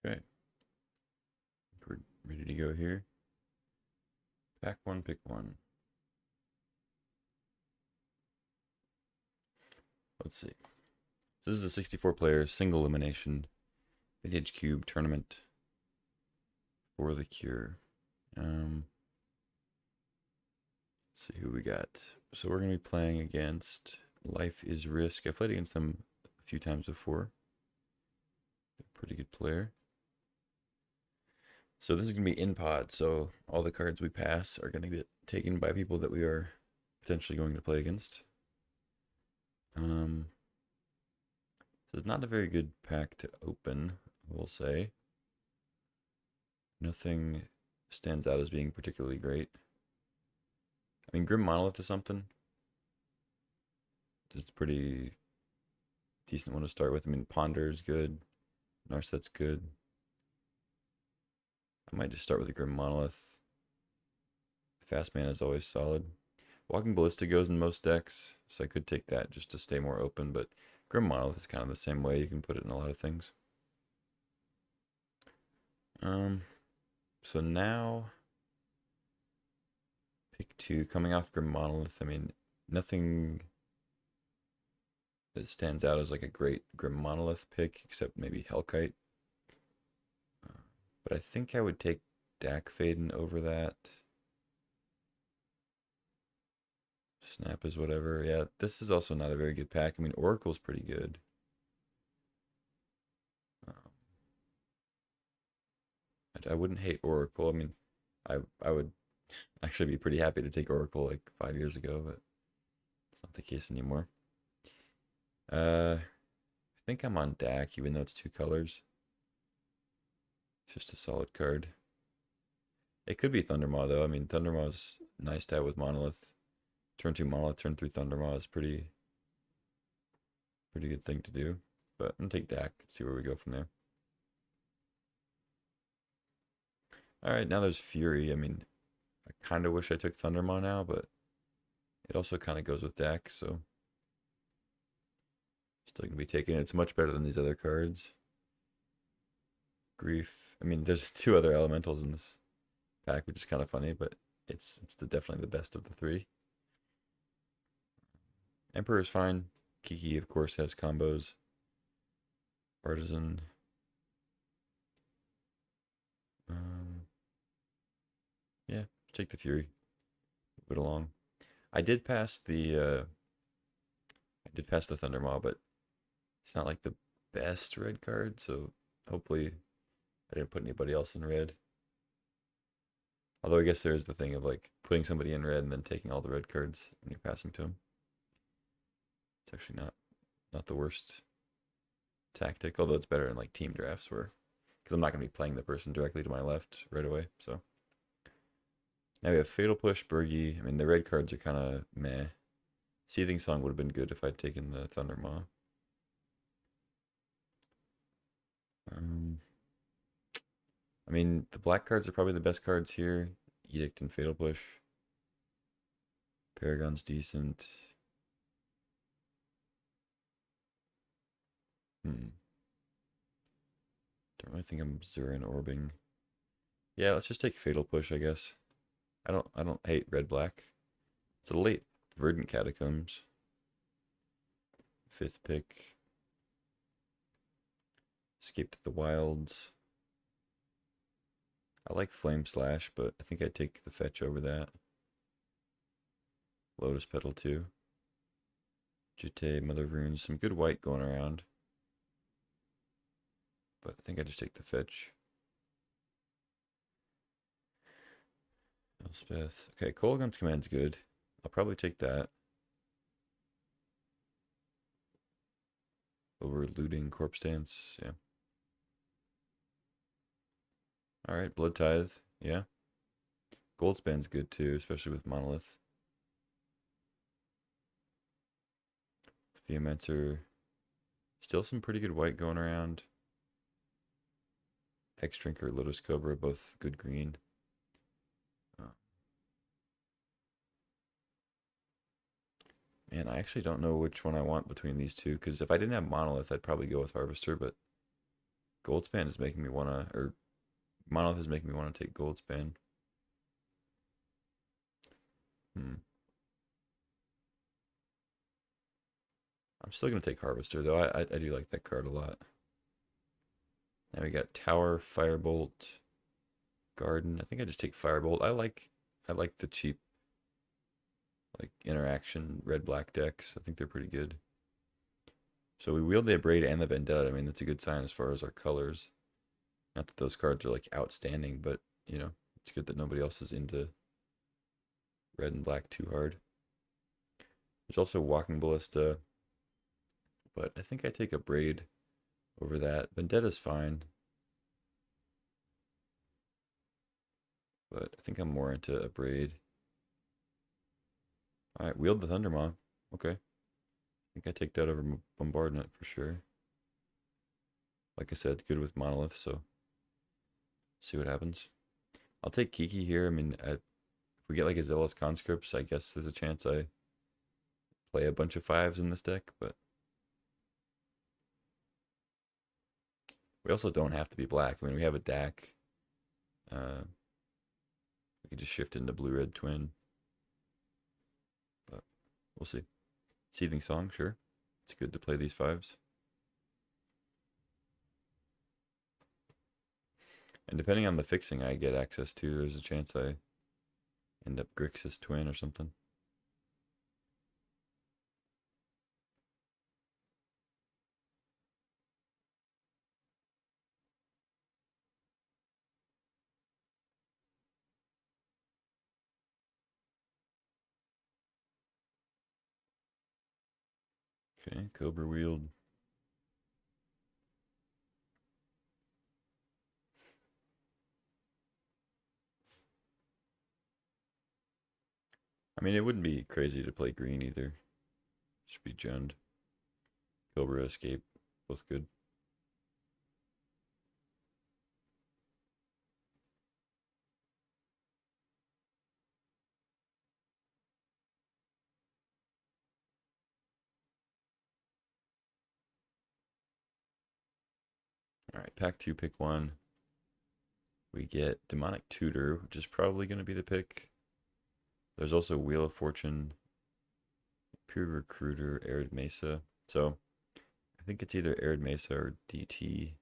Okay, we're ready to go here. Pack one, pick one. Let's see. This is a 64-player single elimination vintage cube tournament for the cure. Let's see who we got. So we're gonna be playing against Life is Risk. I've played against them a few times before. They're a pretty good player. So this is gonna be in pod. So all the cards we pass are gonna get taken by people that we are potentially going to play against. This is not a very good pack to open, I will say. Nothing stands out as being particularly great. I mean, Grim Monolith is something. It's a pretty decent one to start with. I mean, Ponder is good. Narset's good. I might just start with a Grim Monolith. Fast Man is always solid. Walking Ballista goes in most decks, so I could take that just to stay more open, but Grim Monolith is kind of the same way. You can put it in a lot of things. So now pick two, coming off Grim Monolith. I mean, nothing that stands out as like a great Grim Monolith pick, except maybe Hellkite. But I think I would take Dak Faden over that. Snap is whatever. Yeah, this is also not a very good pack. I mean, Oracle's pretty good. I wouldn't hate Oracle. I mean, I would actually be pretty happy to take Oracle like 5 years ago, but it's not the case anymore. I think I'm on Dak, even though it's two colors. It's just a solid card. It could be Thundermaw though. I mean, Thundermaw's nice to have with Monolith. Turn 2 Monolith, turn 3 Thundermaw is pretty good thing to do. But I'm gonna take Dak, see where we go from there. Alright, now there's Fury. I mean, I kind of wish I took Thundermaw now, but it also kind of goes with Dak, so still gonna be taking it. It's much better than these other cards. Grief. I mean, there's two other elementals in this pack, which is kind of funny, but it's definitely the best of the three. Emperor's fine. Kiki, of course, has combos. Artisan. Yeah, take the Fury. Move it along. I did pass the Thundermaw, but it's not like the best red card, so hopefully I didn't put anybody else in red. Although I guess there is the thing of like putting somebody in red and then taking all the red cards when you're passing to them. It's actually not the worst tactic, although it's better in like team drafts where because I'm not going to be playing the person directly to my left right away. So now we have Fatal Push, Bergie. I mean, the red cards are kind of meh. Seething Song would have been good if I'd taken the Thundermaw. I mean, the black cards are probably the best cards here. Edict and Fatal Push. Paragon's decent. Don't really think I'm Zurin Orbing. Yeah, let's just take Fatal Push, I guess. I don't hate red black. It's a late Verdant Catacombs. 5th pick. Escape to the Wilds. I like Flame Slash, but I think I'd take the fetch over that. Lotus Petal too. Jute, Mother of Runes, some good white going around. But I think I just take the fetch. Elspeth. Okay, Kolaghan's Command's good. I'll probably take that. Over Looting Corpse Dance, yeah. Alright, Blood Tithe, yeah. Goldspan's good too, especially with Monolith. Theomancer. Still some pretty good white going around. Hex Drinker, Lotus Cobra, both good green. Man, I actually don't know which one I want between these two, because if I didn't have Monolith, I'd probably go with Harvester, but Goldspan is making me wanna, or Monolith is making me want to take Goldspan. Hmm. I'm still gonna take Harvester though. I do like that card a lot. Now we got Tower, Firebolt, Garden. I think I just take Firebolt. I like the cheap like interaction red black decks. I think they're pretty good. So we wield the Abrade and the Vendetta. I mean, that's a good sign as far as our colors. Not that those cards are like outstanding, but it's good that nobody else is into red and black too hard. There's also Walking Ballista, but I think I take Abrade over that. Vendetta's fine, but I think I'm more into Abrade. All right, wield the Thundermaw. Okay. I think I take that over Bombardment for sure. Like I said, good with Monolith, so see what happens. I'll take Kiki here. I mean, if we get like a Zealous Conscripts, I guess there's a chance I play a bunch of 5s in this deck, but we also don't have to be black. I mean, we have a DAC. We could just shift into blue-red twin, but we'll see. Seething Song, sure. It's good to play these 5s. And depending on the fixing I get access to, there's a chance I end up Grixis twin or something. Okay, Cobra Wield. I mean, it wouldn't be crazy to play green either. Should be Jund. Cobra Escape, both good. All right, pack 2, pick 1. We get Demonic Tutor, which is probably going to be the pick. There's also Wheel of Fortune, Pure Recruiter, Arid Mesa. So I think it's either Arid Mesa or DT.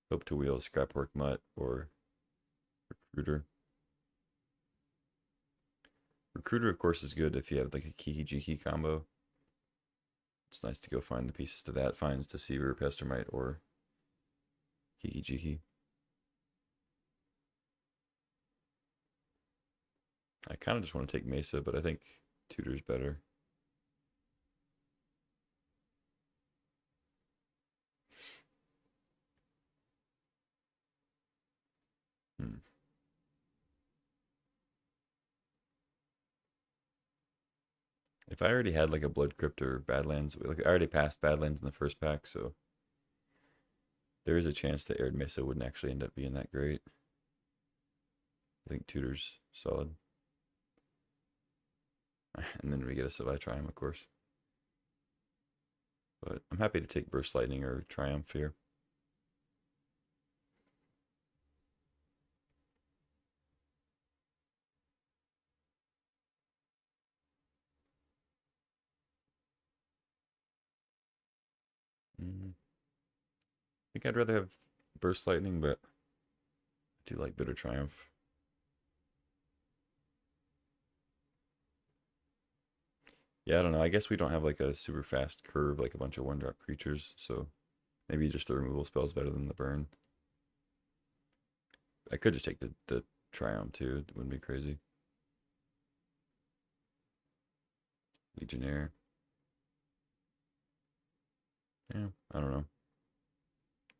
Hope to Wheel, Scrapwork Mutt, or Recruiter. Recruiter, of course, is good if you have like a Kiki Jiki combo. It's nice to go find the pieces to that. Finds Deceiver, Pestermite, or Kiki Jiki. I kind of just want to take Mesa, but I think Tutor's better. Hmm. If I already had like a Blood Crypt or Badlands, like I already passed Badlands in the first pack, so there is a chance that Arid Mesa wouldn't actually end up being that great. I think Tutor's solid. And then we get a Savai Triumph, of course. But I'm happy to take Burst Lightning or Triumph here. I think I'd rather have Burst Lightning, but I do like Bitter Triumph. Yeah, I don't know. I guess we don't have like a super fast curve like a bunch of 1-drop creatures, so maybe just the removal spell is better than the burn. I could just take the Triumph too. It wouldn't be crazy. Legionnaire. Yeah, I don't know.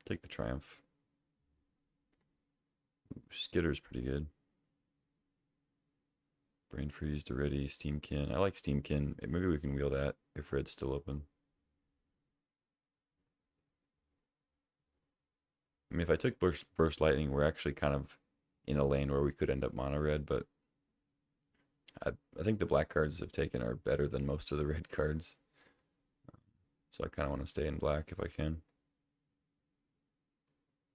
Take the Triumph. Ooh, Skitter's pretty good. Brain Freeze, Already, Steamkin. I like Steamkin. Maybe we can wheel that if red's still open. I mean, if I took Burst Lightning, we're actually kind of in a lane where we could end up mono red, but I think the black cards have taken are better than most of the red cards. So I kind of want to stay in black if I can.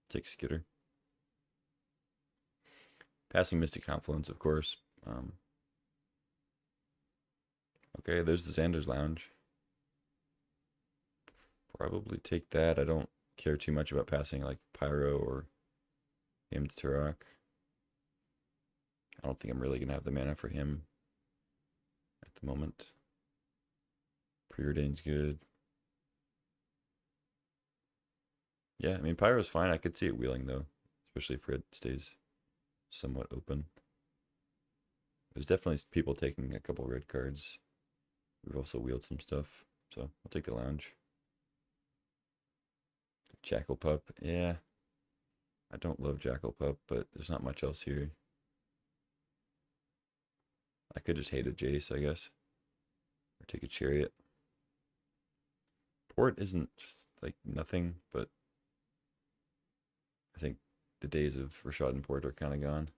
Take Skitter. Passing Mystic Confluence, of course. Okay, there's the Xander's Lounge. Probably take that. I don't care too much about passing like Pyro or him to Turok. I don't think I'm really going to have the mana for him at the moment. Preordain's good. Yeah, I mean, Pyro's fine. I could see it wheeling, though, especially if red stays somewhat open. There's definitely people taking a couple red cards. We've also wheeled some stuff, so I'll take the Lounge. Jackal Pup, yeah. I don't love Jackal Pup, but there's not much else here. I could just hate a Jace, I guess. Or take a Chariot. Port isn't just like nothing, but I think the days of Rashad and Port are kind of gone.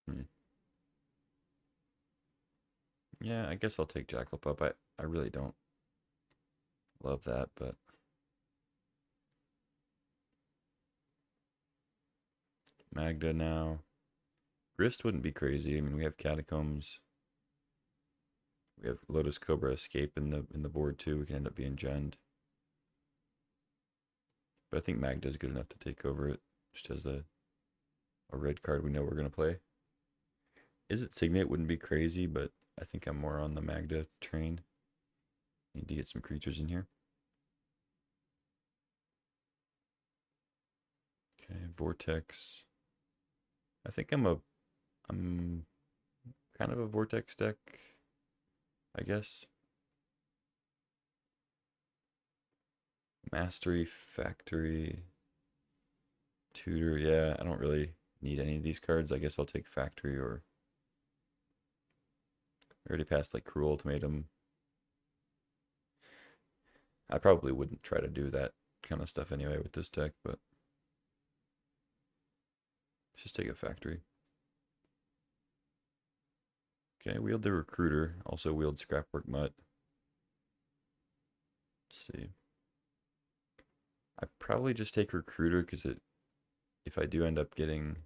Hmm. Yeah, I guess I'll take Jackal Pup. I really don't love that, but Magda now. Grist wouldn't be crazy. I mean, we have Catacombs. We have Lotus Cobra Escape in the board too. We can end up being Jund. But I think Magda's good enough to take over it. Just as a red card we know we're gonna play. Is it Signet wouldn't be crazy, but I think I'm more on the Magda train. Need to get some creatures in here. Okay, Vortex. I think I'm kind of a Vortex deck, I guess. Mastery, Factory, Tutor. Yeah, I don't really need any of these cards. I guess I'll take Factory or... I already passed like Cruel Ultimatum. I probably wouldn't try to do that kind of stuff anyway with this deck, but let's just take a Factory. Okay, wield the Recruiter. Also wield Scrapwork Mutt. Let's see. I probably just take Recruiter because if I do end up getting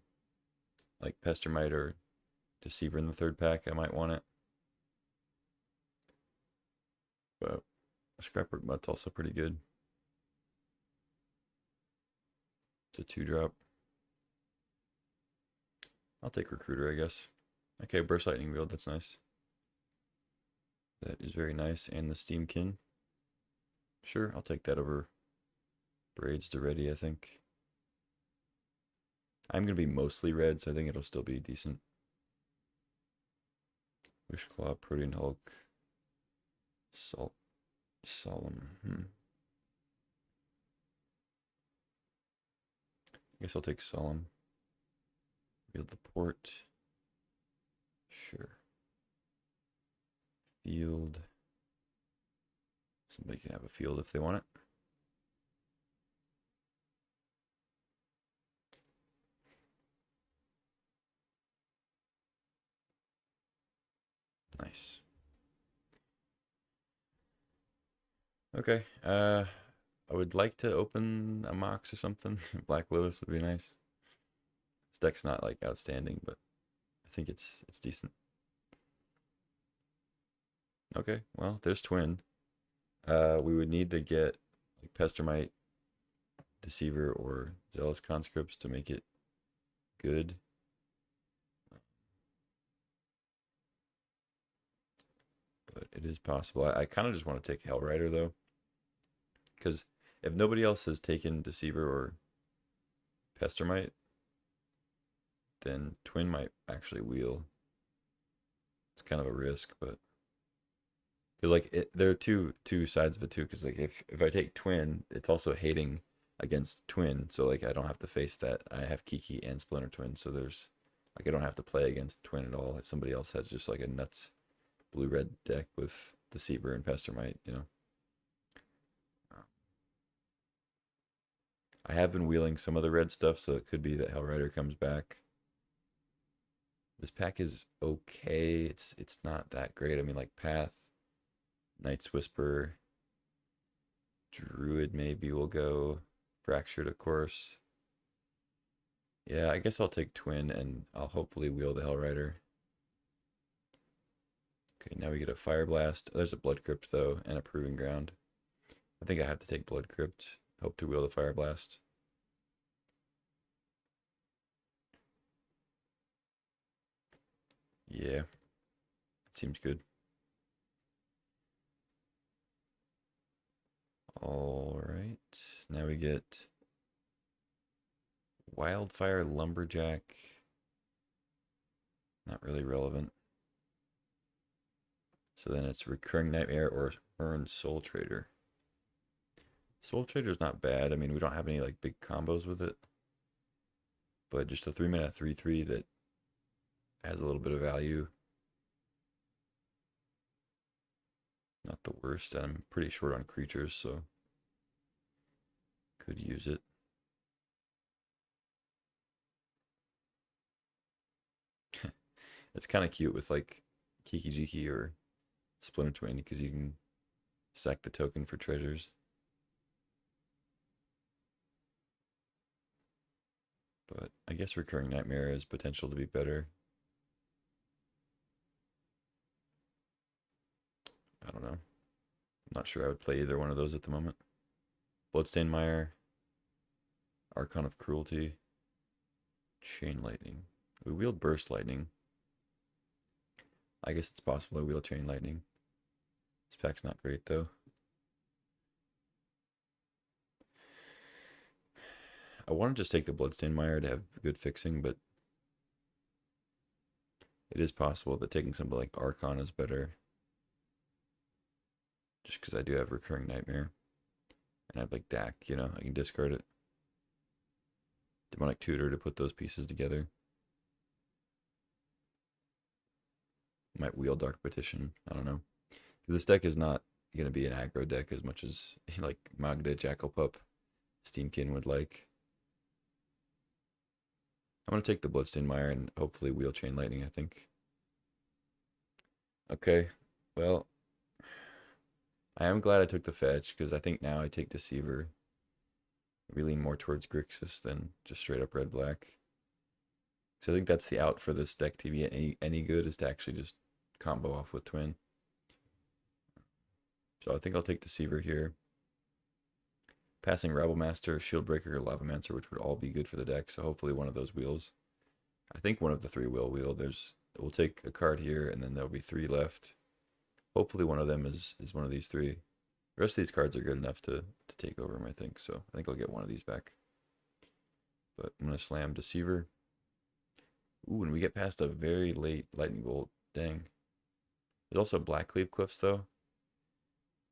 like Pestermite or Deceiver in the third pack, I might want it. But Scrapwork Mutt's also pretty good. It's a 2-drop. I'll take Recruiter, I guess. Okay, Burst Lightning Wield, that's nice. That is very nice. And the Steamkin. Sure, I'll take that over Braids to Ready, I think. I'm going to be mostly red, so I think it'll still be decent. Wishclaw, Protean Hulk, Solemn. I guess I'll take Solemn. Field the Port. Sure. Field. Somebody can have a field if they want it. Nice. Okay. I would like to open a Mox or something. Black Lotus would be nice. This deck's not like outstanding, but I think it's decent. Okay, well, there's Twin. We would need to get like Pestermite, Deceiver, or Zealous Conscripts to make it good. But it is possible. I kind of just want to take Hellrider though, because if nobody else has taken Deceiver or Pestermite, then Twin might actually wheel. It's kind of a risk, but because like there are two sides of it too. Because like if I take Twin, it's also hating against Twin, so like I don't have to face that. I have Kiki and Splinter Twin, so there's like I don't have to play against Twin at all. If somebody else has just like a nuts blue-red deck with Deceiver and Pestermite, you know. I have been wheeling some of the red stuff, so it could be that Hellrider comes back. This pack is okay. It's not that great. I mean, like Path, Knight's Whisper, Druid maybe will go. Fractured, of course. Yeah, I guess I'll take Twin and I'll hopefully wheel the Hellrider. Okay, now we get a Fire Blast. There's a Blood Crypt though, and a Proving Ground. I think I have to take Blood Crypt. Hope to wheel the Fire Blast. Yeah, it seems good. All right, now we get Wildfire Lumberjack. Not really relevant. So then it's Recurring Nightmare or Earn Soul Trader. Soul Trader's not bad. I mean, we don't have any like big combos with it. But just a 3-mana 3/3 that has a little bit of value. Not the worst. I'm pretty short on creatures, so could use it. It's kind of cute with like Kiki Jiki or Splinter Twin because you can sack the token for treasures. But I guess Recurring Nightmare has potential to be better. I don't know. I'm not sure I would play either one of those at the moment. Bloodstained Mire, Archon of Cruelty, Chain Lightning. We wield Burst Lightning. I guess it's possible I wield Chain Lightning. This pack's not great though. I want to just take the Bloodstained Mire to have good fixing, but it is possible that taking something like Archon is better. Just because I do have Recurring Nightmare. And I have like Dak, you know, I can discard it. Demonic Tutor to put those pieces together. Might wheel Dark Petition. I don't know. This deck is not going to be an aggro deck as much as like Magda, Jackalpup, Steamkin would like. I'm going to take the Bloodstained Mire and hopefully wheel Chain Lightning, I think. Okay, well, I am glad I took the fetch because I think now I take Deceiver. We lean more towards Grixis than just straight up red-black. So I think that's the out for this deck to be any good is to actually just combo off with Twin. So I think I'll take Deceiver here. Passing Rabble Master, Shield Breaker, or Lavamancer, which would all be good for the deck. So hopefully one of those wheels. I think one of the three will wheel. We'll take a card here, and then there'll be 3 left. Hopefully one of them is one of these 3. The rest of these cards are good enough to take over them, I think. So I think I'll get one of these back. But I'm going to slam Deceiver. Ooh, and we get past a very late Lightning Bolt. Dang. There's also Blackleaf Cliffs, though.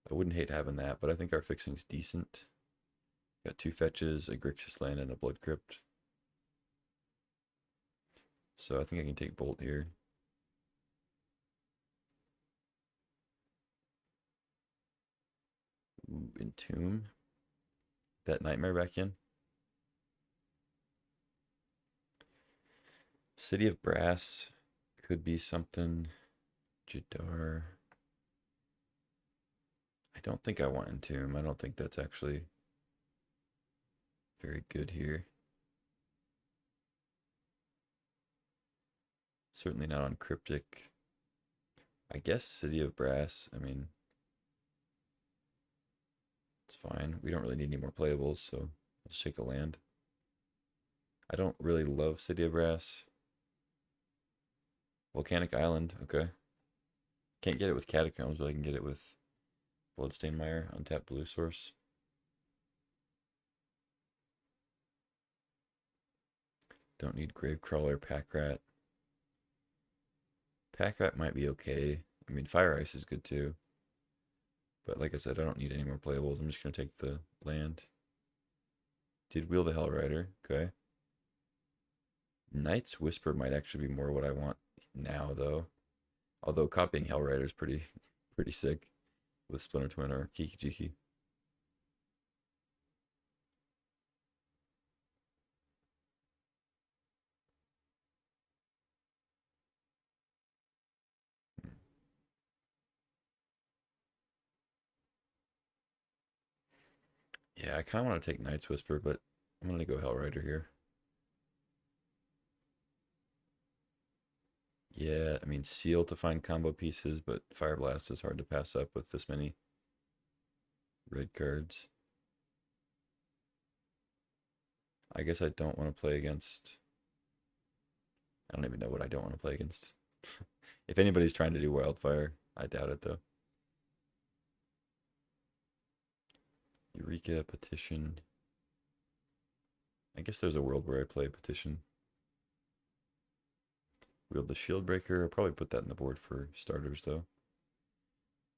I wouldn't hate having that, but I think our fixing's decent. Got 2 fetches, a Grixis land, and a Blood Crypt. So I think I can take Bolt here. Ooh, Entomb. That Nightmare back in. City of Brass could be something. Jadar. I don't think I want Entomb. I don't think that's actually very good here. Certainly not on Cryptic. I guess City of Brass. I mean, it's fine. We don't really need any more playables, so let's take a land. I don't really love City of Brass. Volcanic Island, okay. Can't get it with Catacombs, but I can get it with Bloodstained Mire, untapped blue source. Don't need Gravecrawler, Pack Rat. Pack Rat might be okay. I mean, Fire Ice is good too. But like I said, I don't need any more playables. I'm just going to take the land. Did wheel the Hellrider, okay. Knight's Whisper might actually be more what I want now, though. Although copying Hellrider is pretty sick with Splinter Twin or Kiki Jiki. Yeah, I kind of want to take Knight's Whisper, but I'm going to go Hellrider here. Yeah, I mean, Seal to find combo pieces, but Fire Blast is hard to pass up with this many red cards. I guess I don't want to play against... I don't even know what I don't want to play against. If anybody's trying to do Wildfire, I doubt it, though. Eureka, Petition. I guess there's a world where I play Petition. Wield the Shield Breaker. I'll probably put that in the board for starters, though.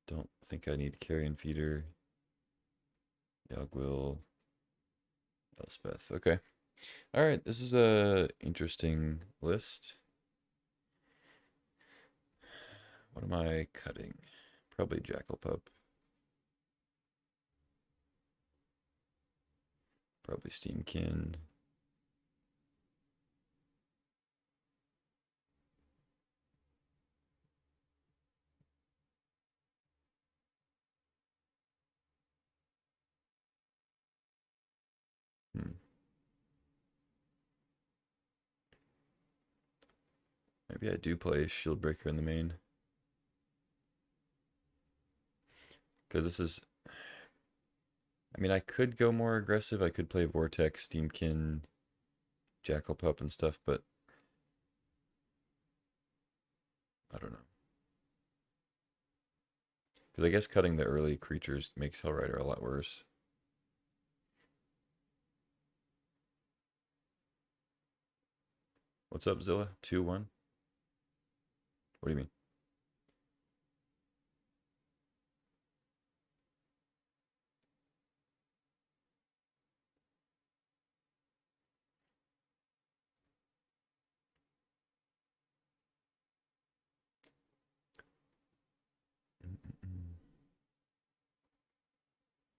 Don't think I need Carrion Feeder. Yogwill. Elspeth. Okay. All right. This is a interesting list. What am I cutting? Probably Jackal Pup. Probably Steamkin. Maybe I do play Shield Breaker in the main. Because this is... I mean, I could go more aggressive. I could play Vortex, Steamkin, Jackal Pup and stuff, but... I don't know. Because I guess cutting the early creatures makes Hellrider a lot worse. What's up, Zilla? 2-1? What do you mean?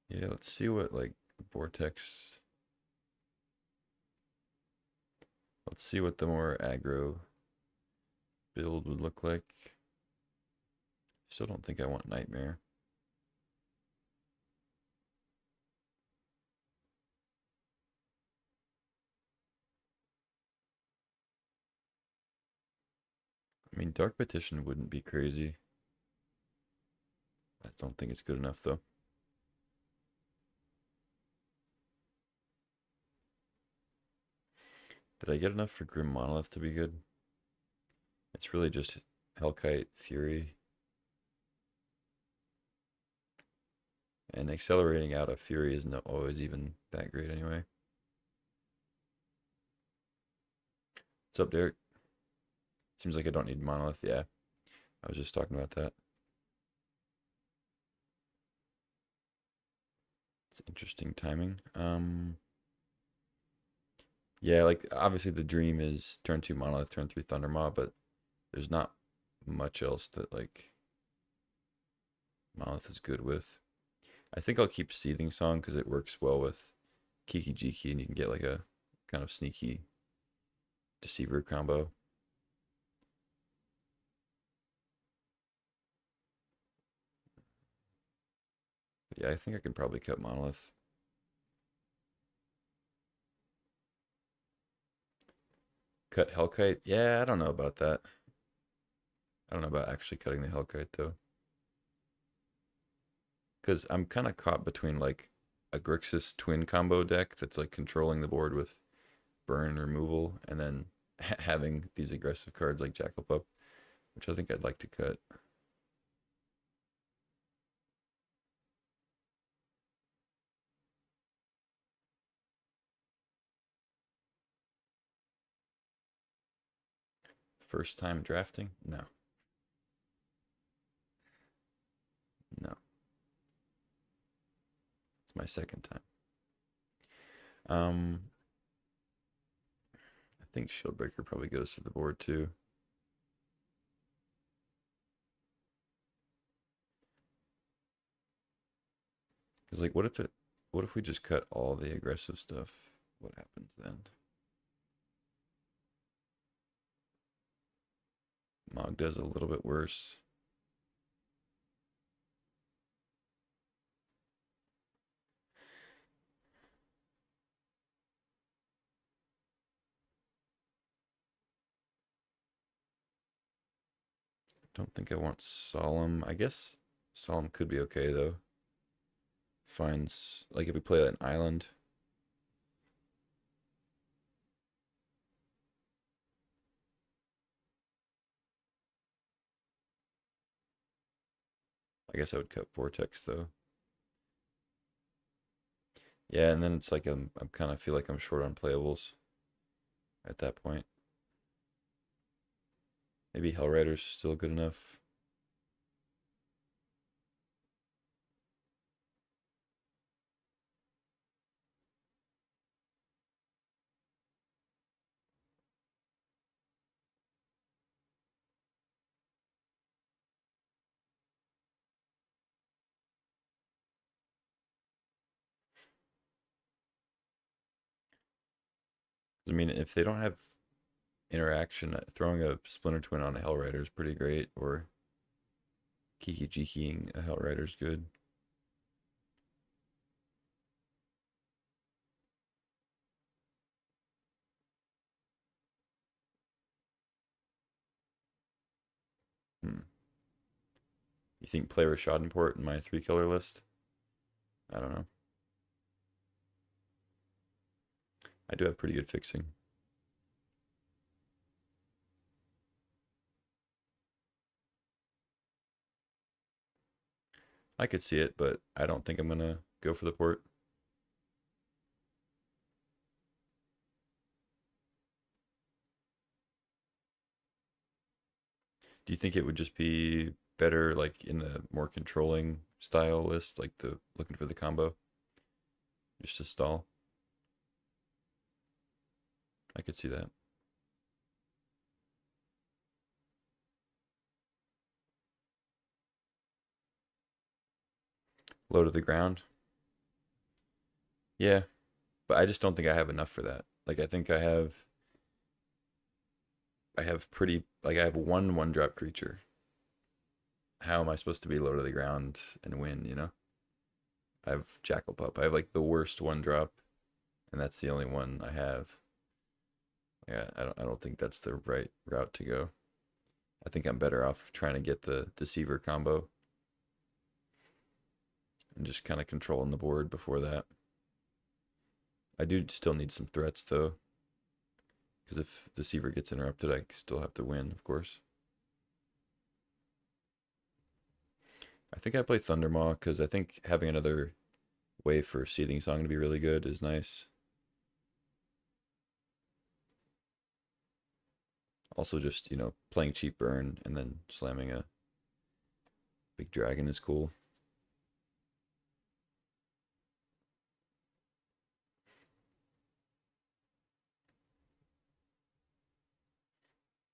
Yeah, let's see what, like, Vortex... Let's see what the more aggro build would look like. Still don't think I want Nightmare. I mean, Dark Petition wouldn't be crazy. I don't think it's good enough, though. Did I get enough for Grim Monolith to be good? It's really just Hellkite, Fury. And accelerating out of Fury isn't always even that great anyway. What's up, Derek? Seems like I don't need Monolith. Yeah, I was just talking about that. It's interesting timing. Yeah, like obviously the dream is turn 2 Monolith, turn 3 Thundermaw, but there's not much else that like Monolith is good with. I think I'll keep Seething Song because it works well with Kiki Jiki and you can get like a kind of sneaky Deceiver combo. But yeah, I think I can probably cut Monolith. Cut Hellkite? Yeah, I don't know about that. I don't know about actually cutting the Hellkite though. Because I'm kind of caught between like a Grixis twin combo deck that's like controlling the board with burn removal and then having these aggressive cards like Jackal Pup, which I think I'd like to cut. First time drafting? No. No. It's my second time. I think Shieldbreaker probably goes to the board too. Because like what if we just cut all the aggressive stuff? What happens then? Mog does a little bit worse. Don't think I want Solemn. I guess Solemn could be okay though. Finds like if we play an island. I guess I would cut Vortex though. Yeah, and then it's like I'm kind of feel like I'm short on playables at that point. Maybe Hellrider's still good enough. I mean, if they don't have interaction, throwing a Splinter Twin on a Hellrider is pretty great, or Kiki Jikiing a Hellrider is good. Hmm. You think play Schadenport in my 3 color list? I don't know. I do have pretty good fixing. I could see it, but I don't think I'm gonna go for the port. Do you think it would just be better like in the more controlling style list, like the looking for the combo, just to stall? I could see that. Low to the ground. Yeah, but I just don't think I have enough for that. Like I think I have pretty like I have one drop creature. How am I supposed to be low to the ground and win, you know? I have Jackal Pup. I have like the worst one drop, and that's the only one I have. Yeah, I don't think that's the right route to go. I think I'm better off trying to get the Deceiver combo and just kind of controlling the board before that. I do still need some threats though, because if Deceiver gets interrupted, I still have to win, of course. I think I play Thundermaw because I think having another way for Seething Song to be really good is nice. Also, just playing cheap burn and then slamming a big dragon is cool.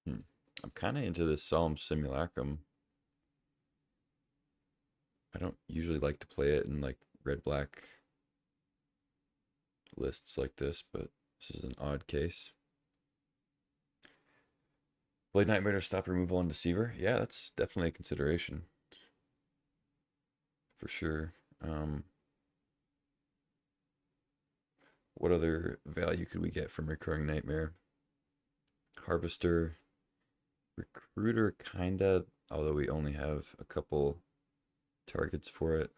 Hmm. I'm kind of into this Solemn Simulacrum. I don't usually like to play it in like red black lists like this, but this is an odd case. Blade Nightmare to stop removal on Deceiver. Yeah, that's definitely a consideration for sure. What other value could we get from Recurring Nightmare? Harvester, Recruiter, kinda, although we only have a couple targets for it.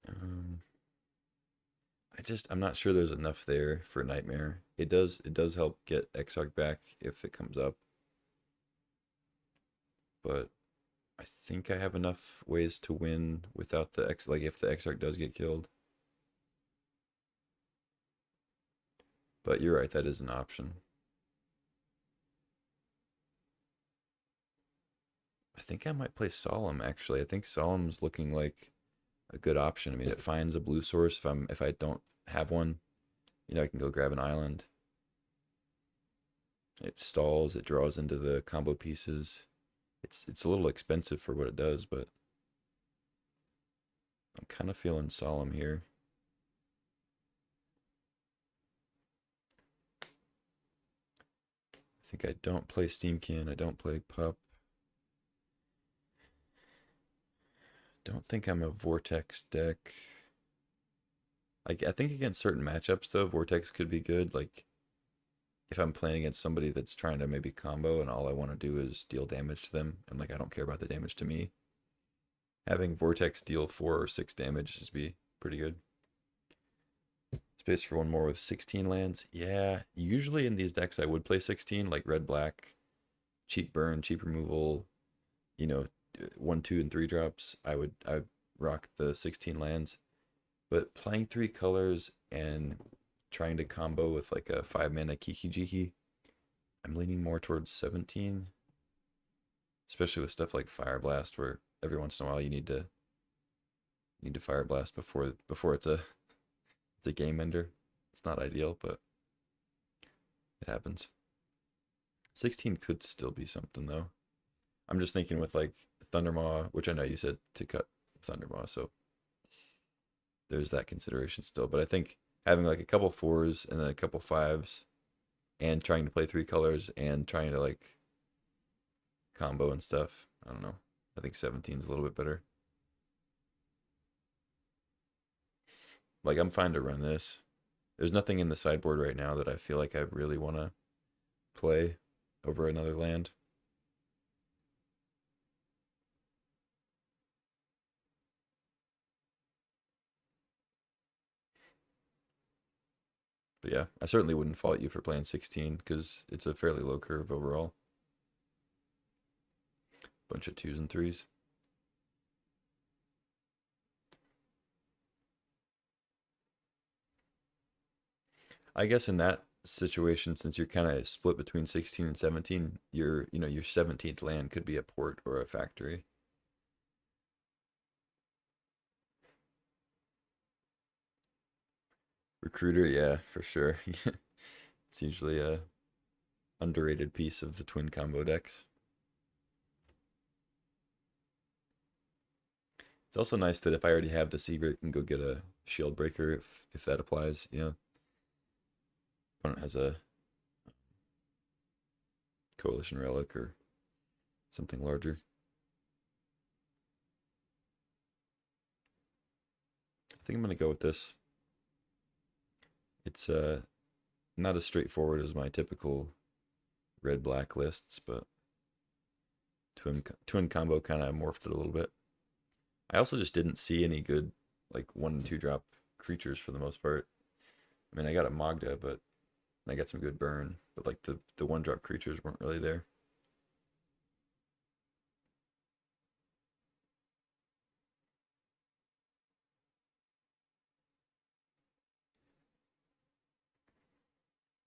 Um, I'm not sure there's enough there for Nightmare. It does help get Exarch back if it comes up, but I think I have enough ways to win without the X. Like if the Exarch does get killed, but you're right, that is an option. I think I might play Solemn actually. I think Solemn's looking like a good option. I mean, it finds a blue source if I don't have one. I can go grab an island. It stalls. It draws into the combo pieces. It's a little expensive for what it does, but I'm kind of feeling Solemn here. I think I don't play Steamkin. I don't play Pup. Don't think I'm a Vortex deck. I think against certain matchups though, Vortex could be good. Like if I'm playing against somebody that's trying to maybe combo and all I want to do is deal damage to them, and like I don't care about the damage to me, having Vortex deal 4 or 6 damage just be pretty good. Space for one more with 16 lands. Yeah, usually in these decks I would play 16, like red black, cheap burn, cheap removal, you know, 1, 2, and 3 drops. I rock the 16 lands. But playing 3 colors and trying to combo with like a 5 mana Kiki Jiki, I'm leaning more towards 17, especially with stuff like Fire Blast, where every once in a while you need to Fire Blast before it's a game ender. It's not ideal, but it happens. 16 could still be something though. I'm just thinking with like Thundermaw, which I know you said to cut Thundermaw, so there's that consideration still. But I think having like a couple fours and then a couple fives and trying to play 3 colors and trying to like combo and stuff, I don't know. I think 17 is a little bit better. Like I'm fine to run this. There's nothing in the sideboard right now that I feel like I really want to play over another land. But yeah, I certainly wouldn't fault you for playing 16 because it's a fairly low curve overall. Bunch of 2s and 3s. I guess in that situation, since you're kind of split between 16 and 17, your 17th land could be a port or a factory. Recruiter, yeah, for sure. It's usually a underrated piece of the twin combo decks. It's also nice that if I already have the Seaver, I can go get a Shield Breaker if that applies. Opponent has a Coalition Relic or something larger. I think I'm gonna go with this. It's not as straightforward as my typical red black lists, but twin combo kind of morphed it a little bit. I also just didn't see any good like 1 and 2 drop creatures for the most part. I mean, I got a Magda, but I got some good burn, but like the 1 drop creatures weren't really there.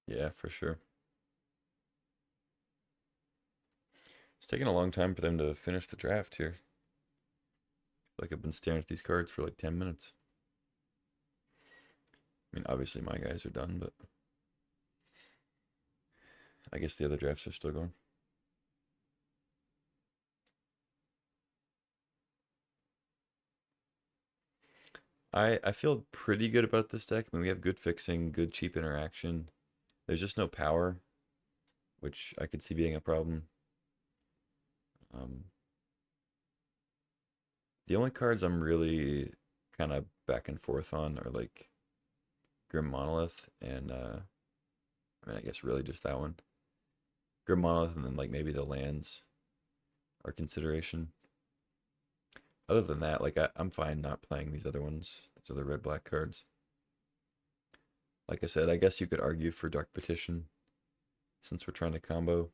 Yeah, for sure. It's taking a long time for them to finish the draft here. Like I've been staring at these cards for like 10 minutes. I mean, obviously my guys are done, but I guess the other drafts are still going. I feel pretty good about this deck. I mean, we have good fixing, good cheap interaction. There's just no power, which I could see being a problem. Um, the only cards I'm really kind of back and forth on are like Grim Monolith and I mean, I guess really just that one. Grim Monolith and then like maybe the lands are consideration. Other than that, like I'm fine not playing these other ones, these other red black cards. Like I said, I guess you could argue for Dark Petition since we're trying to combo.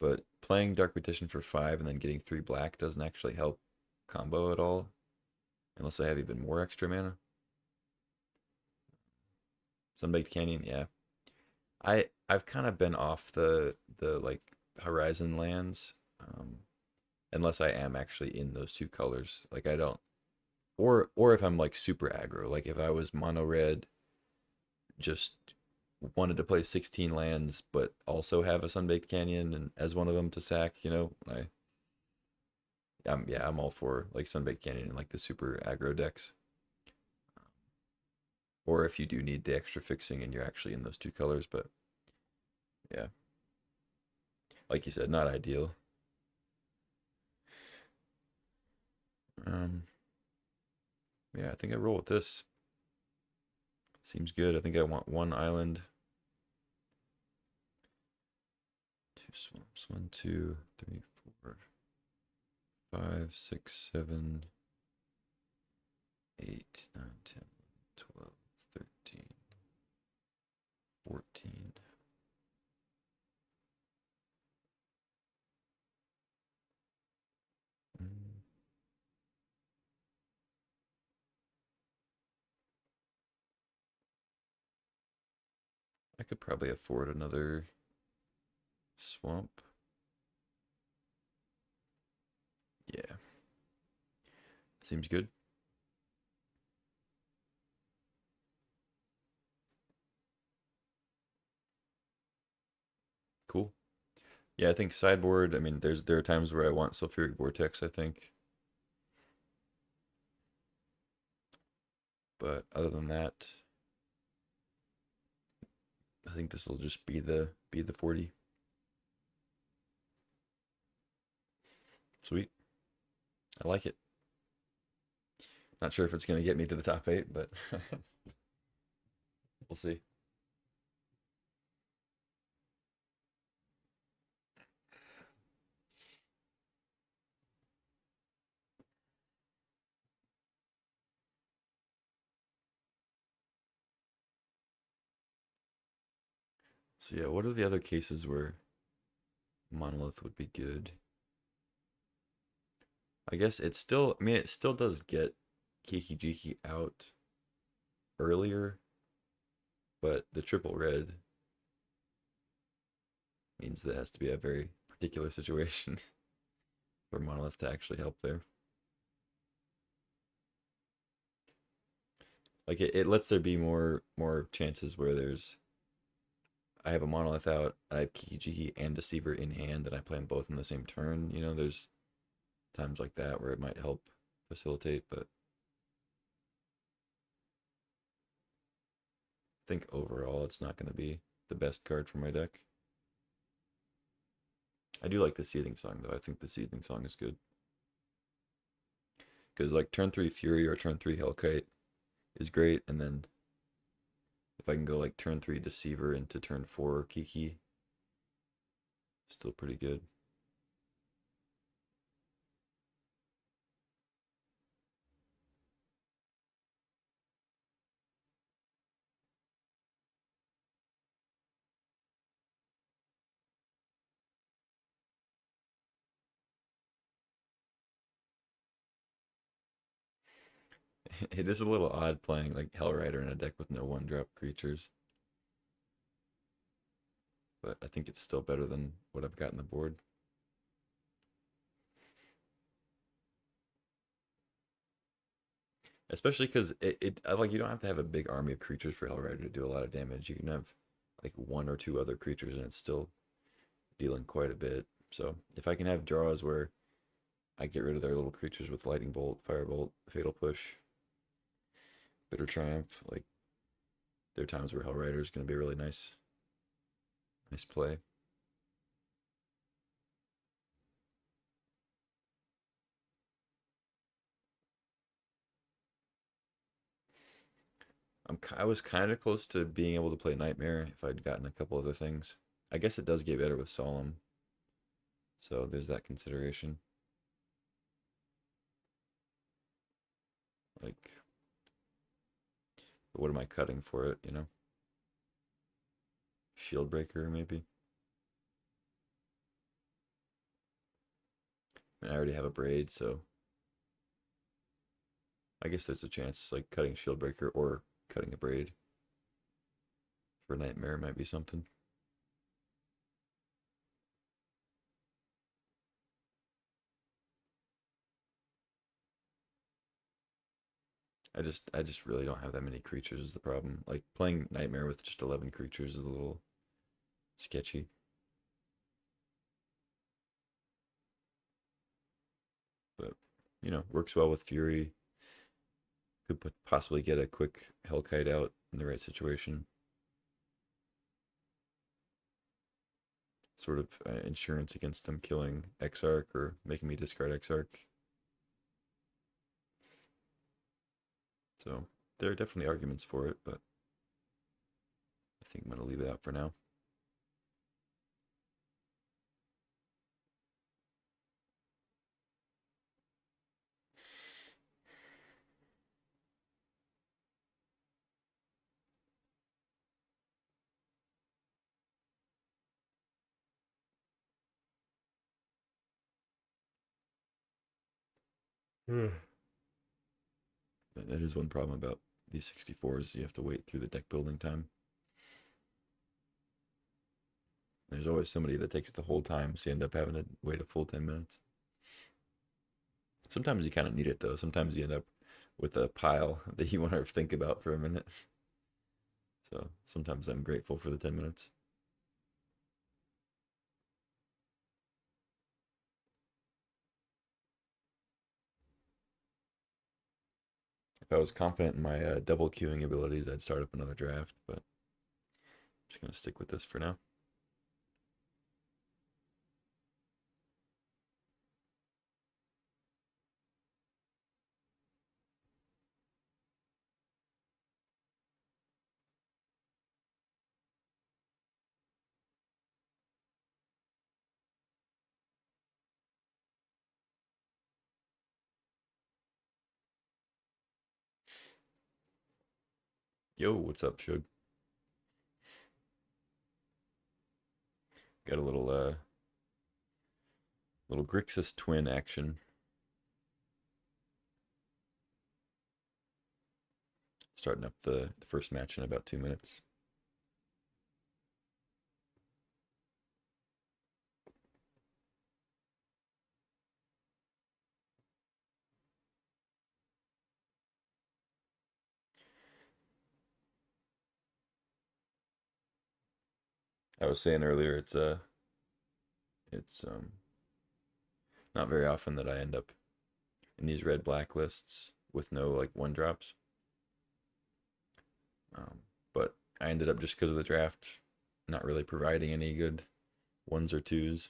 But playing Dark Petition for 5 and then getting 3 black doesn't actually help combo at all. Unless I have even more extra mana. Sunbaked Canyon, yeah. I've kind of been off the like Horizon lands. Unless I am actually in those 2 colors. Like I don't or if I'm like super aggro. Like if I was mono red, just wanted to play 16 lands, but also have a Sunbaked Canyon and as one of them to sack, I'm all for like Sunbaked Canyon and like the super aggro decks. Or if you do need the extra fixing and you're actually in those 2 colors, but yeah, like you said, not ideal. Um, yeah, I think I roll with this. Seems good. I think I want 1 island Swamps. 1, 2, 3, 4, 5, 6, 7, 8, 9, 10, 12, 13, 14. I could probably afford another swamp. Yeah. Seems good. Cool. Yeah, I think sideboard, I mean, there are times where I want Sulfuric Vortex, I think. But other than that, I think this will just be the 40. Sweet. I like it. Not sure if it's gonna get me to the top 8, but we'll see. So yeah, what are the other cases where Monolith would be good? I guess it still does get Kiki Jiki out earlier, but the triple red means that it has to be a very particular situation for Monolith to actually help there. Like it lets there be more chances where I have a Monolith out, I have Kiki Jiki and Deceiver in hand, and I play them both in the same turn. There's times like that where it might help facilitate, but I think overall it's not going to be the best card for my deck. I do like the Seething Song though. I think the Seething Song is good. Because like turn 3 Fury or turn 3 Hellkite is great, and then if I can go like turn 3 Deceiver into turn 4 Kiki, still pretty good. It is a little odd playing like Hellrider in a deck with no 1-drop creatures, but I think it's still better than what I've got in the board. Especially because like you don't have to have a big army of creatures for Hellrider to do a lot of damage. You can have like 1 or 2 other creatures and it's still dealing quite a bit. So if I can have draws where I get rid of their little creatures with Lightning Bolt, Firebolt, Fatal Push, Bitter Triumph, like there are times where Hellrider is going to be a really nice play. I was kind of close to being able to play Nightmare if I'd gotten a couple other things. I guess it does get better with Solemn, so there's that consideration. Like, what am I cutting for it? Shield Breaker, maybe? I already have a Braid, so I guess there's a chance like cutting Shield Breaker or cutting a Braid for Nightmare might be something. I just really don't have that many creatures is the problem. Like playing Nightmare with just 11 creatures is a little sketchy. But works well with Fury. Could possibly get a quick Hellkite out in the right situation. Sort of insurance against them killing Exarch or making me discard Exarch. So there are definitely arguments for it, but I think I'm going to leave it out for now. Hmm. That is one problem about these 64s. You have to wait through the deck building time. There's always somebody that takes the whole time, so you end up having to wait a full 10 minutes. Sometimes you kind of need it, though. Sometimes you end up with a pile that you want to think about for a minute. So sometimes I'm grateful for the 10 minutes. If I was confident in my double queuing abilities, I'd start up another draft, but I'm just going to stick with this for now. Yo, what's up, Shug? Got a little Grixis twin action. Starting up the first match in about 2 minutes. I was saying earlier, it's not very often that I end up in these red black lists with no like one drops. Um, but I ended up just because of the draft, not really providing any good ones or twos.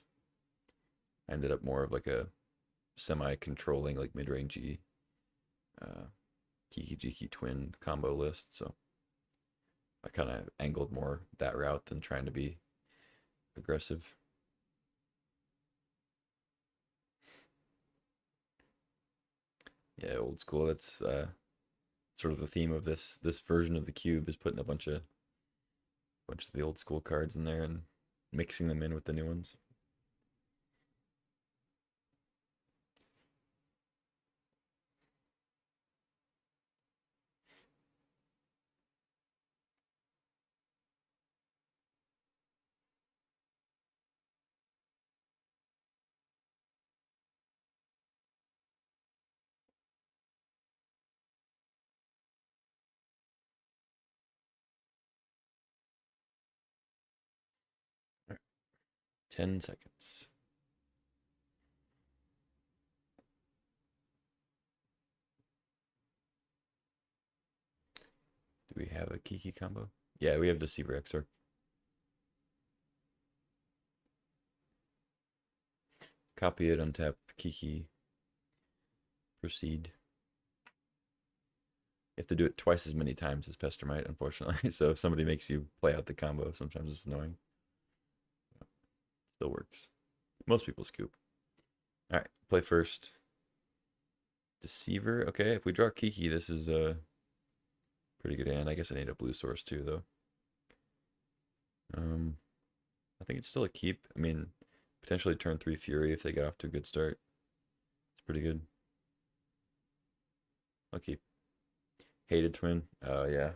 I ended up more of like a semi-controlling, like mid-rangey, uh, Kiki Jiki twin combo list. So I kind of angled more that route than trying to be aggressive. Yeah, old school. That's sort of the theme of this version of the cube is putting a bunch of the old school cards in there and mixing them in with the new ones. All right, 10 seconds. Do we have a Kiki combo? Yeah, we have Deceiver XR. Copy it, untap Kiki, proceed. You have to do it twice as many times as Pestermite, unfortunately. So if somebody makes you play out the combo, sometimes it's annoying. Still works. Most people scoop. All right, play first. Deceiver. Okay, if we draw Kiki, this is a pretty good hand. I guess I need a blue source too, though. Um, I think it's still a keep. I mean, potentially turn 3 Fury if they get off to a good start. It's pretty good. I'll keep. Hated twin. Oh, yeah.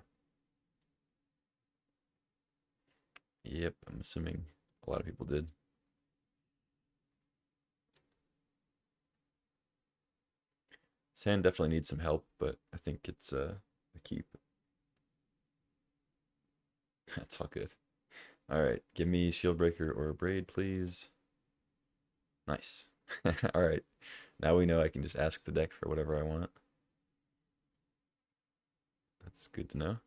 Yep, I'm assuming a lot of people did. Sand definitely needs some help, but I think it's a keep. That's all good. All right, give me Shield Breaker or a Braid, please. Nice. All right, now we know I can just ask the deck for whatever I want. That's good to know.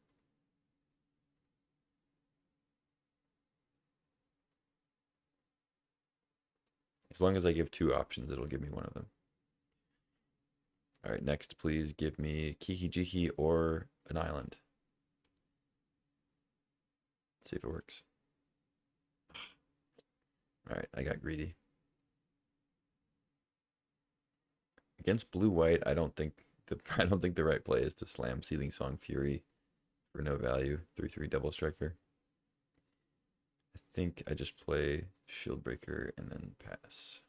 As long as I give 2 options, it'll give me one of them. All right, next, please give me Kiki Jiki or an island. See if it works. All right, I got greedy. Against blue white, I don't think the right play is to slam Seething Song Fury for no value. 3/3 double striker. I think I just play Shield Breaker and then pass.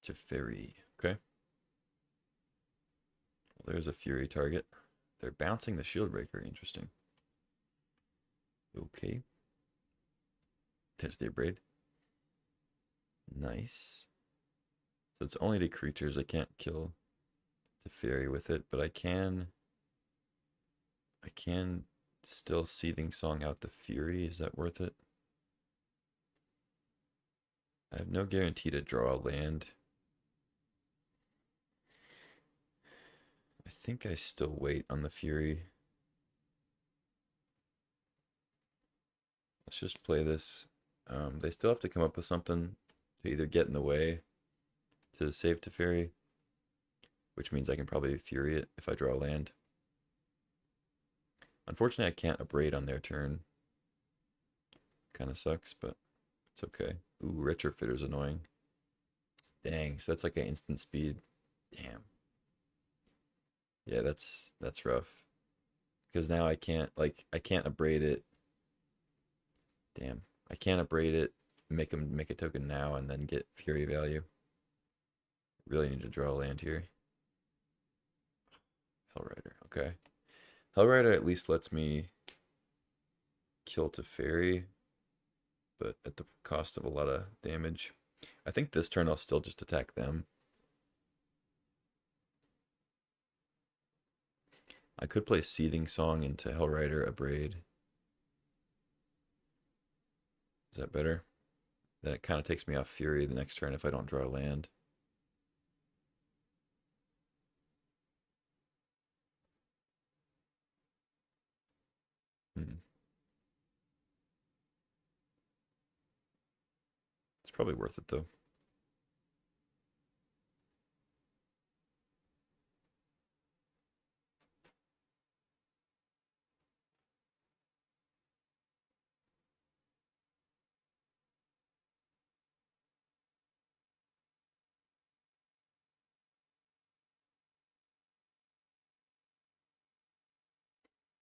Teferi. Okay. Well, there's a Fury target. They're bouncing the Shield Breaker. Interesting. Okay. There's the Abrade. Nice. So it's only to creatures. I can't kill Teferi with it, but I can still Seething Song out the Fury. Is that worth it? I have no guarantee to draw a land. I think I still wait on the Fury. Let's just play this. They still have to come up with something to either get in the way to save Teferi, which means I can probably Fury it if I draw a land. Unfortunately, I can't Abrade on their turn. Kind of sucks, but it's okay. Ooh, Retrofitter's annoying. Dang, so that's like an instant speed. Damn. Yeah, that's rough. Because now I can't Abrade it. Damn. I can't Abrade it, make a token now, and then get Fury value. Really need to draw a land here. Hellrider, okay. Hellrider at least lets me kill Teferi, but at the cost of a lot of damage. I think this turn I'll still just attack them. I could play Seething Song into Hellrider, Abrade. Is that better? Then it kind of takes me off Fury the next turn if I don't draw a land. Hmm. It's probably worth it though.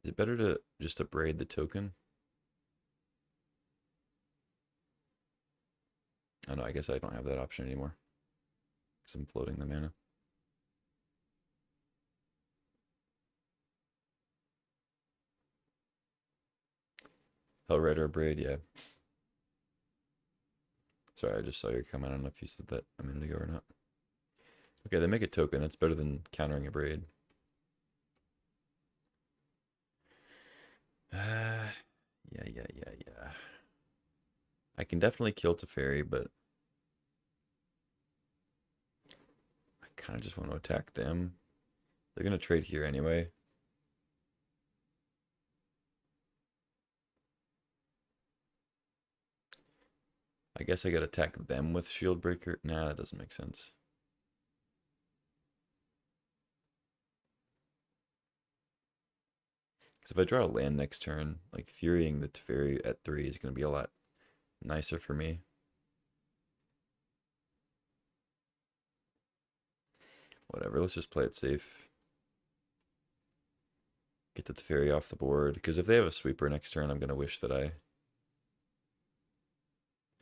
Is it better to just Abrade the token? Oh no, I guess I don't have that option anymore. Because I'm floating the mana. Hellrider, Abrade, yeah. Sorry, I just saw your comment. I don't know if you said that a minute ago or not. Okay, they make a token. That's better than countering Abrade. Yeah. I can definitely kill Teferi, but I kind of just want to attack them. They're going to trade here anyway. I guess I got to attack them with Shield Breaker. Nah, that doesn't make sense. Because if I draw a land next turn, like Furying the Teferi at 3 is going to be a lot nicer for me. Whatever, let's just play it safe. Get the Teferi off the board. Because if they have a sweeper next turn, I'm going to wish that I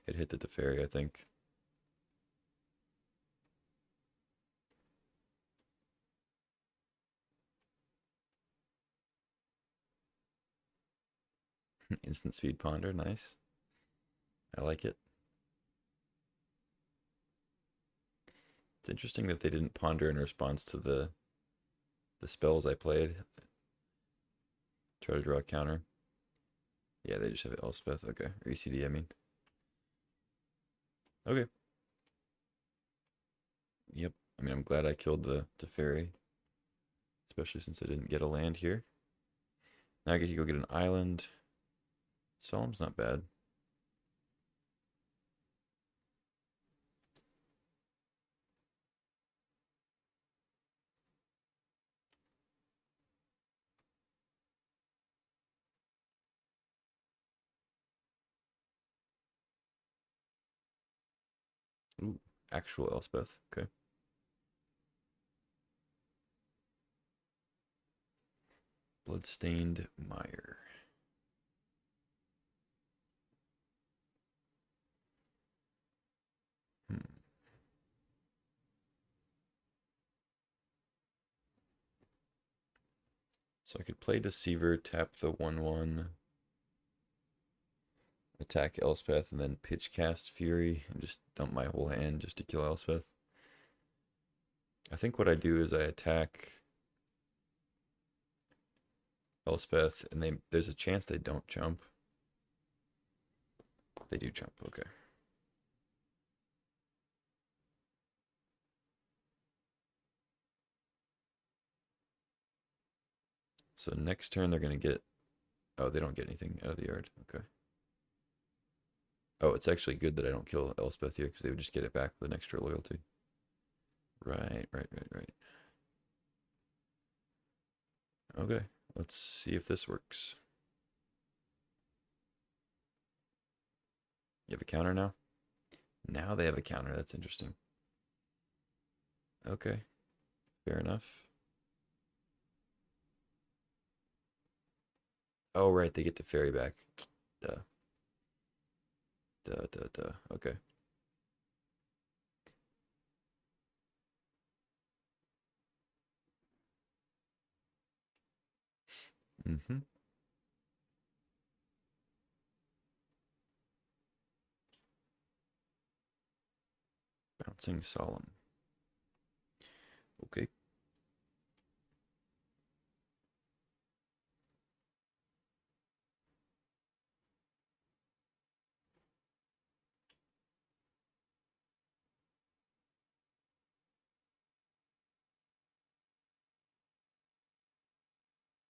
had hit the Teferi, I think. Instant Speed Ponder, nice. I like it. It's interesting that they didn't ponder in response to the spells I played. Try to draw a counter. Yeah, they just have Elspeth. Okay, or ECD, I mean. Okay. Yep. I mean, I'm glad I killed the Teferi, especially since I didn't get a land here. Now I get to go get an island. Solemn's not bad. Ooh, actual Elspeth. Okay. Bloodstained Mire. Hmm. So I could play Deceiver, tap the 1/1, attack Elspeth, and then pitch cast Fury and just dump my whole hand just to kill Elspeth. I think what I do is I attack Elspeth, and there's a chance they don't jump. They do jump, okay. So next turn they're going to get... Oh, they don't get anything out of the yard. Okay. Oh, it's actually good that I don't kill Elspeth here because they would just get it back with an extra loyalty. Right. Okay, let's see if this works. You have a counter now? Now they have a counter. That's interesting. Okay, fair enough. Oh, right, they get to ferry back. Duh. Okay. Mm-hmm. Bouncing Solemn. Okay.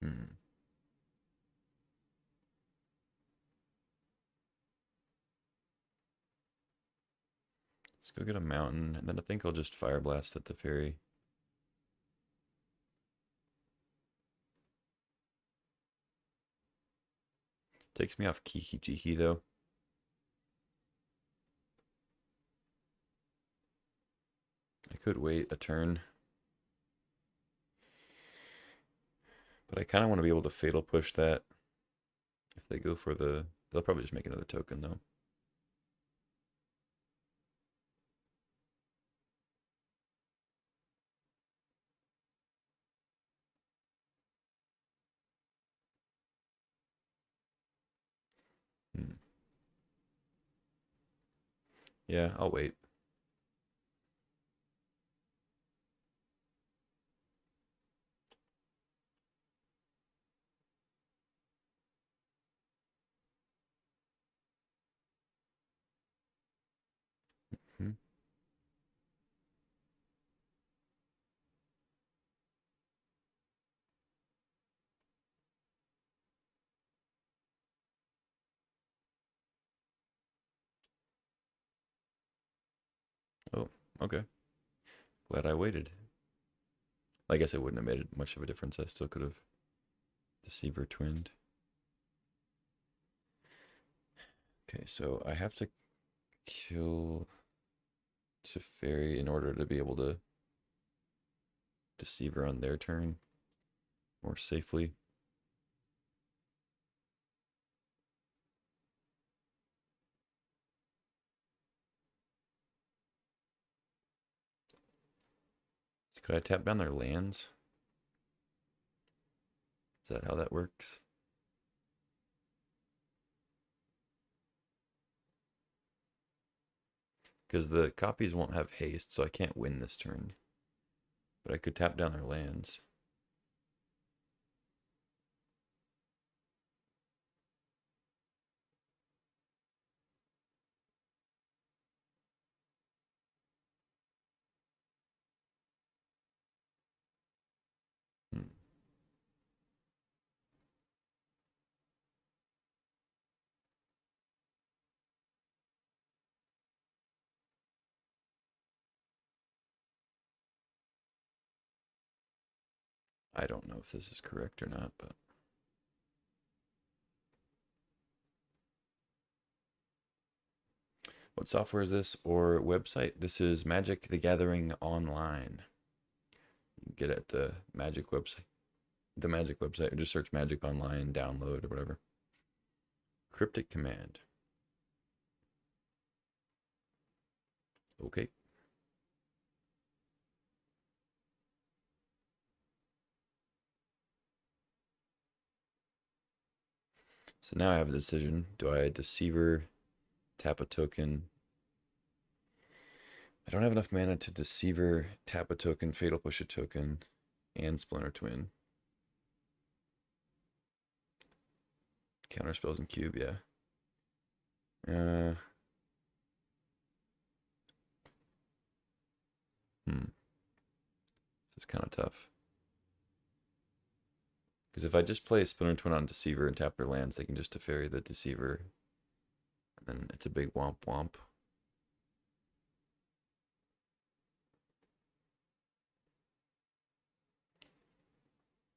Hmm. Let's go get a mountain, and then I think I'll just Fire Blast at the ferry. Takes me off Kiki Jiki, though. I could wait a turn. But I kind of want to be able to Fatal Push that. If they go for the... They'll probably just make another token, though. Hmm. Yeah, I'll wait. Hmm. Oh, okay. Glad I waited. I guess it wouldn't have made much of a difference. I still could have Deceiver twinned. Okay, so I have to kill Teferi in order to be able to Deceiver on their turn more safely. Could I tap down their lands? Is that how that works? Because the copies won't have haste, so I can't win this turn. But I could tap down their lands. Hmm. I don't know if this is correct or not, but... What software is this or website? This is Magic the Gathering Online. You can get it at the Magic website. The Magic website, or just search Magic Online, download, or whatever. Cryptic Command. Okay. So now I have a decision. Do I Deceiver, tap a token? I don't have enough mana to Deceiver, tap a token, Fatal Push a token, and Splinter Twin. Counter spells and cube, yeah. This is kind of tough. Because if I just play Splinter Twin on Deceiver and tap their lands, they can just Teferi the Deceiver. And then it's a big womp womp.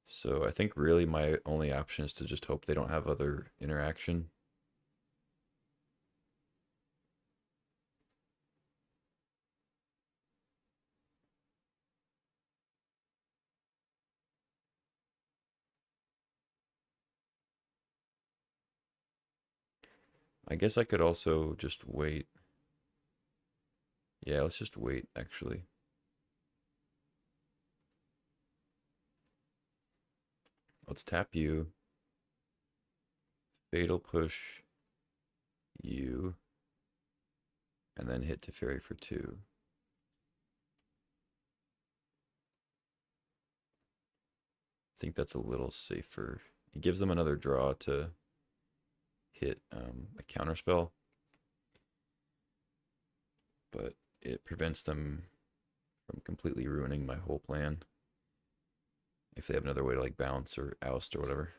So I think really my only option is to just hope they don't have other interaction. I guess I could also just wait. Yeah, let's just wait, actually. Let's tap you. Fatal Push you. And then hit Teferi for 2. I think that's a little safer. It gives them another draw to hit a counter spell, but it prevents them from completely ruining my whole plan if they have another way to like bounce or oust or whatever.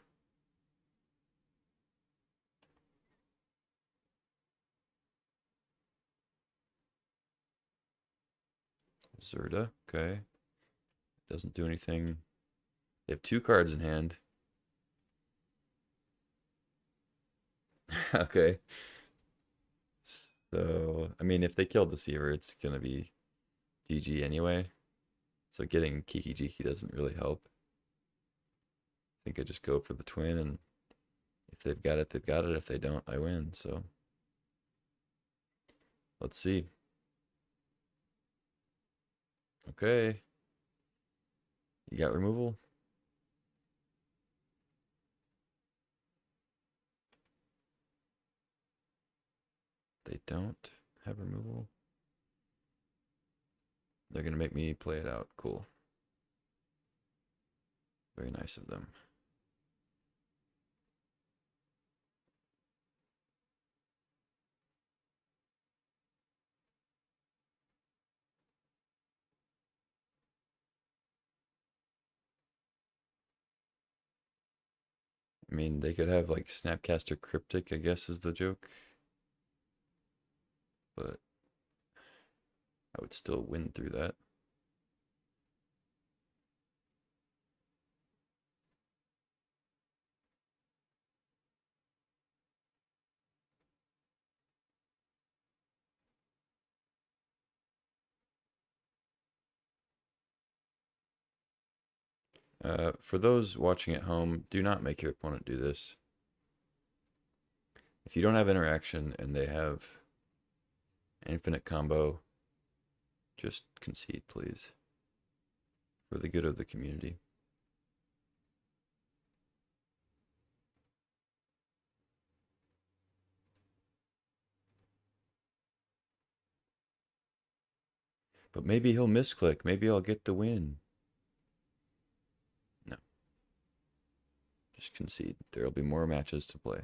Zerda, okay. Doesn't do anything. They have 2 cards in hand. Okay. So, I mean, if they kill Deceiver, it's going to be GG anyway. So getting Kiki Jiki doesn't really help. I think I just go for the twin, and if they've got it, they've got it. If they don't, I win. So let's see. Okay. You got removal? They don't have removal. They're going to make me play it out. Cool. Very nice of them. I mean, they could have like Snapcaster Cryptic, I guess is the joke. But I would still win through that. For those watching at home, do not make your opponent do this. If you don't have interaction and they have infinite combo, just concede, please, for the good of the community. But maybe he'll misclick. Maybe I'll get the win. No. Just concede. There'll be more matches to play.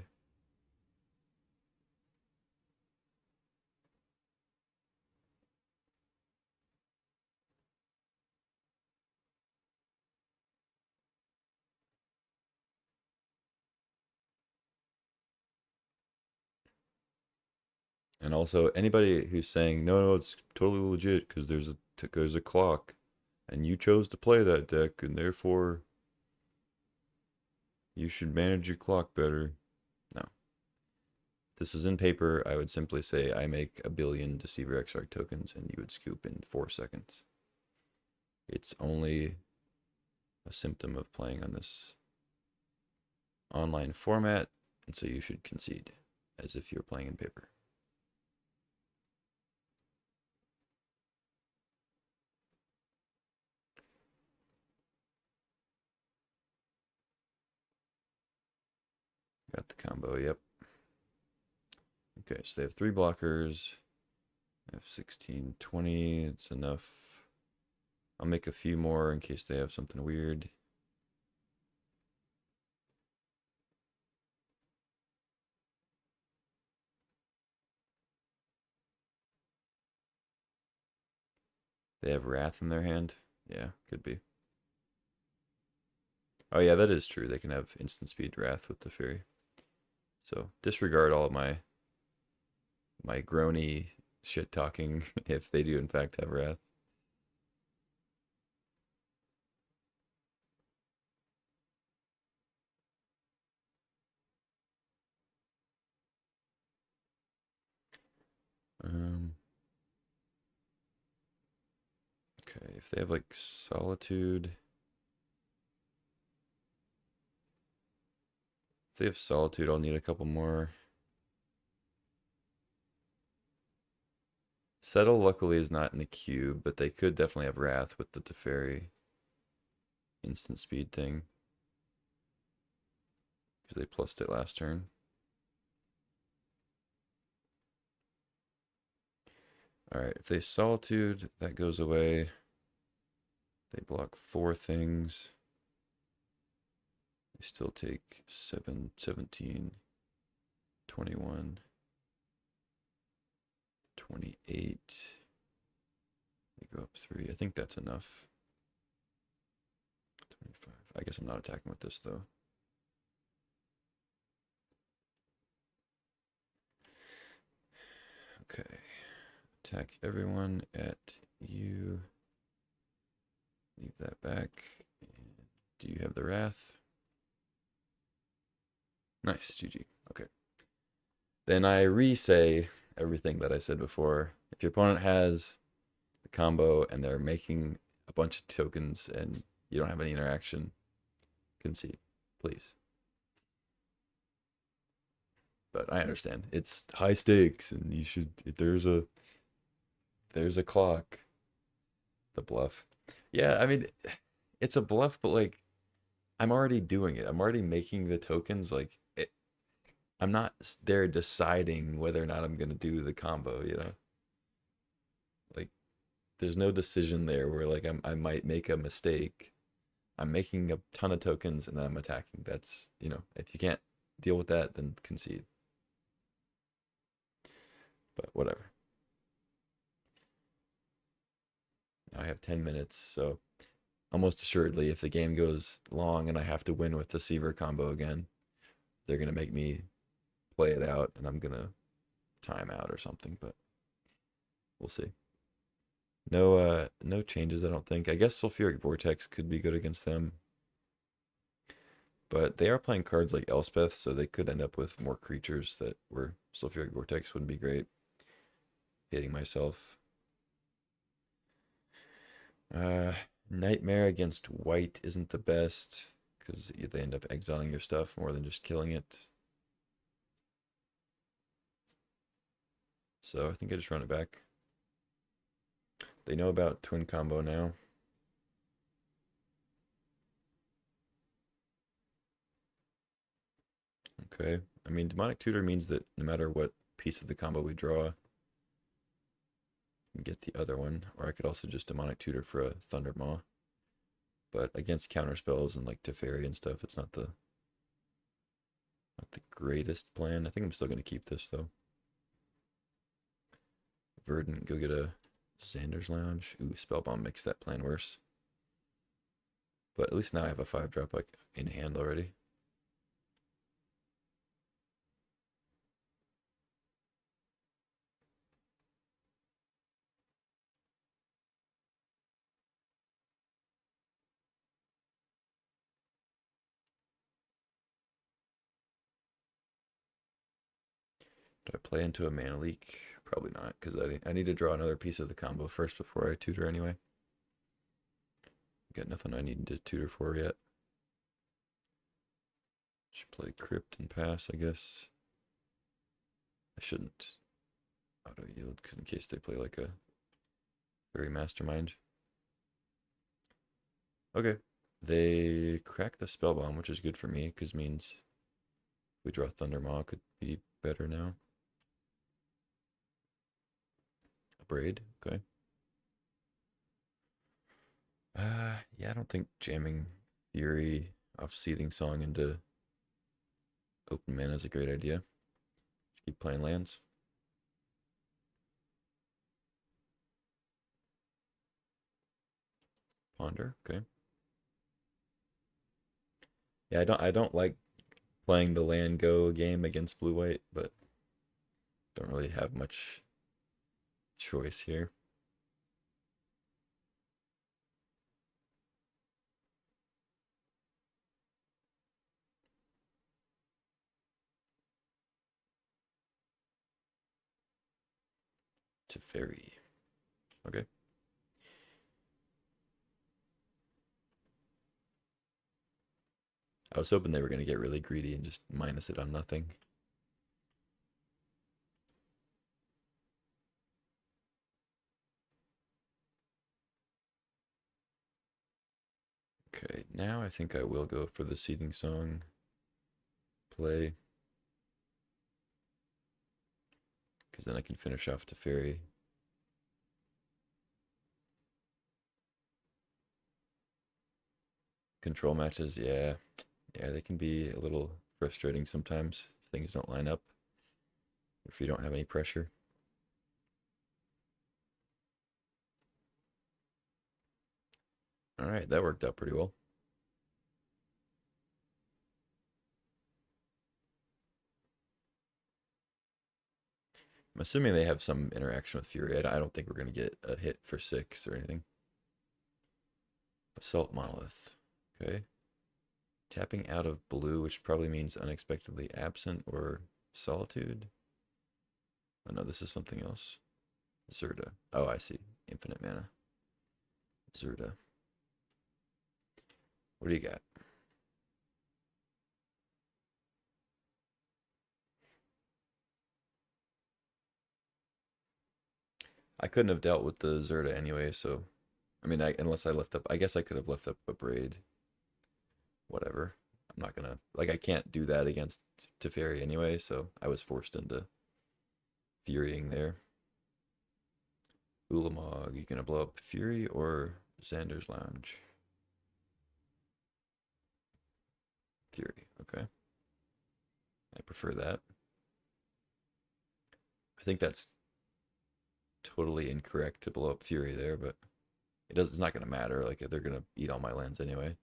And also, anybody who's saying no, it's totally legit because there's a clock, and you chose to play that deck, and therefore you should manage your clock better. No. If this was in paper, I would simply say I make 1 billion Deceiver Exarch tokens, and you would scoop in 4 seconds. It's only a symptom of playing on this online format, and so you should concede as if you're playing in paper. Got the combo, yep. Okay, so they have 3 blockers. F16, 20, it's enough. I'll make a few more in case they have something weird. They have Wrath in their hand. Yeah, could be. Oh yeah, that is true. They can have instant speed Wrath with the Fury. So disregard all of my groany shit talking if they do in fact have Wrath. Um, okay, if they have like Solitude. If they have Solitude, I'll need a couple more. Settle luckily is not in the cube, but they could definitely have Wrath with the Teferi instant speed thing. Because they plussed it last turn. Alright, if they Solitude, that goes away. They block 4 things. They still take 7, 17, 21, 28. They go up 3. I think that's enough. 25. I guess I'm not attacking with this though. Okay. Attack everyone at you. Leave that back. And do you have the Wrath? Nice, GG. Okay. Then I re-say everything that I said before. If your opponent has the combo and they're making a bunch of tokens and you don't have any interaction, concede, please. But I understand. It's high stakes and you should there's a clock. The bluff. Yeah, I mean it's a bluff, but like I'm already doing it. I'm already making the tokens like I'm not there deciding whether or not I'm gonna do the combo, you know? Like there's no decision there where like I might make a mistake. I'm making a ton of tokens and then I'm attacking. That's, you know, if you can't deal with that, then concede. But whatever. I have 10 minutes, so almost assuredly, if the game goes long and I have to win with the Seaver combo again, they're gonna make me play it out and I'm gonna time out or something, but we'll see. No changes, I don't think. I guess Sulfuric Vortex could be good against them. But they are playing cards like Elspeth, so they could end up with more creatures that were Sulfuric Vortex wouldn't be great. Hitting myself. Nightmare against white isn't the best because they end up exiling your stuff more than just killing it. So I think I just run it back. They know about twin combo now. Okay. I mean, Demonic Tutor means that no matter what piece of the combo we draw, we get the other one. Or I could also just Demonic Tutor for a Thunder Maw. But against counter spells and like Teferi and stuff, it's not the greatest plan. I think I'm still gonna keep this though. Verdant, go get a Xander's Lounge. Ooh, Spellbomb makes that plan worse. But at least now I have a 5-drop like in hand already. Do I play into a mana leak? Probably not, because I need to draw another piece of the combo first before I tutor anyway. Got nothing I need to tutor for yet. Should play Crypt and pass, I guess. I shouldn't auto yield in case they play like a very mastermind. Okay. They crack the spell bomb, which is good for me, because means we draw Thundermaw, could be better now. A Braid, okay. Yeah, I don't think jamming Fury off Seething Song into open mana is a great idea. Just keep playing lands. Ponder, okay. Yeah, I don't like playing the land go game against blue white, but don't really have much choice here. Teferi. Okay. I was hoping they were going to get really greedy and just minus it on nothing. Okay, now I think I will go for the Seething Song play. Because then I can finish off Teferi. Control matches, yeah. Yeah, they can be a little frustrating sometimes if things don't line up. If you don't have any pressure. All right, that worked out pretty well. I'm assuming they have some interaction with Fury. I don't think we're going to get a hit for 6 or anything. Assault Monolith. Okay. Tapping out of blue, which probably means unexpectedly absent or solitude. Oh no, this is something else. Zerda. Oh, I see. Infinite mana. Zerda. What do you got? I couldn't have dealt with the Zerda anyway, so I mean, unless I left up, I guess I could have left up a Braid. Whatever. I'm not gonna like I can't do that against Teferi anyway, so I was forced into furying there. Ulamog, you gonna blow up Fury or Xander's Lounge? Fury, okay. I prefer that. I think that's totally incorrect to blow up Fury there, but it's not gonna matter. Like they're gonna eat all my lands anyway.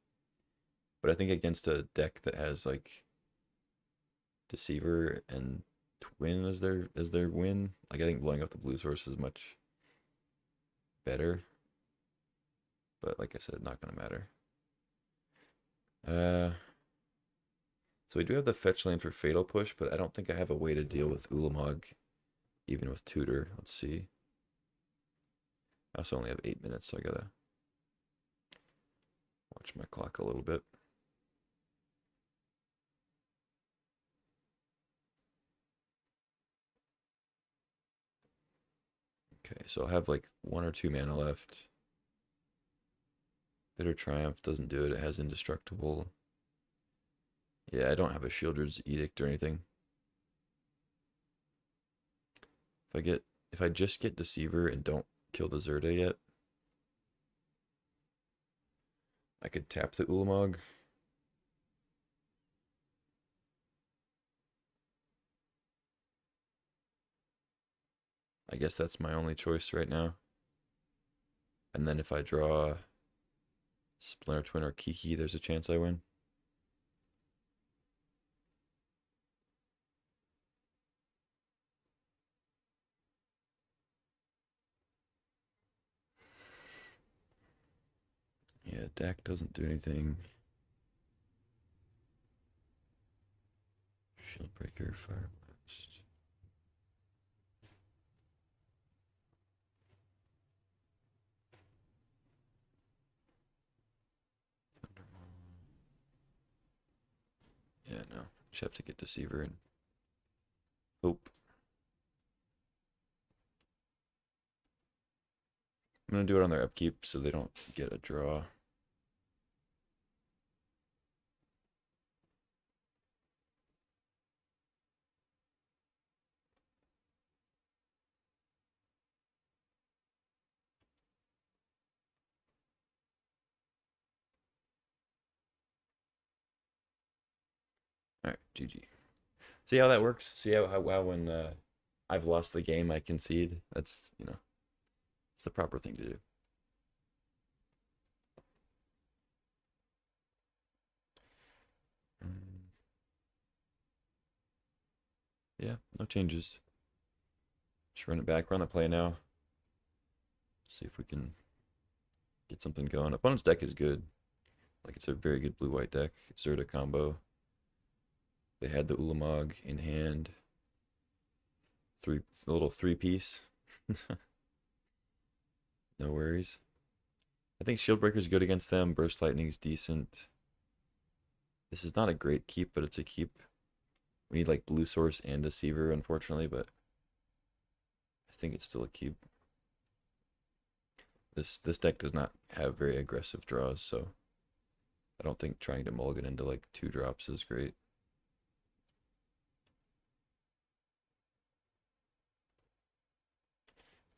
But I think against a deck that has like Deceiver and Twin as their win, like I think blowing up the blue source is much better. But like I said, not gonna matter. So we do have the fetch lane for Fatal Push, but I don't think I have a way to deal with Ulamog, even with Tutor. Let's see. I also only have 8 minutes, so I gotta watch my clock a little bit. Okay, so I'll have like 1 or 2 mana left. Bitter Triumph doesn't do it. It has Indestructible. Yeah, I don't have a Shieldred's Edict or anything. If I just get Deceiver and don't kill the Zerda yet, I could tap the Ulamog. I guess that's my only choice right now. And then if I draw Splinter Twin or Kiki, there's a chance I win. Yeah, deck doesn't do anything. Shieldbreaker, Fire Blast. Yeah, no. Just have to get Deceiver and hope. I'm gonna do it on their upkeep so they don't get a draw. All right, GG. See how that works? See how when I've lost the game, I concede? That's, it's the proper thing to do. Um, yeah, no changes. Just run it back, run the play now. See if we can get something going. Opponent's deck is good. Like, it's a very good blue-white deck. Zerta combo. They had the Ulamog in hand. A little three-piece. No worries. I think Shieldbreaker's good against them. Burst Lightning's decent. This is not a great keep, but it's a keep. We need like Blue Source and Deceiver, unfortunately, but I think it's still a keep. This deck does not have very aggressive draws, so I don't think trying to mulligan into like 2 drops is great.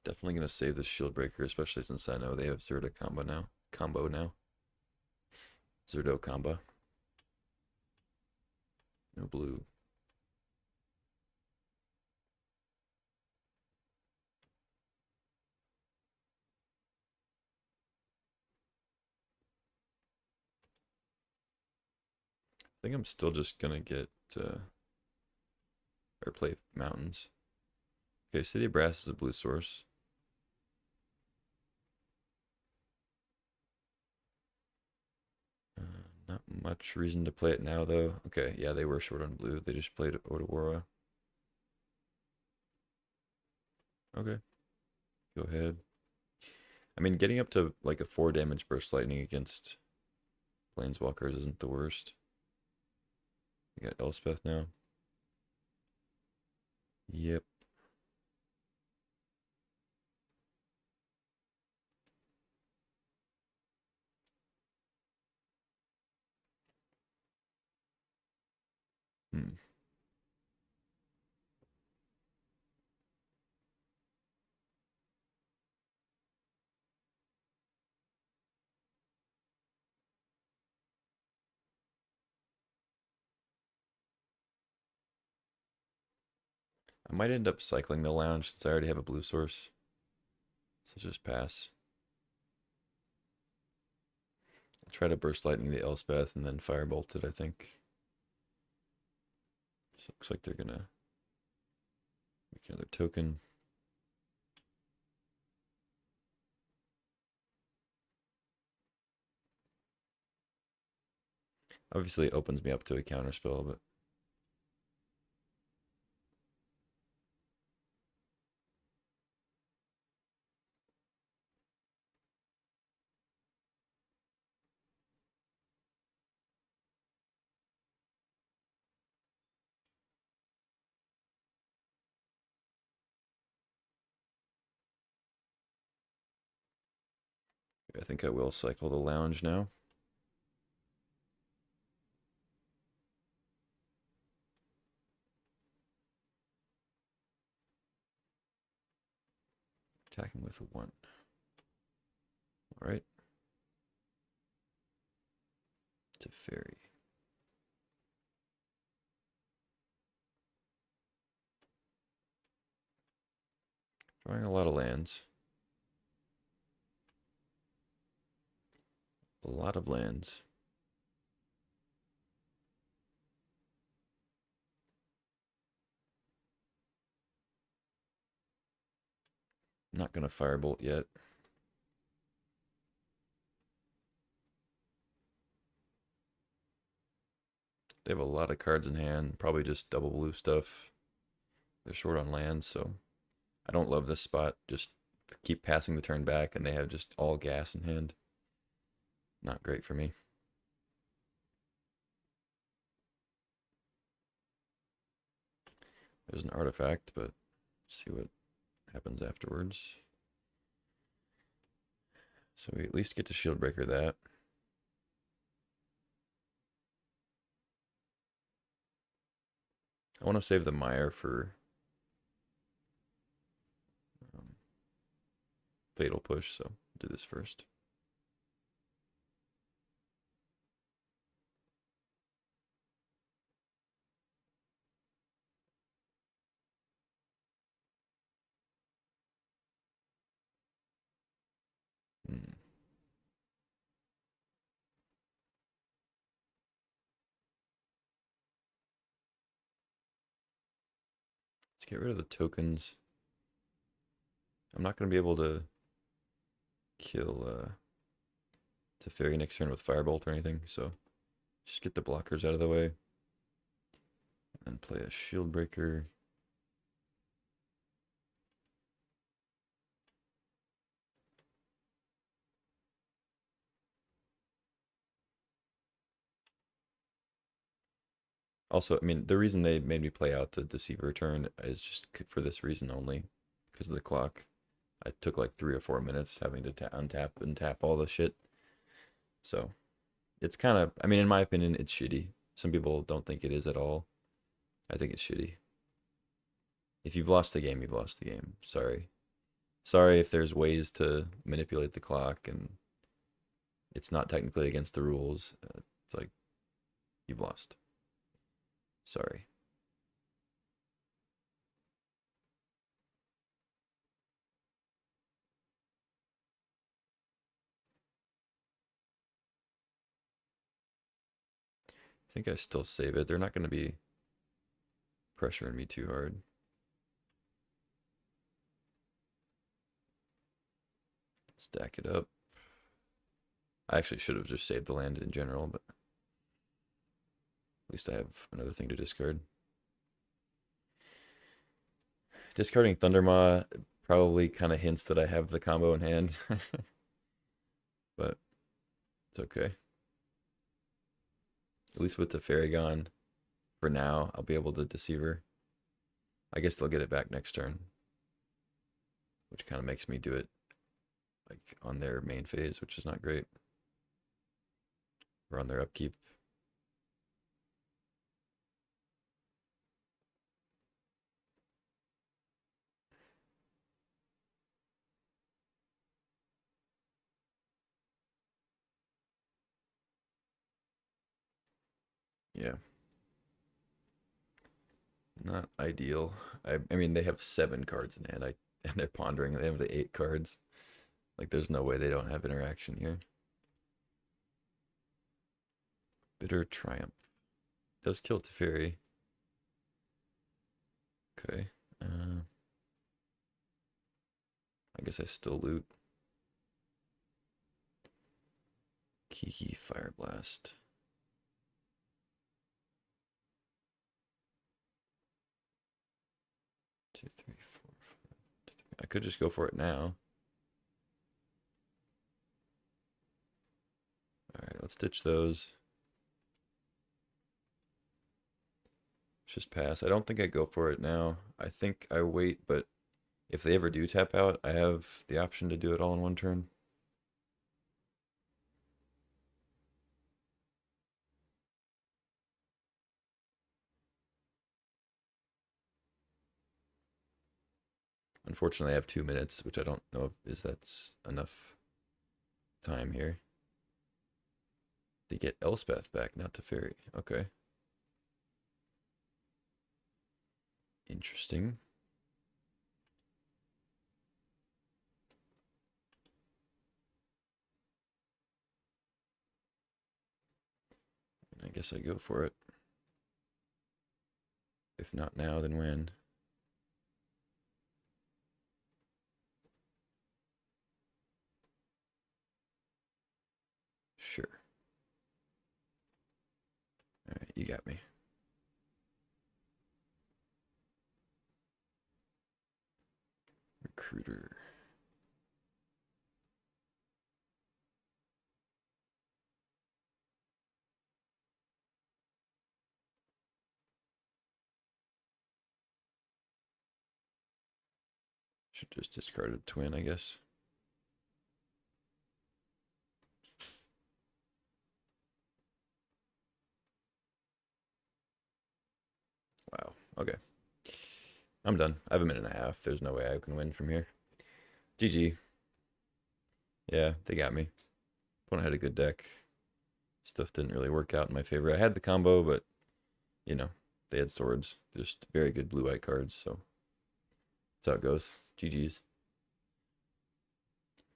Definitely gonna save this Shieldbreaker, especially since I know they have Zerto combo now. Zerto combo. No blue. I think I'm still just gonna get or play mountains. Okay, City of Brass is a blue source. Not much reason to play it now, though. Okay, yeah, they were short on blue. They just played Odawara. Okay, go ahead. I mean, getting up to like a 4 damage burst lightning against planeswalkers isn't the worst. You got Elspeth now. Yep. Hmm. I might end up cycling the lounge since I already have a blue source. So just pass. I'll try to burst lightning the Elspeth and then firebolt it, I think. So looks like they're gonna make another token. Obviously, it opens me up to a counterspell, but I think I will cycle the lounge now. Attacking with a 1. All right. It's a fairy. Drawing a lot of lands. A lot of lands. Not gonna firebolt yet. They have a lot of cards in hand. Probably just double blue stuff. They're short on lands, so I don't love this spot. Just keep passing the turn back, and they have just all gas in hand. Not great for me. There's an artifact, but see what happens afterwards. So we at least get to Shieldbreaker that. I want to save the Mire for um, Fatal Push, so do this first. Let's get rid of the tokens. I'm not going to be able to kill Teferi next turn with Firebolt or anything, so just get the blockers out of the way. And play a Shield Breaker. Also, I mean, the reason they made me play out the Deceiver turn is just for this reason only, because of the clock. I took like 3 or 4 minutes having to untap and tap all the shit. So it's kind of, I mean, in my opinion, it's shitty. Some people don't think it is at all. I think it's shitty. If you've lost the game, you've lost the game. Sorry. Sorry if there's ways to manipulate the clock and it's not technically against the rules. It's like, you've lost. Sorry. I think I still save it. They're not going to be pressuring me too hard. Stack it up. I actually should have just saved the land in general, but at least I have another thing to discard. Discarding Thundermaw probably kind of hints that I have the combo in hand, but it's okay. At least with the Fairy gone, for now, I'll be able to Deceiver. I guess they'll get it back next turn, which kind of makes me do it like on their main phase, which is not great. Or on their upkeep. Yeah. Not ideal. I mean, they have 7 cards in hand. And they're pondering. They have the 8 cards. Like, there's no way they don't have interaction here. Bitter Triumph. Does kill Teferi. Okay. I guess I still loot. Kiki Fire Blast. Two, three, four, five. I could just go for it now. Alright, let's ditch those. Just pass. I don't think I go for it now. I think I wait, but if they ever do tap out, I have the option to do it all in one turn. Unfortunately, I have 2 minutes, which I don't know if that's enough time here. They get Elspeth back, not Teferi. Okay. Interesting. I guess I go for it. If not now, then when? Sure. All right, you got me. Recruiter. Should just discard a twin, I guess. Wow. Okay. I'm done. I have a minute and a half. There's no way I can win from here. GG. Yeah, they got me. Opponent had a good deck. Stuff didn't really work out in my favor. I had the combo, but, you know, they had swords. Just very good blue-white cards, so that's how it goes. GG's.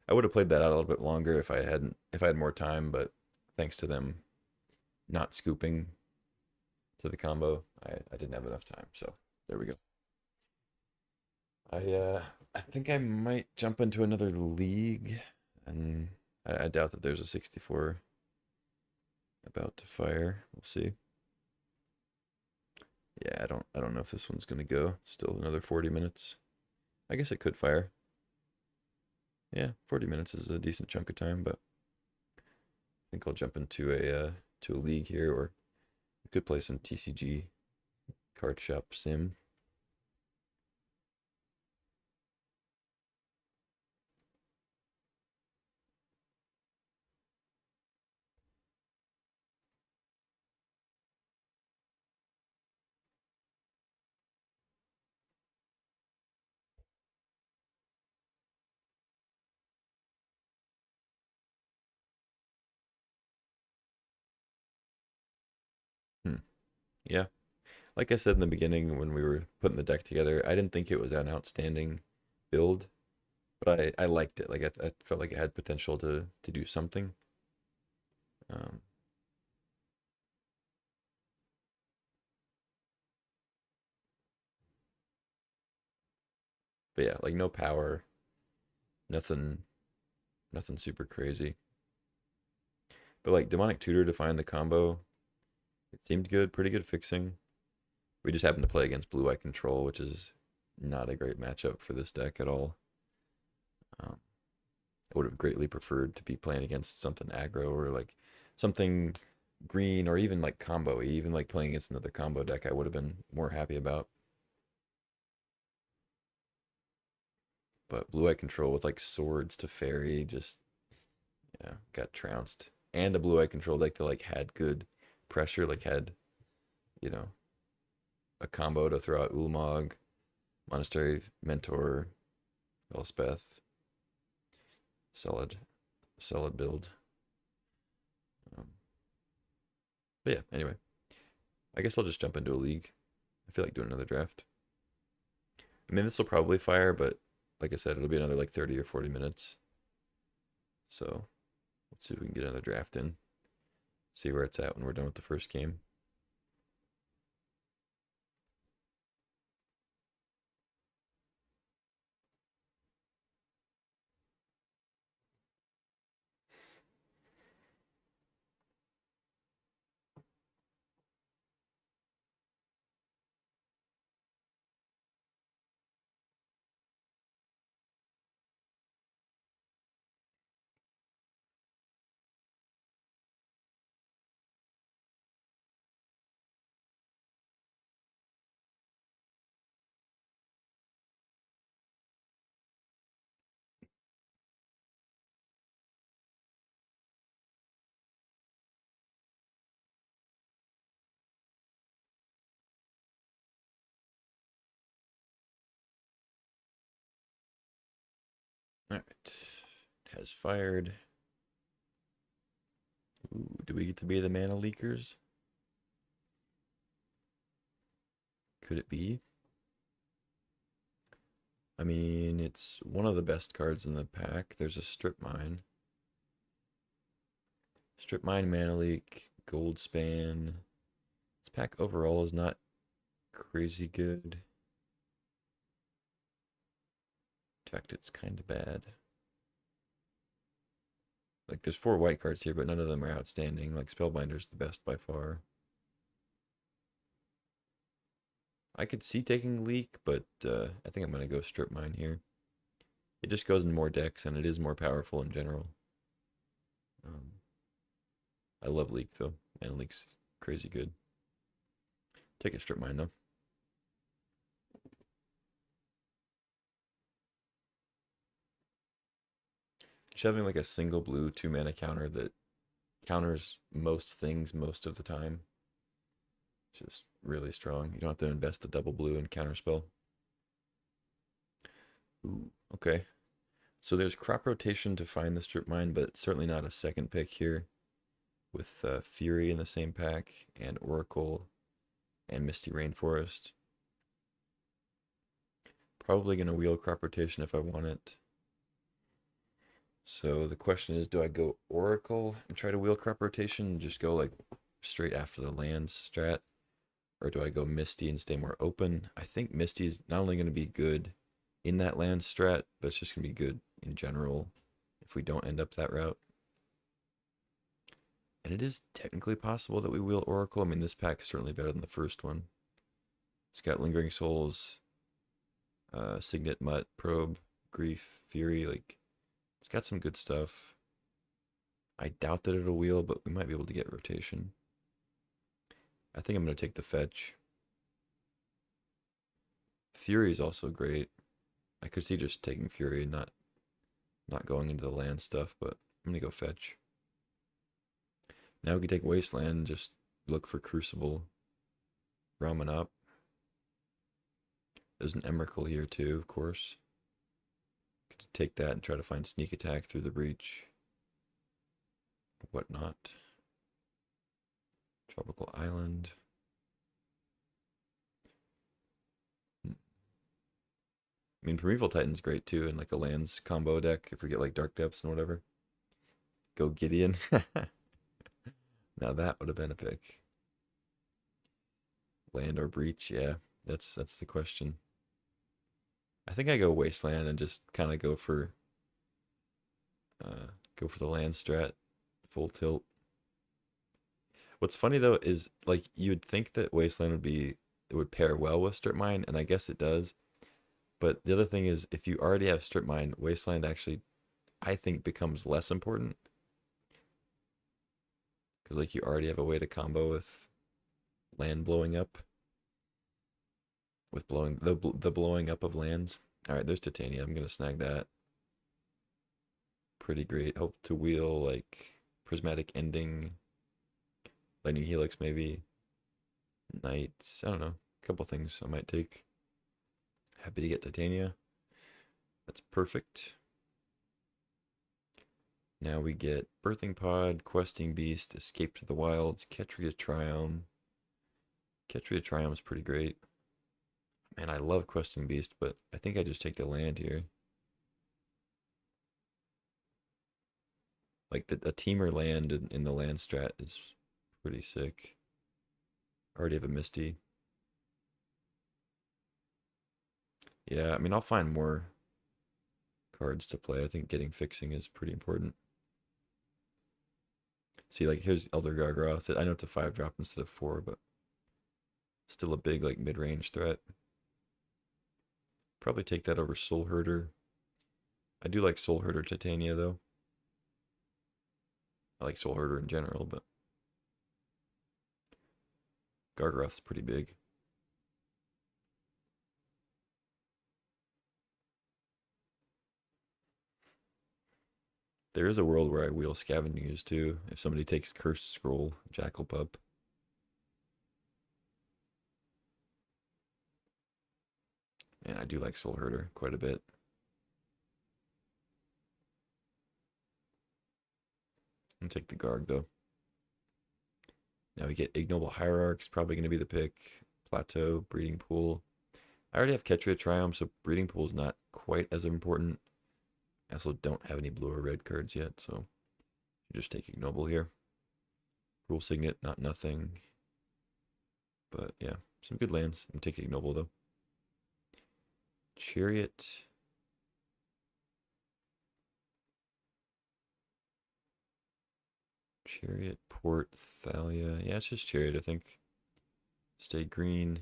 I would have played that out a little bit longer if I had more time, but thanks to them not scooping to the combo, I didn't have enough time. So there we go. I think I might jump into another league, and I doubt that there's a 64 about to fire. We'll see. Yeah, I don't know if this one's gonna go. Still another 40 minutes. I guess it could fire. Yeah, 40 minutes is a decent chunk of time, but I think I'll jump into a league here, or we could play some TCG card shop sim. Hmm. Yeah, like I said in the beginning when we were putting the deck together, I didn't think it was an outstanding build, but I liked it. Like I felt like it had potential to do something. Um, but yeah, like no power, nothing, nothing super crazy. But like demonic tutor to find the combo, it seemed good, pretty good fixing. We just happened to play against blue eye control, which is not a great matchup for this deck at all. Um, I would have greatly preferred to be playing against something aggro or like something green or even like combo, even like playing against another combo deck. I would have been more happy about. But blue eye control with like swords to fairy just yeah got trounced. And a blue eye control deck that like had good pressure, like had you know a combo to throw out Ulamog, Monastery Mentor, Elspeth, solid solid build. Um, but yeah, anyway, I guess I'll just jump into a league. I feel like doing another draft. I mean, this will probably fire, but like I said, it'll be another like 30 or 40 minutes. So let's see if we can get another draft in. See where it's at when we're done with the first game. All right. It has fired. Ooh, do we get to be the mana leakers? Could it be? I mean, it's one of the best cards in the pack. There's a strip mine. Strip mine, mana leak, gold span. This pack overall is not crazy good. In fact, it's kind of bad. Like, there's four white cards here, but none of them are outstanding. Like, Spellbinder's the best by far. I could see taking leak, but I think I'm going to go strip mine here. It just goes in more decks, and it is more powerful in general. Um, I love leak, though. And leak's crazy good. Take a strip mine, though. Just having like a single blue 2 mana counter that counters most things most of the time. It's just really strong. You don't have to invest the double blue and counter spell. Ooh, okay. So there's crop rotation to find the strip mine, but certainly not a second pick here. With Fury in the same pack, and Oracle, and Misty Rainforest. Probably going to wheel crop rotation if I want it. So the question is, do I go Oracle and try to wheel crop rotation and just go like straight after the lands strat? Or do I go Misty and stay more open? I think Misty is not only going to be good in that land strat, but it's just gonna be good in general if we don't end up that route. And it is technically possible that we wheel Oracle. I mean, this pack is certainly better than the first one. It's got Lingering Souls, Signet, Mutt, Probe, Grief, Fury. Like, it's got some good stuff. I doubt that it'll wheel, but we might be able to get rotation. I think I'm going to take the fetch. Fury is also great. I could see just taking Fury and not going into the land stuff, but I'm going to go fetch. Now we can take Wasteland and just look for Crucible. Ramen up. There's an Emrakul here too, of course. Could take that and try to find sneak attack through the breach. Whatnot. Tropical Island. I mean, Primeval Titan's great too, in like a lands combo deck if we get like Dark Depths and whatever. Go Gideon. Now that would have been a pick. Land or breach, yeah. That's the question. I think I go Wasteland and just kind of go for the land strat, full tilt. What's funny though is like you would think that Wasteland it would pair well with Strip Mine, and I guess it does. But the other thing is, if you already have Strip Mine, Wasteland actually, I think, becomes less important because like you already have a way to combo with land blowing up, with the blowing up of lands. All right, there's Titania. I'm gonna snag that. Pretty great. Hope to wheel like Prismatic Ending, Lightning Helix maybe, Knights. I don't know. A couple things I might take. Happy to get Titania. That's perfect. Now we get Birthing Pod, Questing Beast, Escape to the Wilds, Ketria Triumph. Ketria Triumph is pretty great. Man, I love Questing Beast, but I think I just take the land here. Like a teamer land in the land strat is pretty sick. Already have a Misty. Yeah, I mean, I'll find more cards to play. I think getting fixing is pretty important. See, like, here's Elder Gargoth. I know it's a 5-drop instead of 4, but still a big, like, mid-range threat. Probably take that over Soul Herder. I do like Soul Herder Titania, though. I like Soul Herder in general, but Gargoth's pretty big. There is a world where I wheel Scavengers too, if somebody takes Cursed Scroll, Jackal Pup. And I do like Soul Herder quite a bit. I'll take the Garg though. Now we get Ignoble Hierarchs, probably going to be the pick. Plateau, Breeding Pool. I already have Ketria Triumph, so Breeding Pool is not quite as important. I also don't have any blue or red cards yet, so you just take Ignoble here. Rule Signet, not nothing. But yeah, some good lands. I'm taking Ignoble though. Chariot. Chariot, Port, Thalia. Yeah, it's just Chariot, I think. Stay green.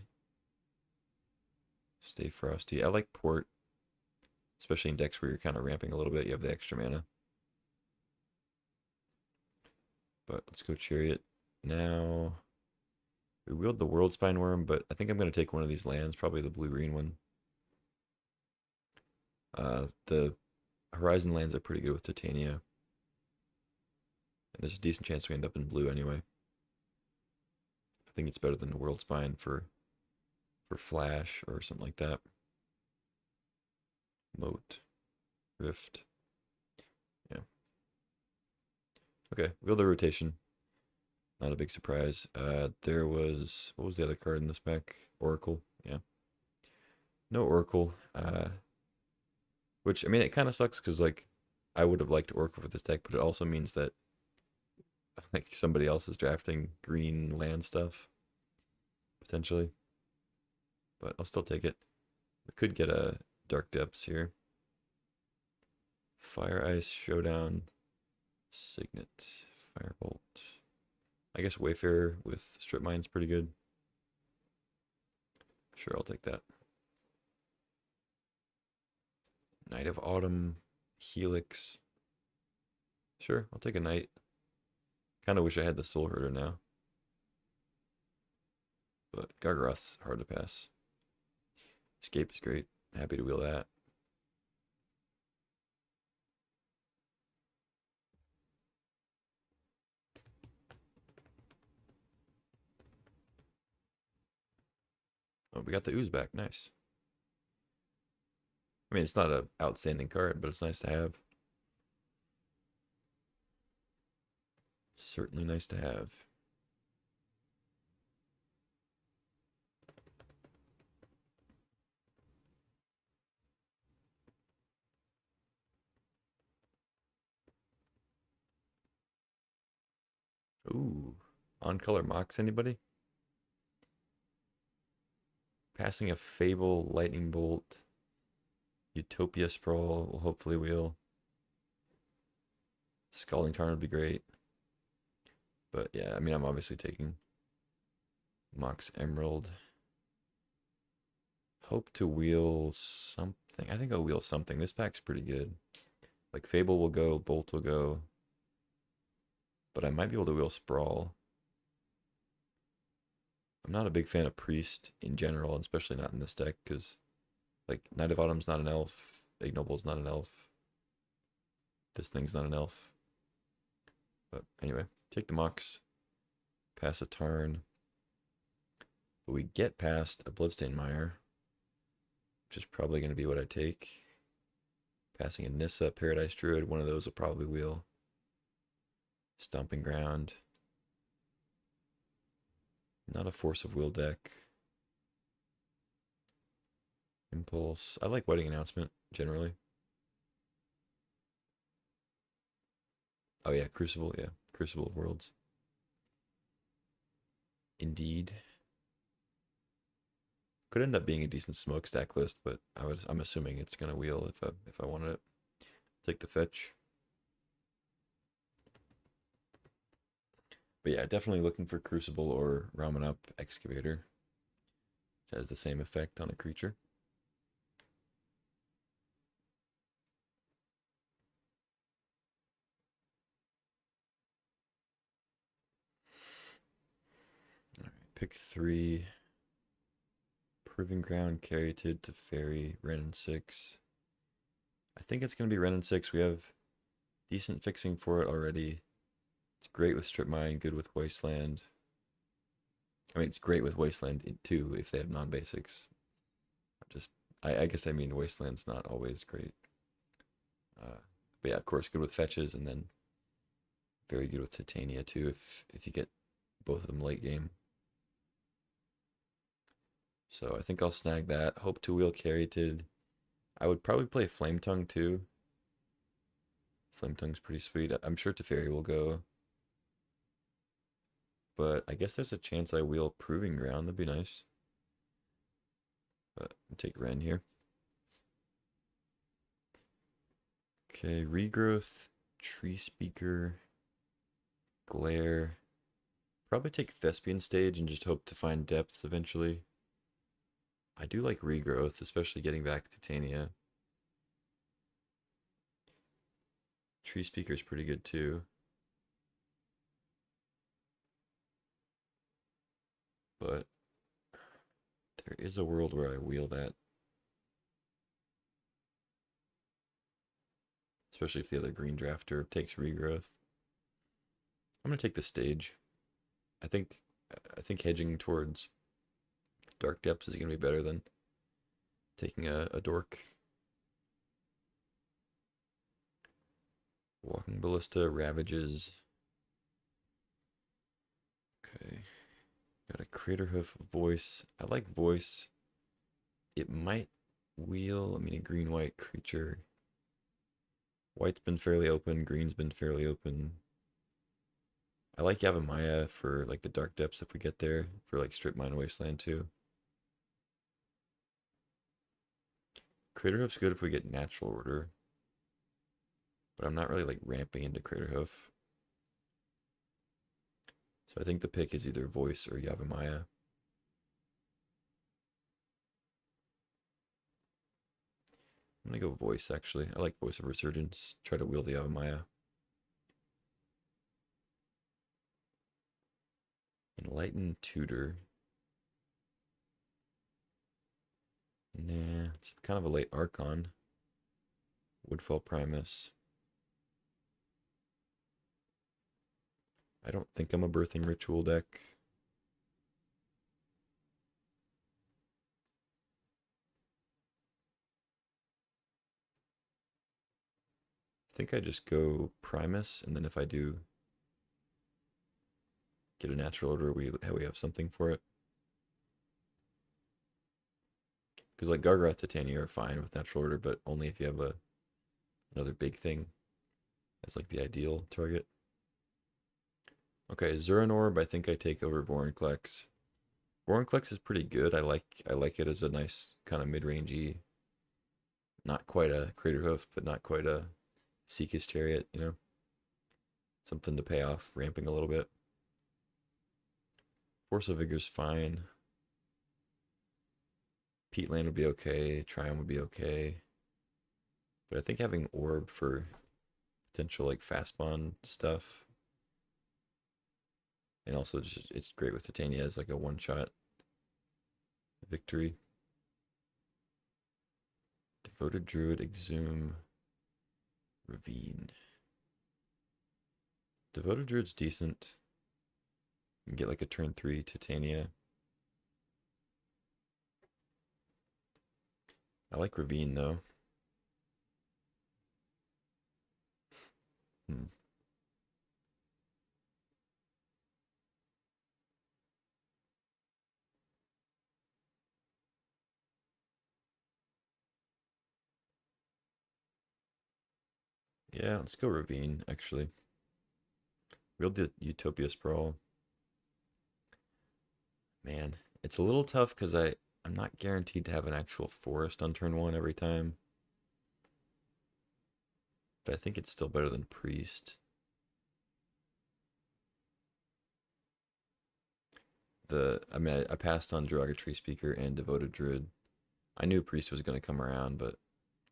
Stay frosty. I like Port, especially in decks where you're kind of ramping a little bit. You have the extra mana. But let's go Chariot. Now, we wheeled the World Spine Worm, but I think I'm going to take one of these lands, probably the blue-green one. The Horizon lands are pretty good with Titania. And there's a decent chance we end up in blue anyway. I think it's better than the World Spine for Flash or something like that. Moat. Rift. Yeah. Okay, wheel the rotation. Not a big surprise. There was, what was the other card in this pack? Oracle. Yeah. No Oracle. Which, I mean, it kind of sucks because, like, I would have liked Oracle for this deck, but it also means that, like, somebody else is drafting green land stuff, potentially. But I'll still take it. We could get a Dark Depths here. Fire Ice Showdown. Signet. Firebolt. I guess Wayfarer with Strip Mine's pretty good. Sure, I'll take that. Night of Autumn. Helix. Sure, I'll take a Knight. Kind of wish I had the Soul Herder now. But Gargaroth's hard to pass. Escape is great. Happy to wheel that. Oh, we got the Ooze back. Nice. I mean, it's not an outstanding card, but it's nice to have. Certainly nice to have. Ooh. On color Mox, anybody? Passing a Fable, Lightning Bolt, Utopia Sprawl will hopefully wheel. Scalding Tarn would be great. But yeah, I mean, I'm obviously taking Mox Emerald. Hope to wheel something. I think I'll wheel something. This pack's pretty good. Like Fable will go, Bolt will go. But I might be able to wheel Sprawl. I'm not a big fan of Priest in general, especially not in this deck, because like Knight of Autumn's not an elf, Ignoble's not an elf. This thing's not an elf. But anyway, take the Mox, pass a turn. But we get past a Bloodstained Mire, which is probably going to be what I take. Passing a Nissa, Paradise Druid, one of those will probably wheel. Stomping Ground. Not a Force of Will deck. Impulse. I like Wedding Announcement, generally. Oh yeah, Crucible, yeah. Crucible of Worlds. Indeed. Could end up being a decent smokestack list, but I'm assuming it's gonna wheel if I wanted it. Take the fetch. But yeah, definitely looking for Crucible or Ramen Up Excavator, which has the same effect on a creature. All right, pick 3. Proving Ground, Caryatid to Fairy, Ren and 6. I think it's going to be Ren and 6. We have decent fixing for it already. It's great with Strip Mine, good with Wasteland. I mean, it's great with Wasteland too if they have non-basics. I guess I mean Wasteland's not always great. But yeah, of course, good with fetches, and then very good with Titania too if you get both of them late game. So I think I'll snag that. Hope to wheel Caryatid. I would probably play Flame Tongue too. Flame Tongue's pretty sweet. I'm sure Teferi will go. But I guess there's a chance I wheel Proving Ground. That'd be nice. But I'll take Ren here. Okay, Regrowth, Tree Speaker, Glare. Probably take Thespian Stage and just hope to find depths eventually. I do like Regrowth, especially getting back to Titania. Tree Speaker's pretty good too. But there is a world where I wheel that. Especially if the other green drafter takes Regrowth. I'm gonna take the stage. I think hedging towards Dark Depths is gonna be better than taking a dork. Walking Ballista, Ravages. Okay. Got a Craterhoof, Voice. I like Voice. It might wheel, I mean, a green-white creature. White's been fairly open, green's been fairly open. I like Yavimaya for like the Dark Depths if we get there, for like Strip Mine Wasteland too. Crater Hoof's good if we get natural order, but I'm not really like ramping into Crater Hoof. So I think the pick is either Voice or Yavimaya. I'm gonna go Voice actually. I like Voice of Resurgence. Try to wield the Yavimaya. Enlightened Tutor. Nah, it's kind of a late Archon. Woodfall Primus. I don't think I'm a Birthing Ritual deck. I think I just go Primus, and then if I do get a natural order, we have something for it. Because like Gargaroth Titania are fine with natural order, but only if you have another big thing as like the ideal target. Okay, Zuranorb, I think I take over Vorinclex. Vorinclex is pretty good. I like it as a nice kind of mid-rangey, not quite a Crater Hoof, but not quite a Seek's Chariot, you know? Something to pay off, ramping a little bit. Force of Vigor's fine. Peatland would be okay. Triumph would be okay. But I think having Orb for potential like fast spawn stuff. And also just it's great with Titania as like a one-shot victory. Devoted Druid, Exhume, Ravine. Devoted Druid's decent. You can get like a turn 3 Titania. I like Ravine though. Hmm. Yeah, let's go Ravine, actually. Wield the Utopia Sprawl. Man, it's a little tough because I'm not guaranteed to have an actual forest on turn 1 every time. But I think it's still better than Priest. I passed on Derogatory Speaker and Devoted Druid. I knew Priest was going to come around, but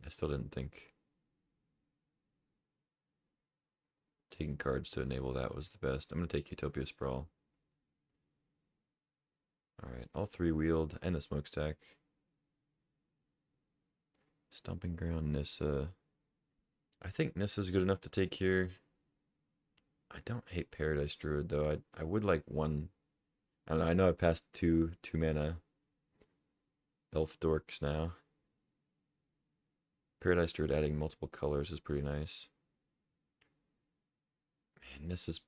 I still didn't think taking cards to enable that was the best. I'm going to take Utopia Sprawl. Alright, all 3 wield and a smokestack. Stomping Ground, Nissa. I think Nissa's good enough to take here. I don't hate Paradise Druid though. I would like one. I don't know. I know I passed two mana Elf Dorks now. Paradise Druid adding multiple colors is pretty nice. Man, Nissa's.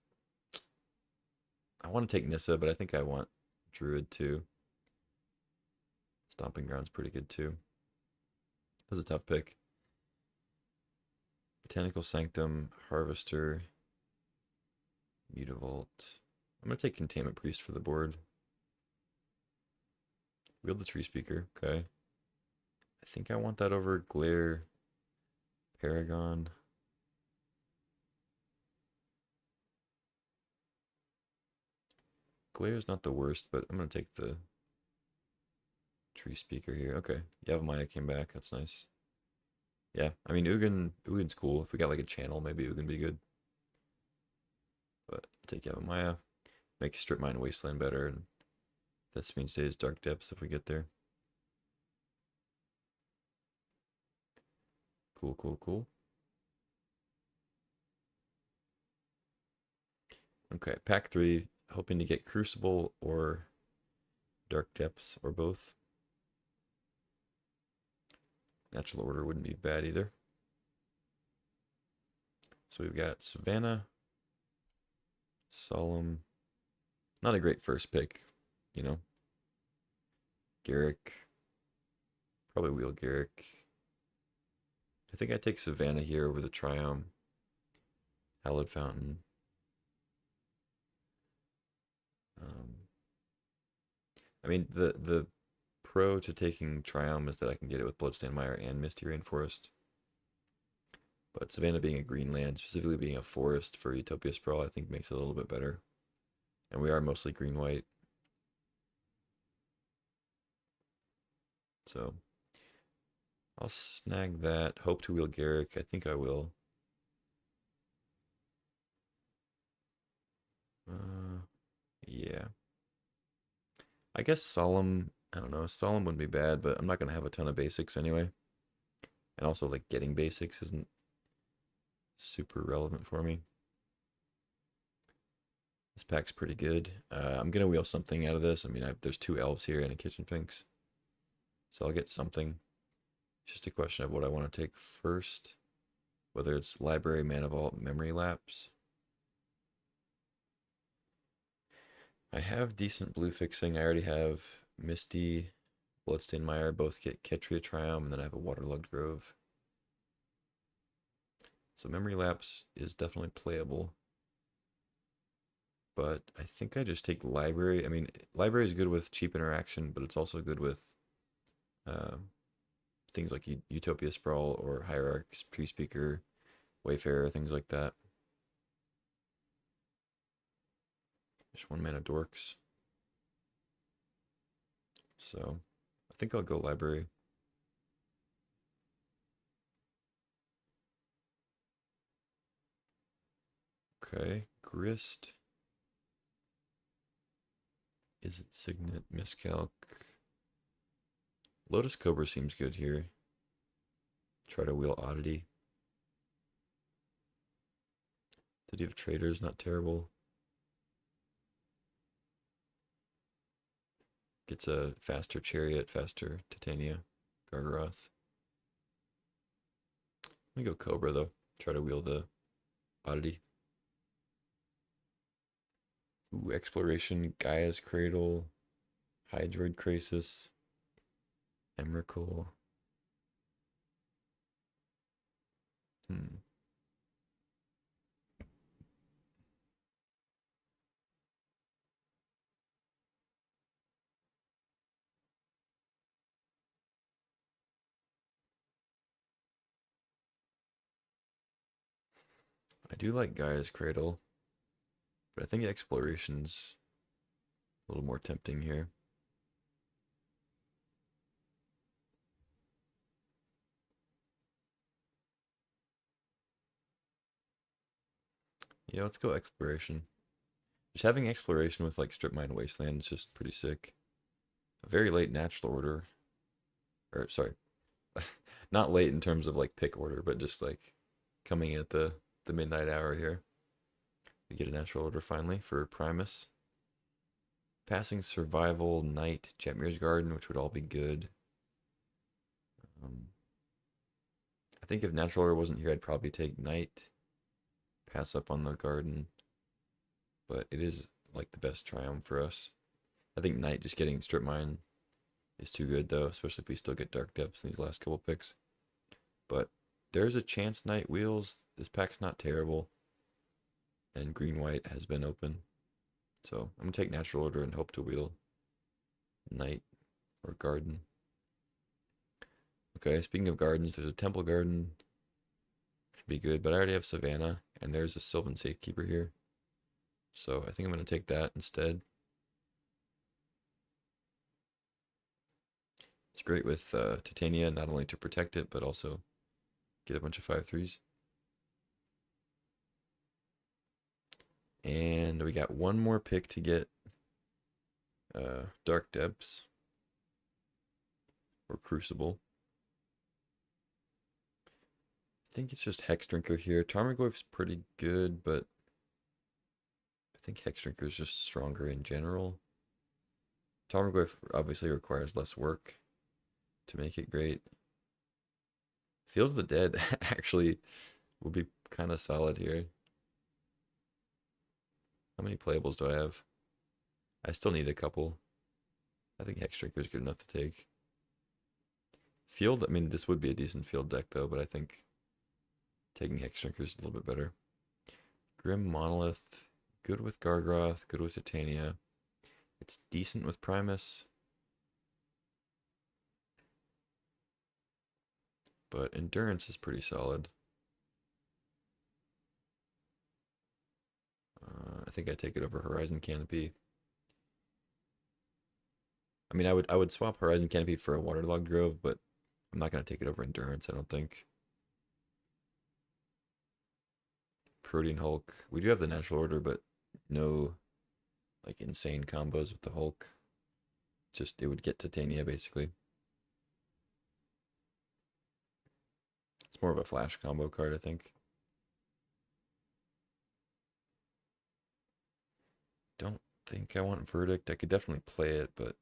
I want to take Nissa, but I think I want Druid too. Stomping Ground's pretty good too. That's a tough pick. Botanical Sanctum, Harvester, Mutavault. I'm going to take Containment Priest for the board. Wield the Tree Speaker. Okay. I think I want that over Glare, Paragon. Glare's not the worst, but I'm going to take the Tree Speaker here. Okay. Yavimaya came back. That's nice. Yeah, I mean, Ugin's cool. If we got like a channel, maybe Ugin be good. But take Yavimaya. Make Strip Mine Wasteland better, and that's means Stage Dark Depths if we get there. Cool, cool, cool. Okay, pack 3. Hoping to get Crucible or Dark Depths or both. Natural Order wouldn't be bad either. So we've got Savannah, Solemn. Not a great first pick, you know. Garrick. Probably wheel Garrick. I think I take Savannah here over the Triumph. Hallowed Fountain. I mean, the pro to taking Triumph is that I can get it with Bloodstained Mire and Misty Rainforest. But Savannah being a green land, specifically being a forest for Utopia Sprawl, I think makes it a little bit better. And we are mostly green-white. So I'll snag that. Hope to wheel Garrick. I think I will. Yeah. I guess Solemn, I don't know, Solemn wouldn't be bad, but I'm not going to have a ton of basics anyway. And also, like, getting basics isn't super relevant for me. This pack's pretty good. I'm going to wheel something out of this. I mean, there's 2 elves here and a kitchen finks. So I'll get something. It's just a question of what I want to take first. Whether it's Library, Mana Vault, Memory Lapse. I have decent blue fixing. I already have Misty, Bloodstained Mire, both get Ketria Triumph, and then I have a Waterlogged Grove. So Memory Lapse is definitely playable. But I think I just take Library. I mean, Library is good with cheap interaction, but it's also good with things like Utopia Sprawl or Hierarchs, Tree Speaker, Wayfarer, things like that. Just 1 mana dorks. So I think I'll go Library. Okay, Grist. Is it Signet? Miscalc? Lotus Cobra seems good here. Try to wheel Oddity. City of Traders, not terrible. Gets a faster Chariot, faster Titania, Gargaroth. Let me go Cobra though. Try to wheel the Oddity. Ooh, Exploration, Gaia's Cradle, Hydroid Krasis, Emrakul. I do like Gaia's Cradle, but I think Exploration's a little more tempting here. Yeah, let's go Exploration. Just having Exploration with like Strip Mine Wasteland is just pretty sick. A very late natural order. Or sorry. Not late in terms of like pick order, but just like coming in at the midnight hour here. We get a natural order finally for Primus. Passing Survival, Night, Jetmir's Garden, which would all be good. I think if natural order wasn't here, I'd probably take Night. Pass up on the Garden. But it is like the best Triumph for us. I think Night just getting Strip Mine is too good though, especially if we still get Dark Depths in these last couple picks. But there's a chance Night wheels. This pack's not terrible. And green-white has been open. So I'm going to take natural order and hope to wheel Night or Garden. Okay, speaking of gardens, there's a Temple Garden. Should be good, but I already have Savannah, and there's a Sylvan Safekeeper here. So I think I'm going to take that instead. It's great with Titania, not only to protect it, but also get a bunch of 5/3s. And we got one more pick to get Dark Depths or Crucible. I think it's just Hex Drinker here. Tarmogoyf's pretty good, but I think Hex Drinker is just stronger in general. Tarmogoyf obviously requires less work to make it great. Field of the Dead actually will be kind of solid here. How many playables do I have? I still need a couple. I think Hex Drinker is good enough to take. Field, I mean, this would be a decent field deck though, but I think taking Hex Drinker is a little bit better. Grim Monolith, good with Gargaroth, good with Titania. It's decent with Primus. but endurance is pretty solid. I think I take it over Horizon Canopy. I mean, I would swap Horizon Canopy for a Waterlogged Grove, but I'm not gonna take it over Endurance, I don't think. Protean Hulk. We do have the natural order, but no like insane combos with the Hulk. Just it would get Titania basically. It's more of a flash combo card, I think. Don't think I want Verdict. I could definitely play it, but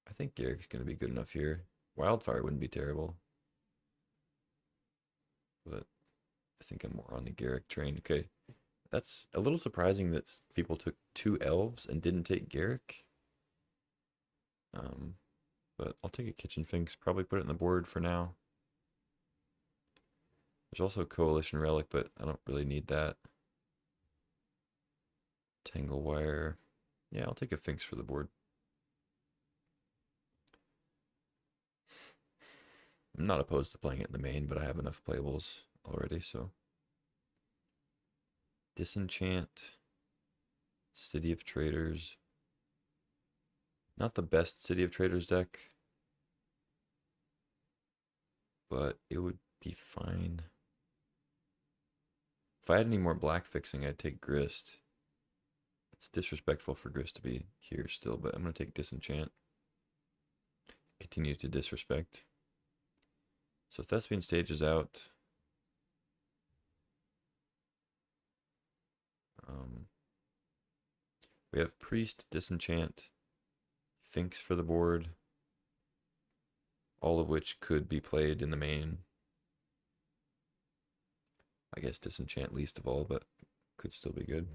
I think Garrick's gonna be good enough here. Wildfire wouldn't be terrible, but I think I'm more on the Garrick train. Okay, that's a little surprising that people took two elves and didn't take Garrick. Um, but I'll take a Kitchen Finks. Probably put it in the board for now. There's also Coalition Relic, but I don't really need that. Tangle Wire. Yeah, I'll take a Finks for the board. I'm not opposed to playing it in the main, but I have enough playables already, so. Disenchant. City of Traders. Not the best City of Traders deck, but it would be fine. If I had any more black fixing, I'd take Grist. It's disrespectful for Grist to be here still, but I'm going to take Disenchant. Continue to disrespect. So Thespian Stage is out. We have Priest, Disenchant, Finks for the board, all of which could be played in the main. I guess Disenchant least of all, but could still be good.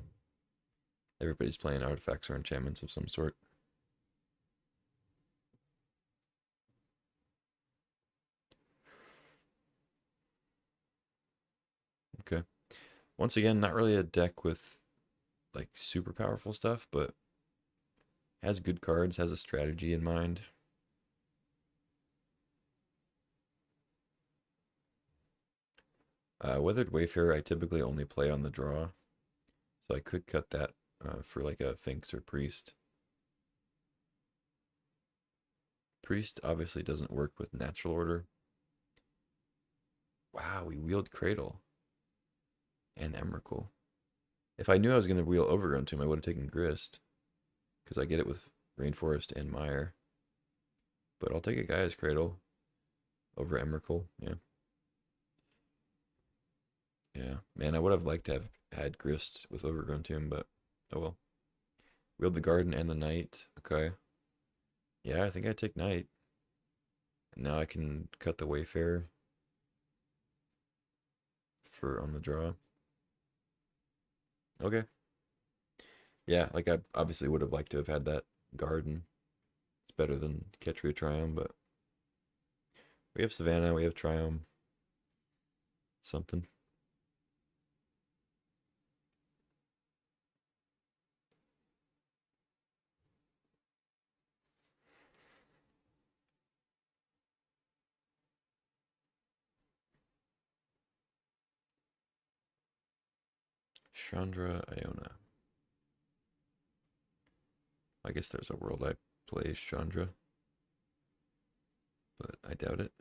Everybody's playing artifacts or enchantments of some sort. Okay. Once again, not really a deck with like super powerful stuff, but has good cards, has a strategy in mind. Weathered Wayfarer, I typically only play on the draw, so I could cut that for like a Finks or Priest. Priest obviously doesn't work with natural order. Wow, we wield Cradle and Emrakul. If I knew I was going to wheel Overgrown Tomb, I would have taken Grist, because I get it with Rainforest and Mire. But I'll take a Gaia's Cradle over Emrakul, yeah. Yeah, man, I would have liked to have had Grist with Overgrown Tomb, but oh well. Wield the Garden and the Knight, okay. Yeah, I think I take Knight. Now I can cut the Wayfarer for on the draw. Okay. Yeah, like I obviously would have liked to have had that Garden. It's better than Ketria Triumph, but we have Savannah, we have Triumph. Something. Chandra Iona. I guess there's a world I play Chandra, but I doubt it.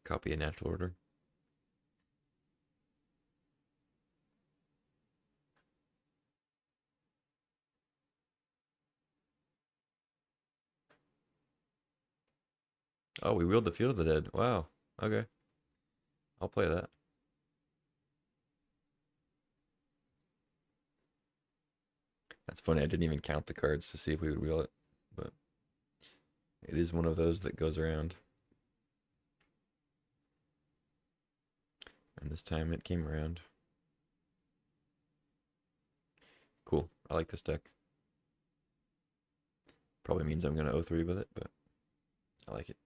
Copy a natural order. Oh, we wield the Field of the Dead. Wow. Okay. I'll play that. That's funny. I didn't even count the cards to see if we would wheel it, but it is one of those that goes around. And this time it came around. Cool. I like this deck. Probably means I'm going to 0-3 with it, but I like it.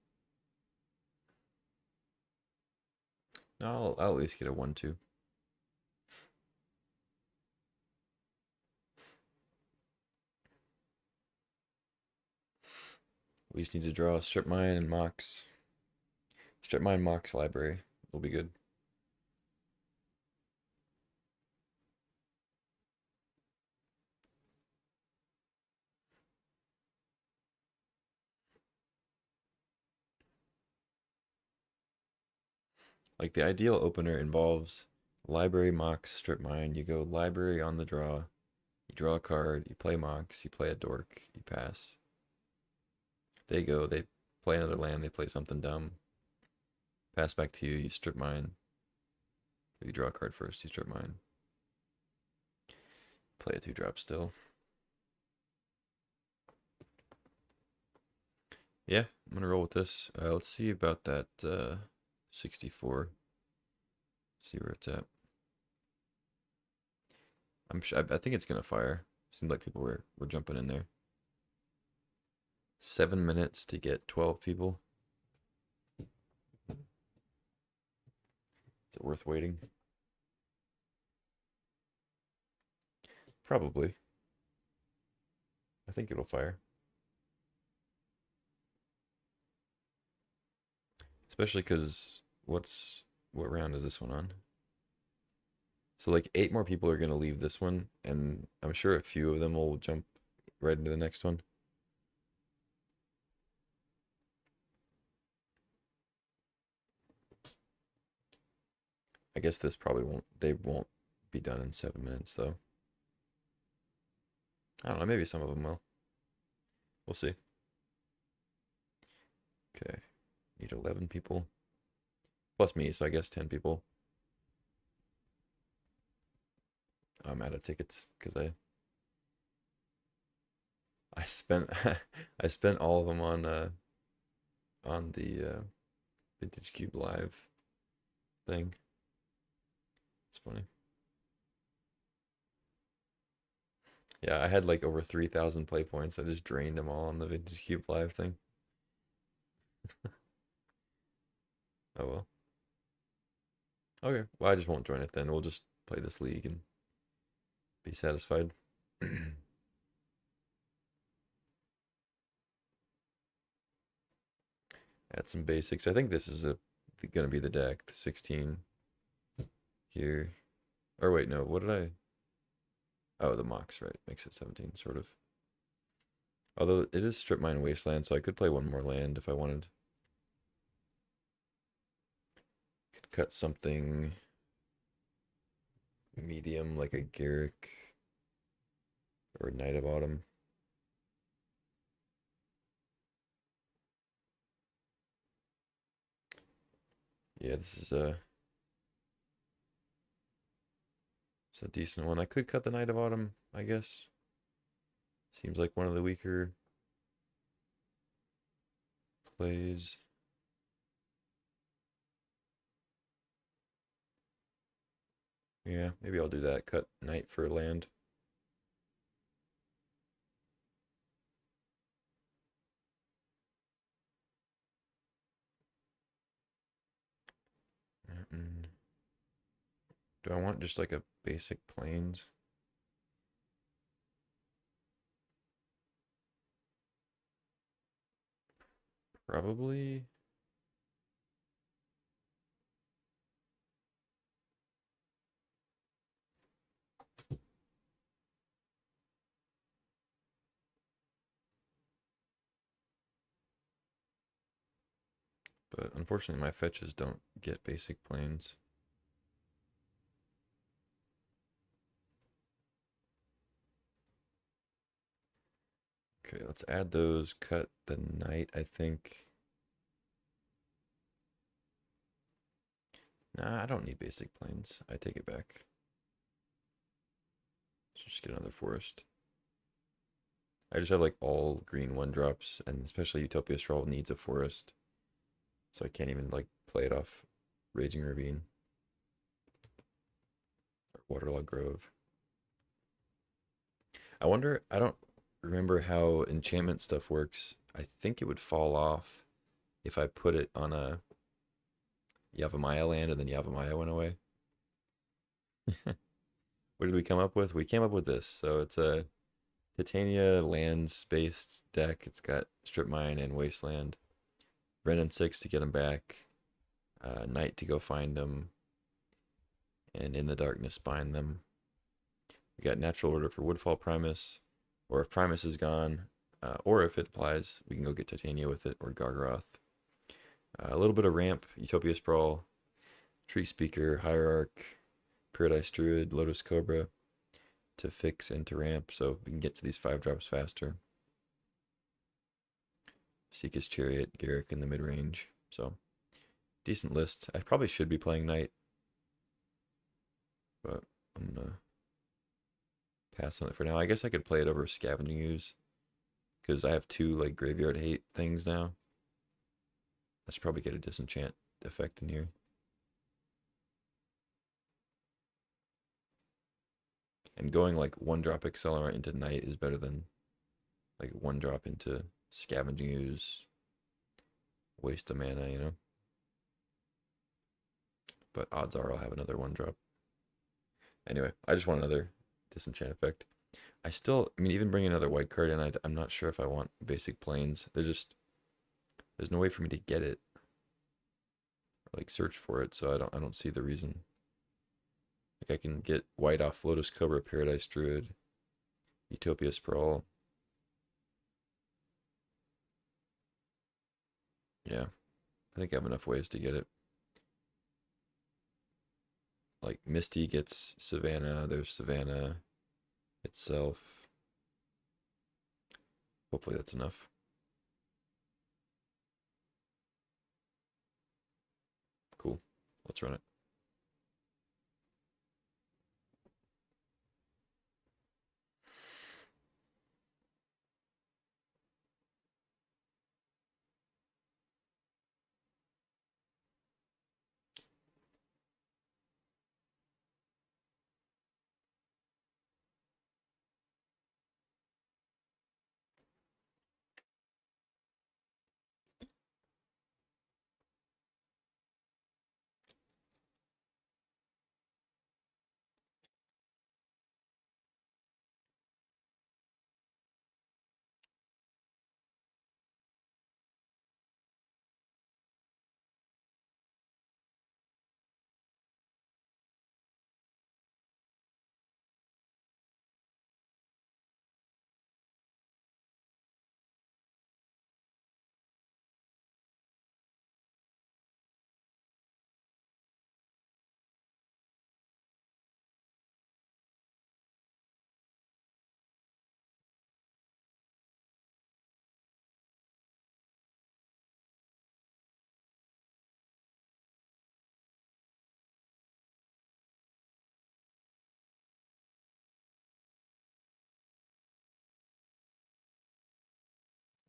No, I'll at least get a 1-2. We just need to draw strip mine and Mox. Strip mine Mox library will be good. Like the ideal opener involves library Mox strip mine. You go library on the draw. You draw a card. You play Mox. You play a dork. You pass. They go. They play another land. They play something dumb. Pass back to you. You strip mine. You draw a card first. You strip mine. Play a 2-drop still. Yeah, I'm gonna roll with this. Let's see about that 64. See where it's at. I'm sure. I think it's gonna fire. Seems like people were jumping in there. 7 minutes to get 12 people. Is it worth waiting? Probably. I think it'll fire. Especially because what round is this one on? So like 8 more people are gonna leave this one, and I'm sure a few of them will jump right into the next one. I guess this probably won't. They won't be done in 7 minutes though. I don't know. Maybe some of them will. We'll see. Okay. Need 11 people plus me, so I guess 10 people. I'm out of tickets because I spent I spent all of them on the Vintage Cube Live thing. It's funny. Yeah, I had like over 3,000 play points. I just drained them all on the Vintage Cube Live thing. Oh well. Okay. Well, I just won't join it then. We'll just play this league and be satisfied. Add some basics. I think this is gonna be the deck. The 16 here. Or wait, no. What did I? Oh, the Mox, right? Makes it 17, sort of. Although it is Strip Mine Wasteland, so I could play one more land if I wanted. Could cut something medium like a Garrick or Knight of Autumn. Yeah, this is it's a decent one. I could cut the Knight of Autumn, I guess. Seems like one of the weaker plays. Yeah, maybe I'll do that. Cut Knight for land. Mm. Do I want just like a basic plains? Probably. But unfortunately, my fetches don't get basic plains. Okay, let's add those. Cut the Knight, I think. Nah, I don't need basic plains. I take it back. Let's just get another forest. I just have like all green 1-drops, and especially Utopia Stroll needs a forest. So I can't even like play it off Raging Ravine or Waterlog Grove. I wonder, I don't remember how enchantment stuff works. I think it would fall off if I put it on a Yavimaya land and then Yavimaya went away. What did we come up with? We came up with this. So it's a Titania lands-based deck. It's got Strip Mine and Wasteland. Ren and 6 to get them back. Night to go find them. And In the Darkness bind them. We got Natural Order for Woodfall Primus. Or if Primus is gone, or if it applies, we can go get Titania with it, or Gargaroth. A little bit of ramp, Utopia Sprawl, Tree Speaker, Hierarch, Paradise Druid, Lotus Cobra to fix and to ramp so we can get to these 5 drops faster. Seeka's Chariot, Garrick in the mid range. So, decent list. I probably should be playing Knight, but I'm gonna pass on it for now. I guess I could play it over Scavenging Ooze because I have 2 like graveyard hate things now. I should probably get a disenchant effect in here. And going like 1-drop Accelerant into Knight is better than like 1-drop into Scavenging Ooze. Waste of mana, you know? But odds are I'll have another 1-drop. Anyway, I just want another disenchant effect. I mean, even bringing another white card in, I'm not sure if I want basic planes. There's no way for me to get it. Or, like, search for it, so I don't see the reason. Like, I can get white off Lotus Cobra, Paradise Druid, Utopia Sprawl. Yeah, I think I have enough ways to get it. Like, Misty gets Savannah, there's Savannah itself. Hopefully that's enough. Cool. Let's run it.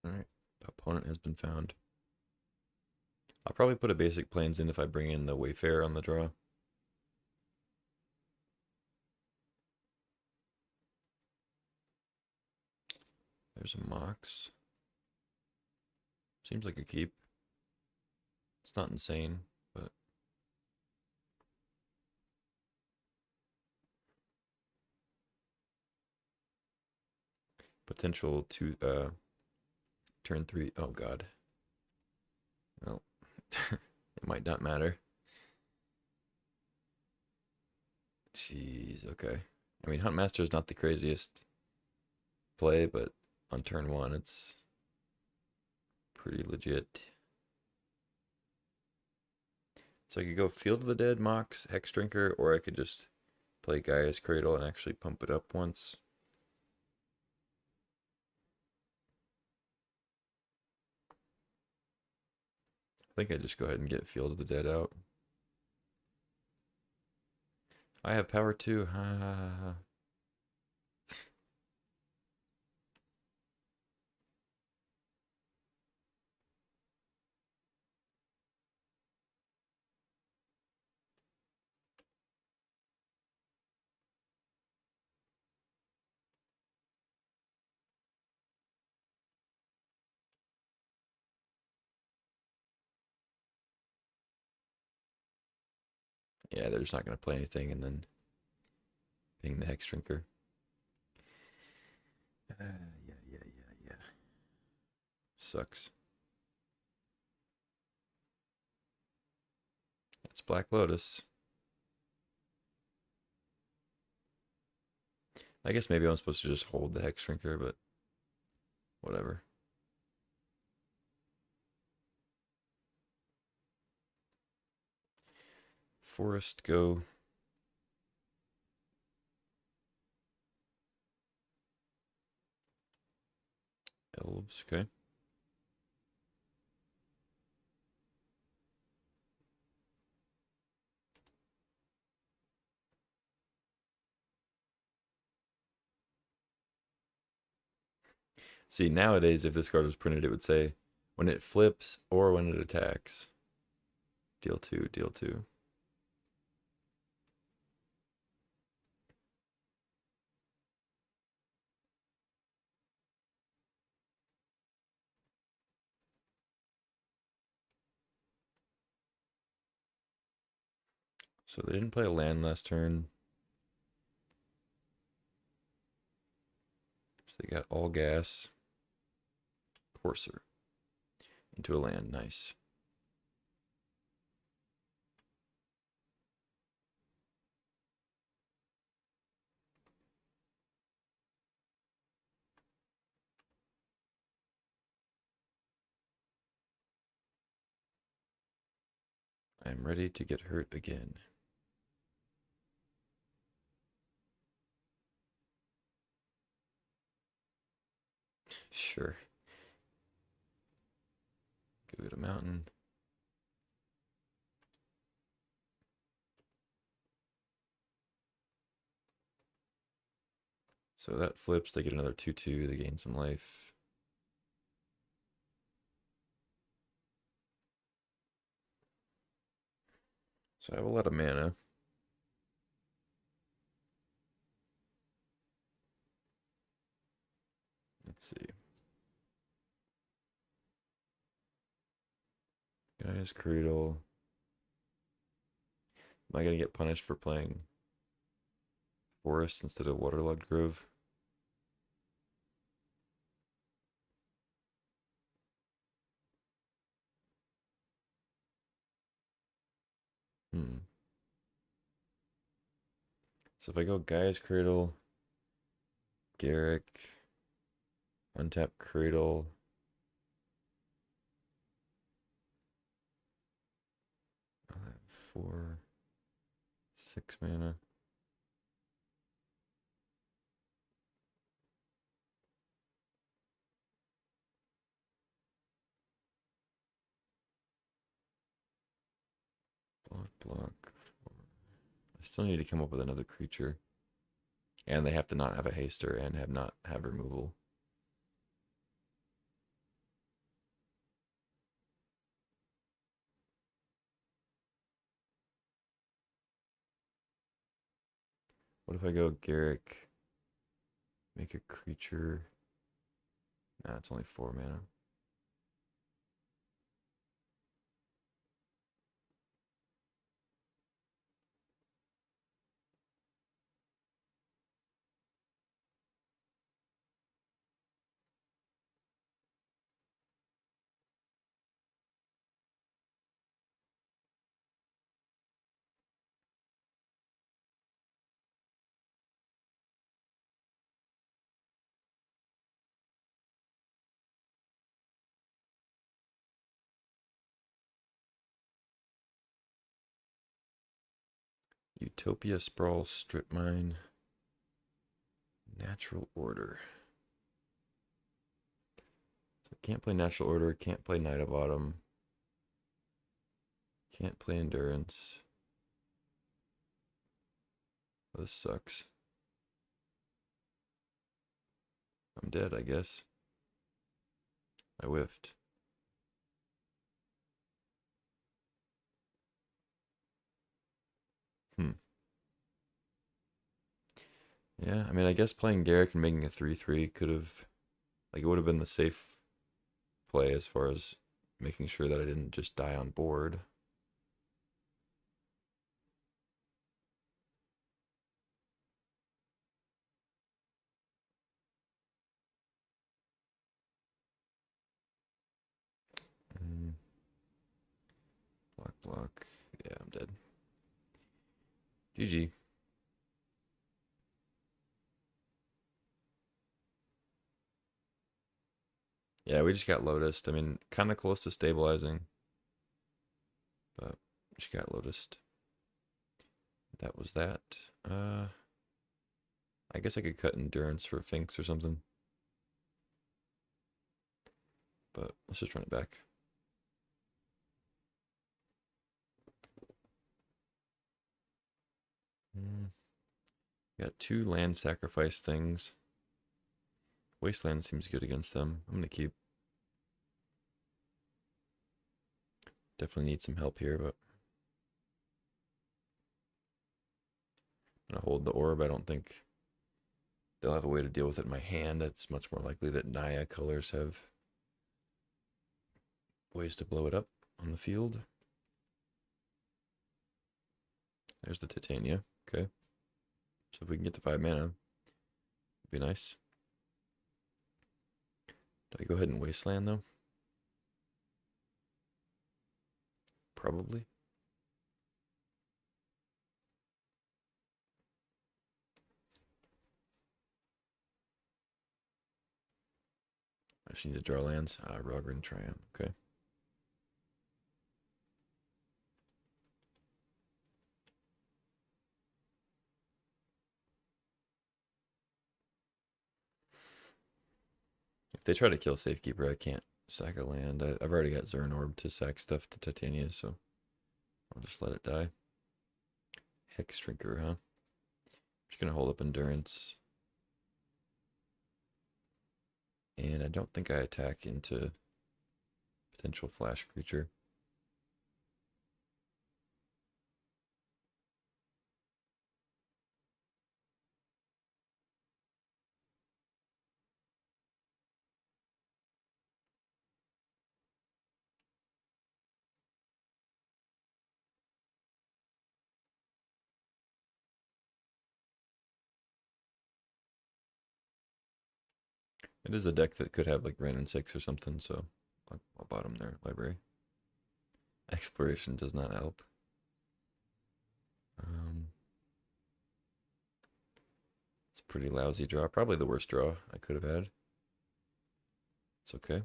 Alright, opponent has been found. I'll probably put a basic planes in if I bring in the Wayfarer on the draw. There's a Mox. Seems like a keep. It's not insane, but potential to turn 3. Oh god. Well, it might not matter. Jeez, okay. I mean, Huntmaster is not the craziest play, but on turn 1, it's pretty legit. So I could go Field of the Dead, Mox, Hex Drinker, or I could just play Gaia's Cradle and actually pump it up once. I think I just go ahead and get Field of the Dead out. I have power too. Ha ha ha ha. Yeah, they're just not going to play anything and then ping the Hex Drinker. Yeah. Sucks. That's Black Lotus. I guess maybe I'm supposed to just hold the Hex Shrinker, but whatever. Forest, go. Elves, okay. See, nowadays, if this card was printed, it would say when it flips or when it attacks. Deal two, deal two. So they didn't play a land last turn. So they got all gas. Courser. Into a land, nice. I am ready to get hurt again. Sure. Go get a mountain. So that flips, they get another 2/2, they gain some life. So I have a lot of mana. Let's see. Guy's Cradle. Am I gonna get punished for playing Forest instead of Waterlogged Grove? Hmm. So if I go Guy's Cradle, Garrick, untap Cradle, I'll have 4, 6 mana. Block. I still need to come up with another creature. And they have to not have a haster and have not have removal. What if I go Garrick, make a creature? Nah, it's only 4 mana. Utopia, Sprawl, Strip Mine, Natural Order. So can't play Natural Order, can't play Knight of Autumn, can't play Endurance. This sucks. I'm dead, I guess. I whiffed. Hmm. Yeah, I mean, I guess playing Garrick and making a 3/3 could have, like, it would have been the safe play as far as making sure that I didn't just die on board. Fuck. Yeah, I'm dead. GG. Yeah, we just got Lotused. I mean, kind of close to stabilizing, but just got Lotused. That was that. I guess I could cut Endurance for Finks or something. But let's just run it back. Got 2 land sacrifice things. Wasteland seems good against them. I'm going to keep. Definitely need some help here, but I'm going to hold the orb. I don't think they'll have a way to deal with it in my hand. It's much more likely that Naya colors have ways to blow it up on the field. There's the Titania. Okay. So if we can get to 5 mana, it'd be nice. Do I go ahead and Wasteland though? Probably. I just need to draw lands. Rogren Triumph. Okay. If they try to kill Safekeeper, I can't sack a land. I've already got Zern Orb to sack stuff to Titania, so I'll just let it die. Hex Drinker, huh? Just gonna hold up Endurance. And I don't think I attack into potential flash creature. It is a deck that could have like Rain and 6 or something, so I'll bottom their library. Exploration does not help. It's a pretty lousy draw. Probably the worst draw I could have had. It's okay.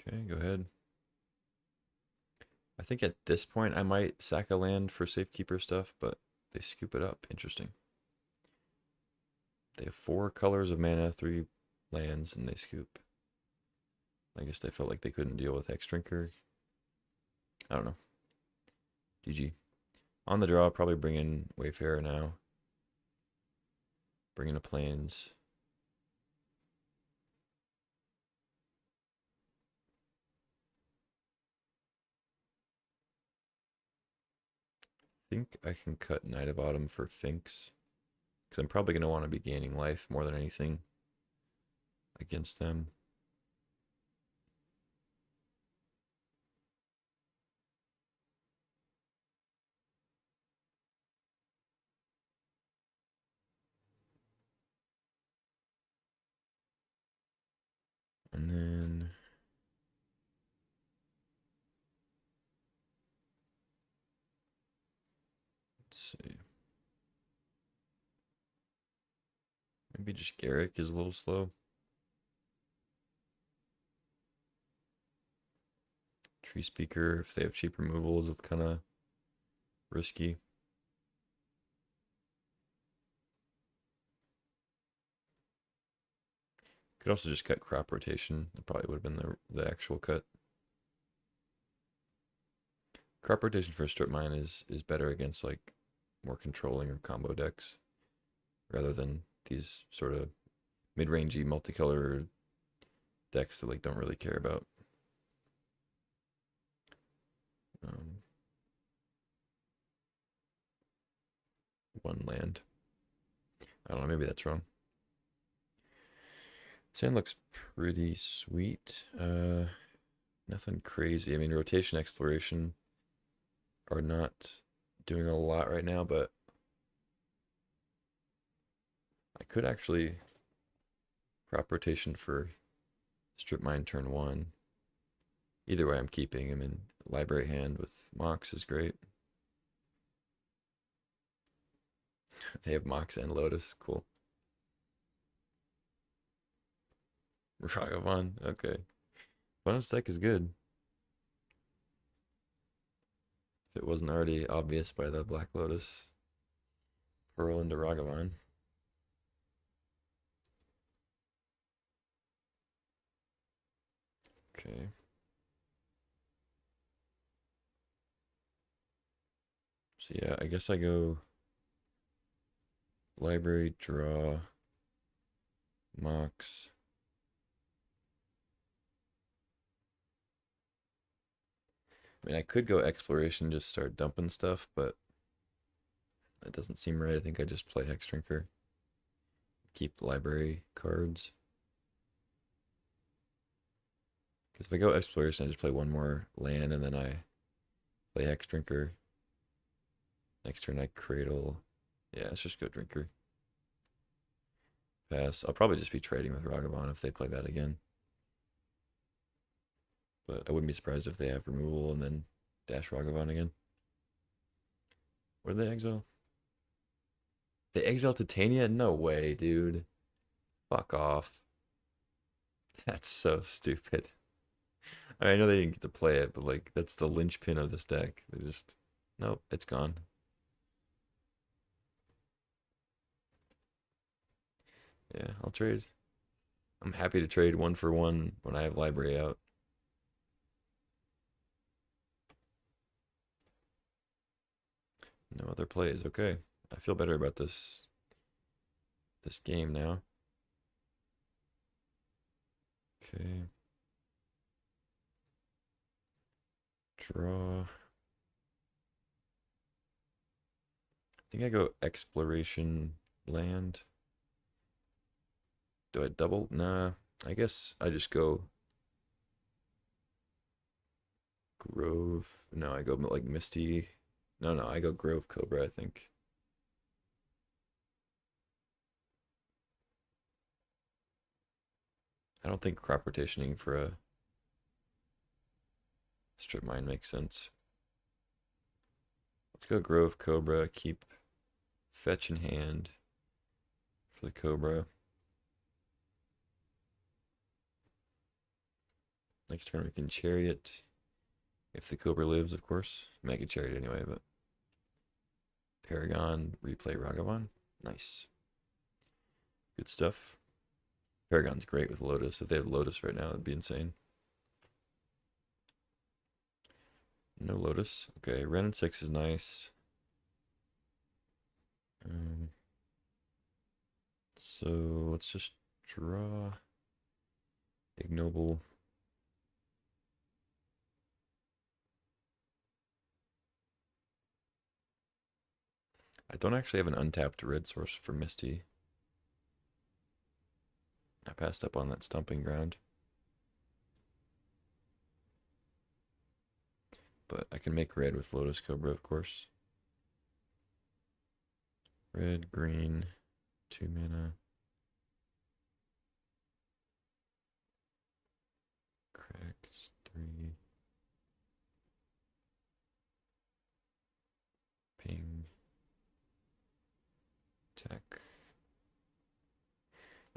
Okay, go ahead. I think at this point I might sack a land for Safekeeper stuff, but they scoop it up. Interesting. They have 4 colors of mana, 3 lands, and they scoop. I guess they felt like they couldn't deal with Hex Drinker. I don't know. GG. On the draw, probably bring in Wayfarer now. Bring in a Plains. I think I can cut Knight of Autumn for Finks. Because I'm probably going to want to be gaining life more than anything against them. And then let's see. Maybe just Garrick is a little slow. Tree Speaker, if they have cheap removals, it's kind of risky. Could also just cut Crop Rotation. It probably would have been the actual cut. Crop Rotation for Strip Mine is better against like more controlling or combo decks rather than these sort of mid-rangey multicolor decks that like don't really care about one land. I don't know, maybe that's wrong. Sand looks pretty sweet. Nothing crazy. I mean, rotation exploration are not doing a lot right now, but I could actually crop rotation for strip mine turn one. Either way, I'm keeping him in library hand with Mox is great. They have Mox and Lotus. Cool. Ragavan. Okay. Bonus deck is good. If it wasn't already obvious by the Black Lotus Pearl into Ragavan. Okay. So yeah, I guess I go library, draw, Mox. I mean, I could go exploration, just start dumping stuff, but that doesn't seem right. I think I just play Hex Drinker, keep library cards. Because if I go exploration, I just play one more land and then I play Hex Drinker. Next turn I cradle. Yeah, let's just go Drinker. Pass. I'll probably just be trading with Ragavan if they play that again. But I wouldn't be surprised if they have removal and then dash Ragavan again. Where did they exile? They exile Titania? No way, dude. Fuck off. That's so stupid. I know they didn't get to play it, but like that's the linchpin of this deck. They just nope, it's gone. Yeah, I'll trade. I'm happy to trade one for one when I have library out. No other plays. Okay. I feel better about this game now. Okay. Draw. I think I go exploration land. Do I double? Nah. I guess I just go Grove. No, I go like Misty. No, I go Grove Cobra, I think. I don't think crop rotationing for a strip mine makes sense. Let's go Grove Cobra. Keep fetch in hand for the Cobra. Next turn we can Chariot. If the Cobra lives, of course. Make a Chariot anyway, but Paragon, replay Ragavan. Nice. Good stuff. Paragon's great with Lotus. If they have Lotus right now, that'd be insane. No Lotus. Okay, Ren and 6 is nice. So let's just draw Ignoble. I don't actually have an untapped red source for Misty. I passed up on that stomping ground. But I can make red with Lotus Cobra, of course. Red, green, 2 mana. Cracks, 3. Ping. Tech.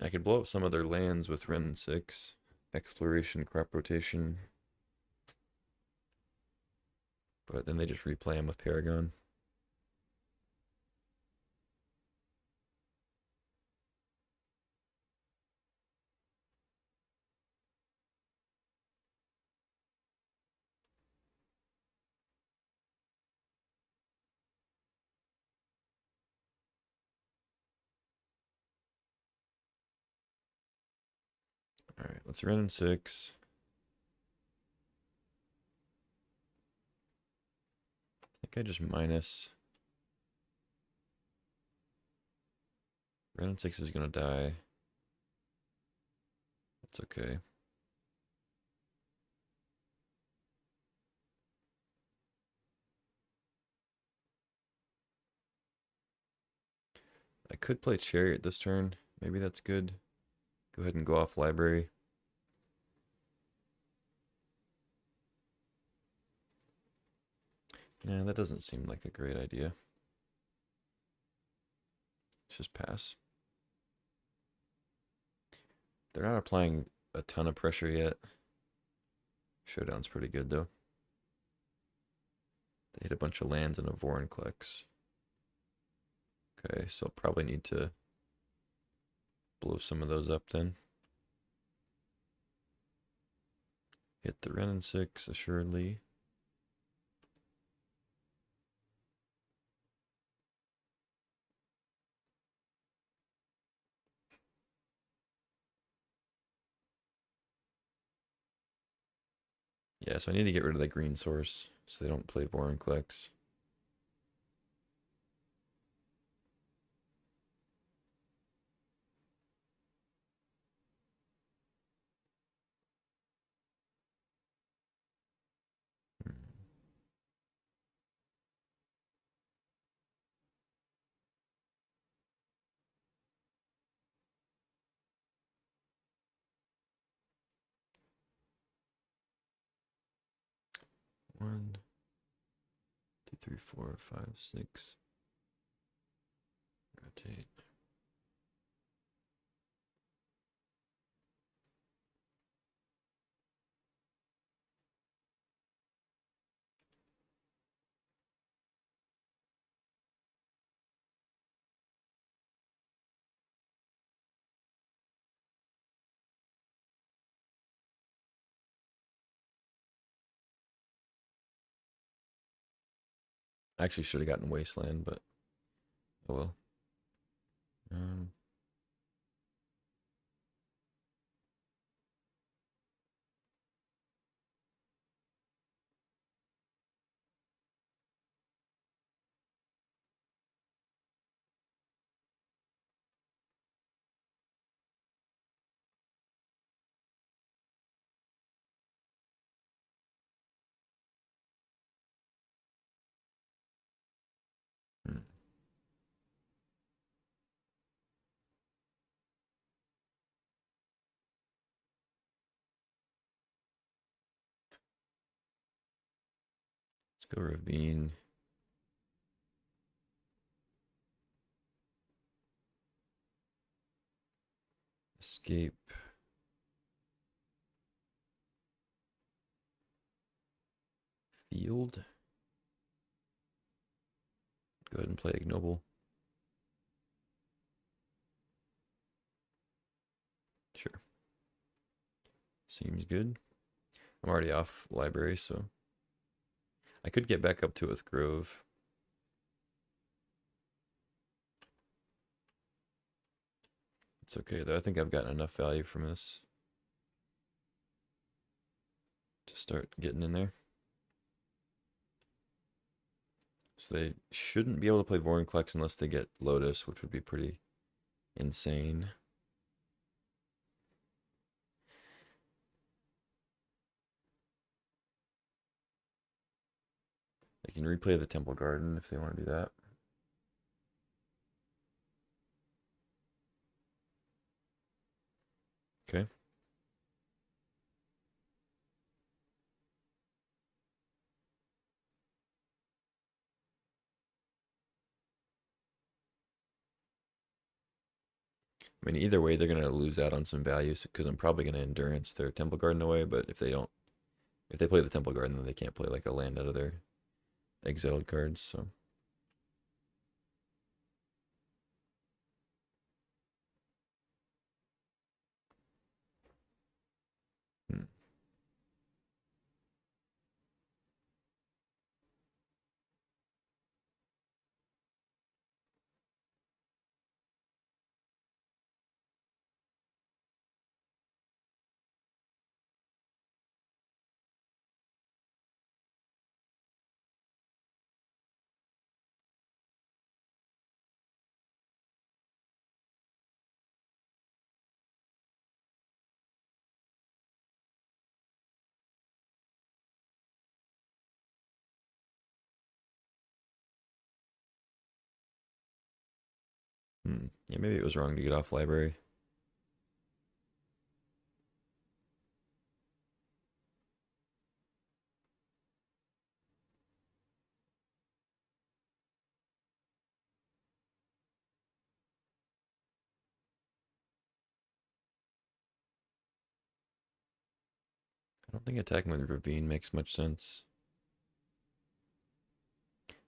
I could blow up some of their lands with Ren and 6. Exploration, crop rotation. But then they just replay them with Paragon. Alright, let's Ren and 6. I think I just minus. Ren and 6 is gonna die. That's okay. I could play Chariot this turn. Maybe that's good. Go ahead and go off library. Yeah, that doesn't seem like a great idea. Let's just pass. They're not applying a ton of pressure yet. Showdown's pretty good though. They hit a bunch of lands and a Vorinclex. Okay, so I'll probably need to blow some of those up then. Hit the Ren and 6, assuredly. Yeah, so I need to get rid of the green source so they don't play Vorinclex. Hmm. One, two, three, four, five, six. Rotate. I actually should have gotten Wasteland, but oh well. Um, hmm. Let's go Ravine. Escape. Field. Go ahead and play Ignoble. Sure. Seems good. I'm already off library, so I could get back up to it with Grove. It's okay though. I think I've gotten enough value from this to start getting in there. So they shouldn't be able to play Vorinclex unless they get Lotus, which would be pretty insane. They can replay the Temple Garden if they want to do that. Okay. I mean, either way, they're going to lose out on some values because I'm probably going to Endurance their Temple Garden away, but if they don't, if they play the Temple Garden, then they can't play like a land out of their exiled cards, so. Hmm. Yeah, maybe it was wrong to get off library. I don't think attacking with Ravine makes much sense.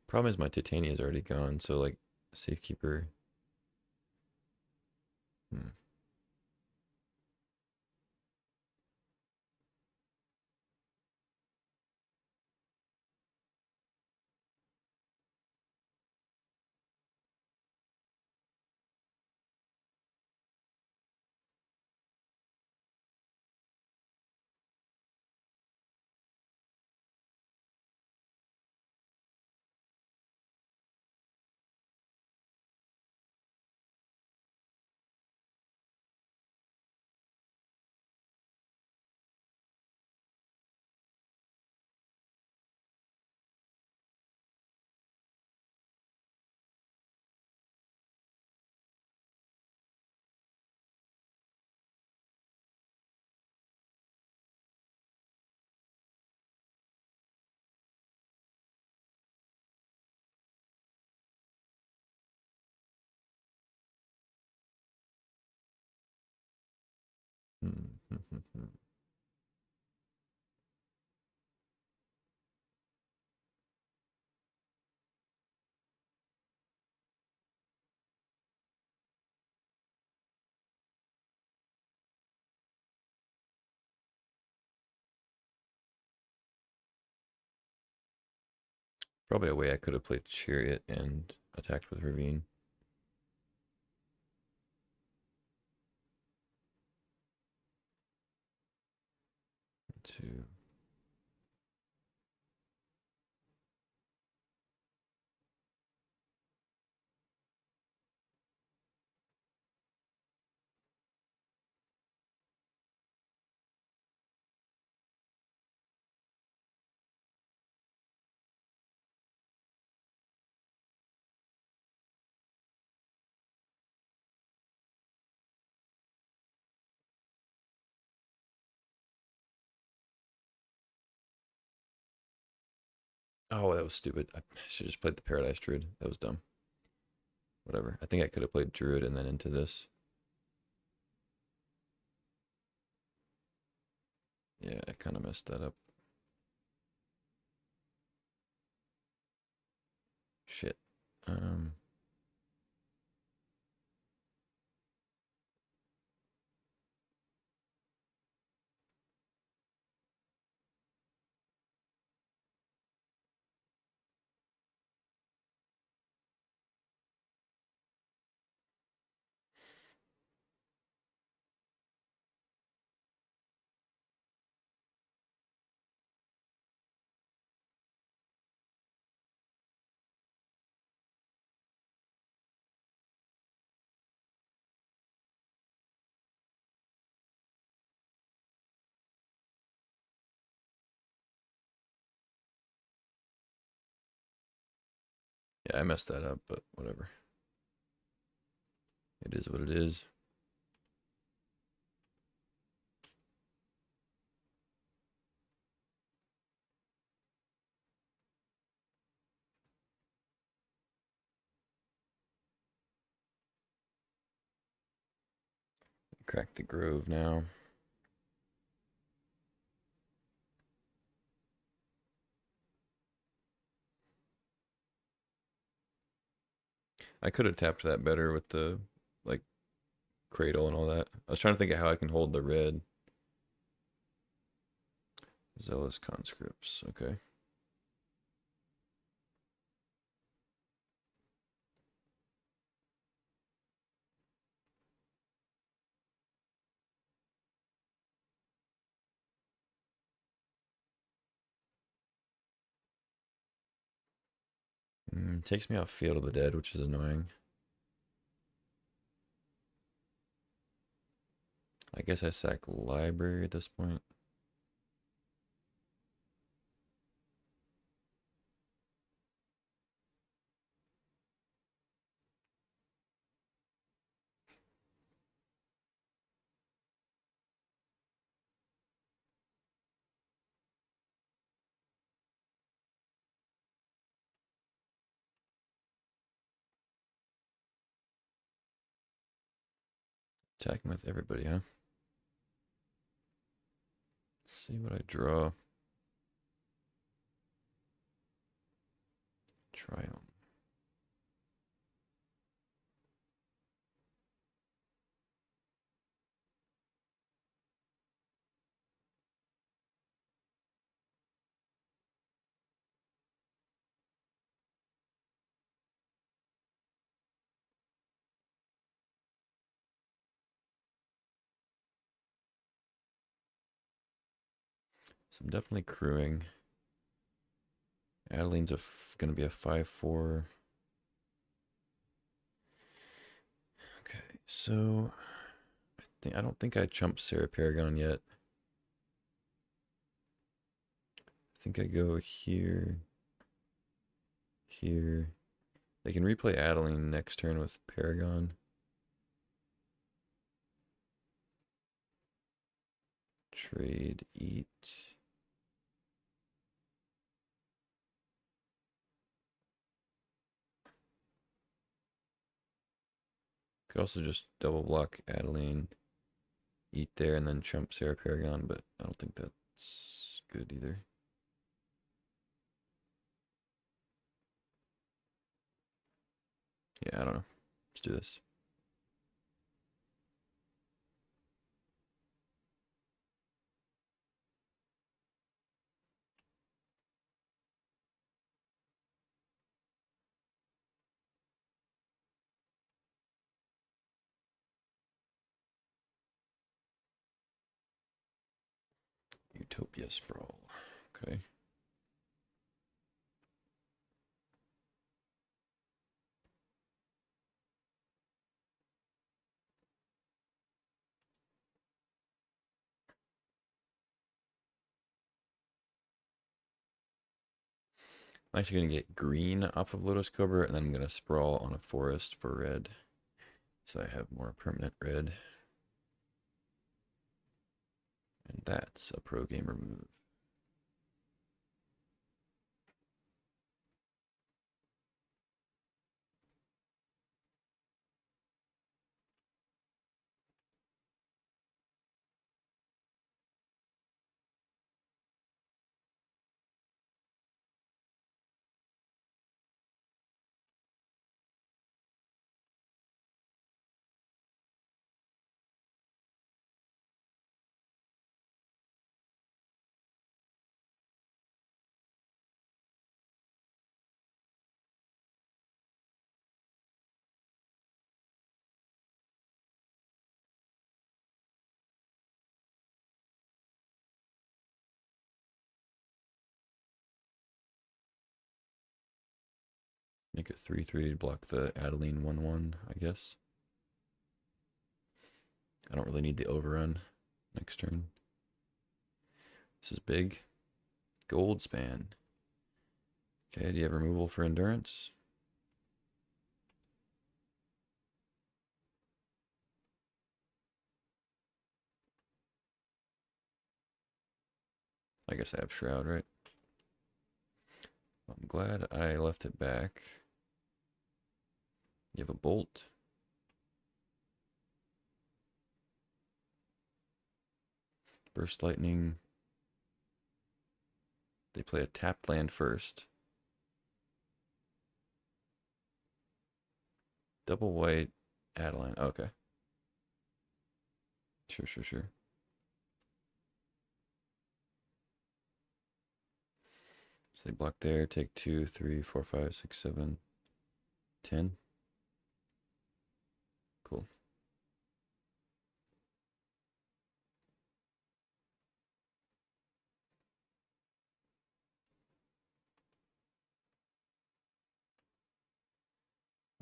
Problem is my Titania is already gone, so like Safekeeper. Hmm. Probably a way I could have played Chariot and attacked with Ravine. Two. Oh, that was stupid. I should just played the Paradise Druid. That was dumb. Whatever. I think I could have played Druid and then into this. Yeah, I kind of messed that up. Shit. Um, yeah, I messed that up, but whatever. It is what it is. Crack the Grove now. I could have tapped that better with the like cradle and all that. I was trying to think of how I can hold the red. Zealous conscripts. Okay. Takes me off Field of the Dead, which is annoying. I guess I sack Library at this point. Attacking with everybody, huh? Let's see what I draw. Triumph. So I'm definitely crewing. Adeline's gonna be a 5/4. Okay, so I don't think I chumped Sarah Paragon yet. I think I go here, here. They can replay Adeline next turn with Paragon. Trade, eat. Could also just double block Adeline, eat there, and then trump Sarah Paragon, but I don't think that's good either. Yeah, I don't know. Let's do this. Utopia Sprawl. Okay. I'm actually going to get green off of Lotus Cobra, and then I'm going to sprawl on a forest for red. So I have more permanent red. And that's a pro gamer move. Make it 3/3 to block the Adeline 1/1, I guess. I don't really need the overrun next turn. This is big. Gold span. Okay, do you have removal for endurance? I guess I have shroud, right? I'm glad I left it back. You have a bolt. Burst lightning. They play a tapped land first. Double white, Adeline. Okay. Sure. So they block there, take 2, 3, 4, 5, 6, 7, 10. Cool.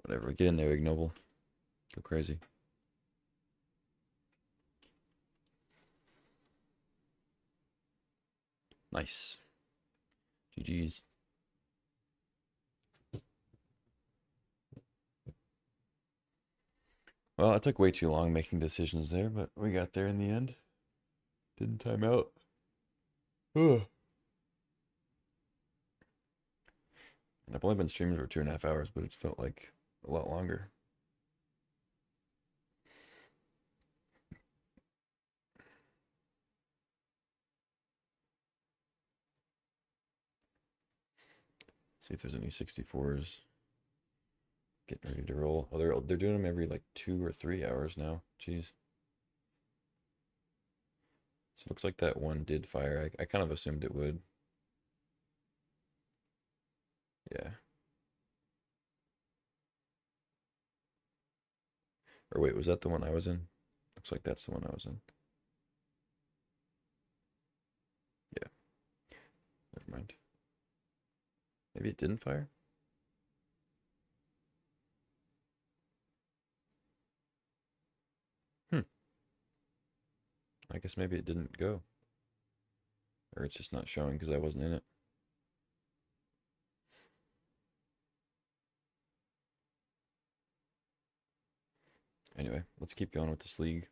Whatever. Get in there, ignoble. Go crazy. Nice. GG's. Well, it took way too long making decisions there, but we got there in the end. Didn't time out. Ugh. And I've only been streaming for 2.5 hours, but it's felt like a lot longer. See if there's any 64s. Getting ready to roll. Oh, they're doing them every like 2 or 3 hours now. Jeez. So it looks like that one did fire. I kind of assumed it would. Yeah. Or wait, was that the one I was in? Looks like that's the one I was in. Yeah. Never mind. Maybe it didn't fire? Hmm. I guess maybe it didn't go. Or it's just not showing because I wasn't in it. Anyway, let's keep going with this league.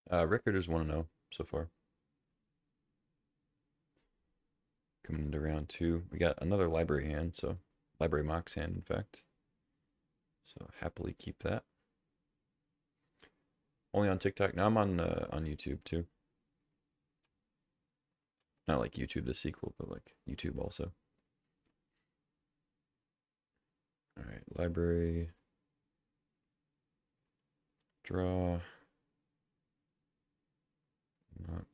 Record is 1-0 so far. Coming into round two. We got another library hand, so library mox hand, in fact. So happily keep that. Only on TikTok. Now I'm on YouTube too. Not like YouTube the sequel, but like YouTube also. All right, library. Draw. Mox.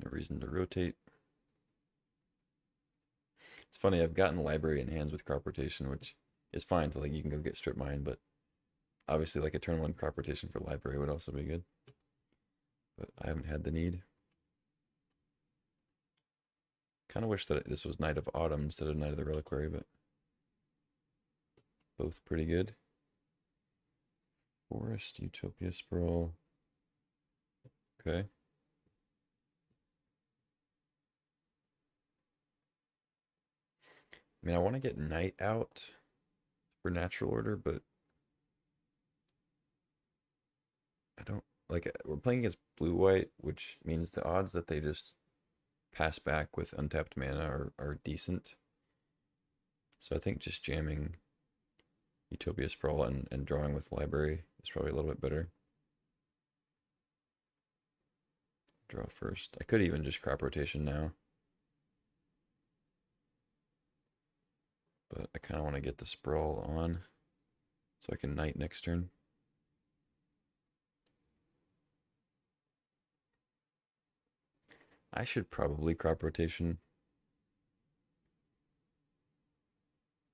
No reason to rotate. It's funny, I've gotten library in hands with crop rotation, which is fine to like you can go get strip mine, but obviously like a turn one crop rotation for library would also be good. But I haven't had the need. Kind of wish that this was Night of Autumn instead of Night of the Reliquary, but both pretty good. Forest, Utopia Sprawl. Okay. I mean, I want to get Night out for natural order, but I don't like we're playing against blue white, which means the odds that they just pass back with untapped mana are decent. So I think just jamming Utopia Sprawl and drawing with library is probably a little bit better. Draw first. I could even just crop rotation now. But I kind of want to get the Sprawl on so I can Knight next turn. I should probably crop rotation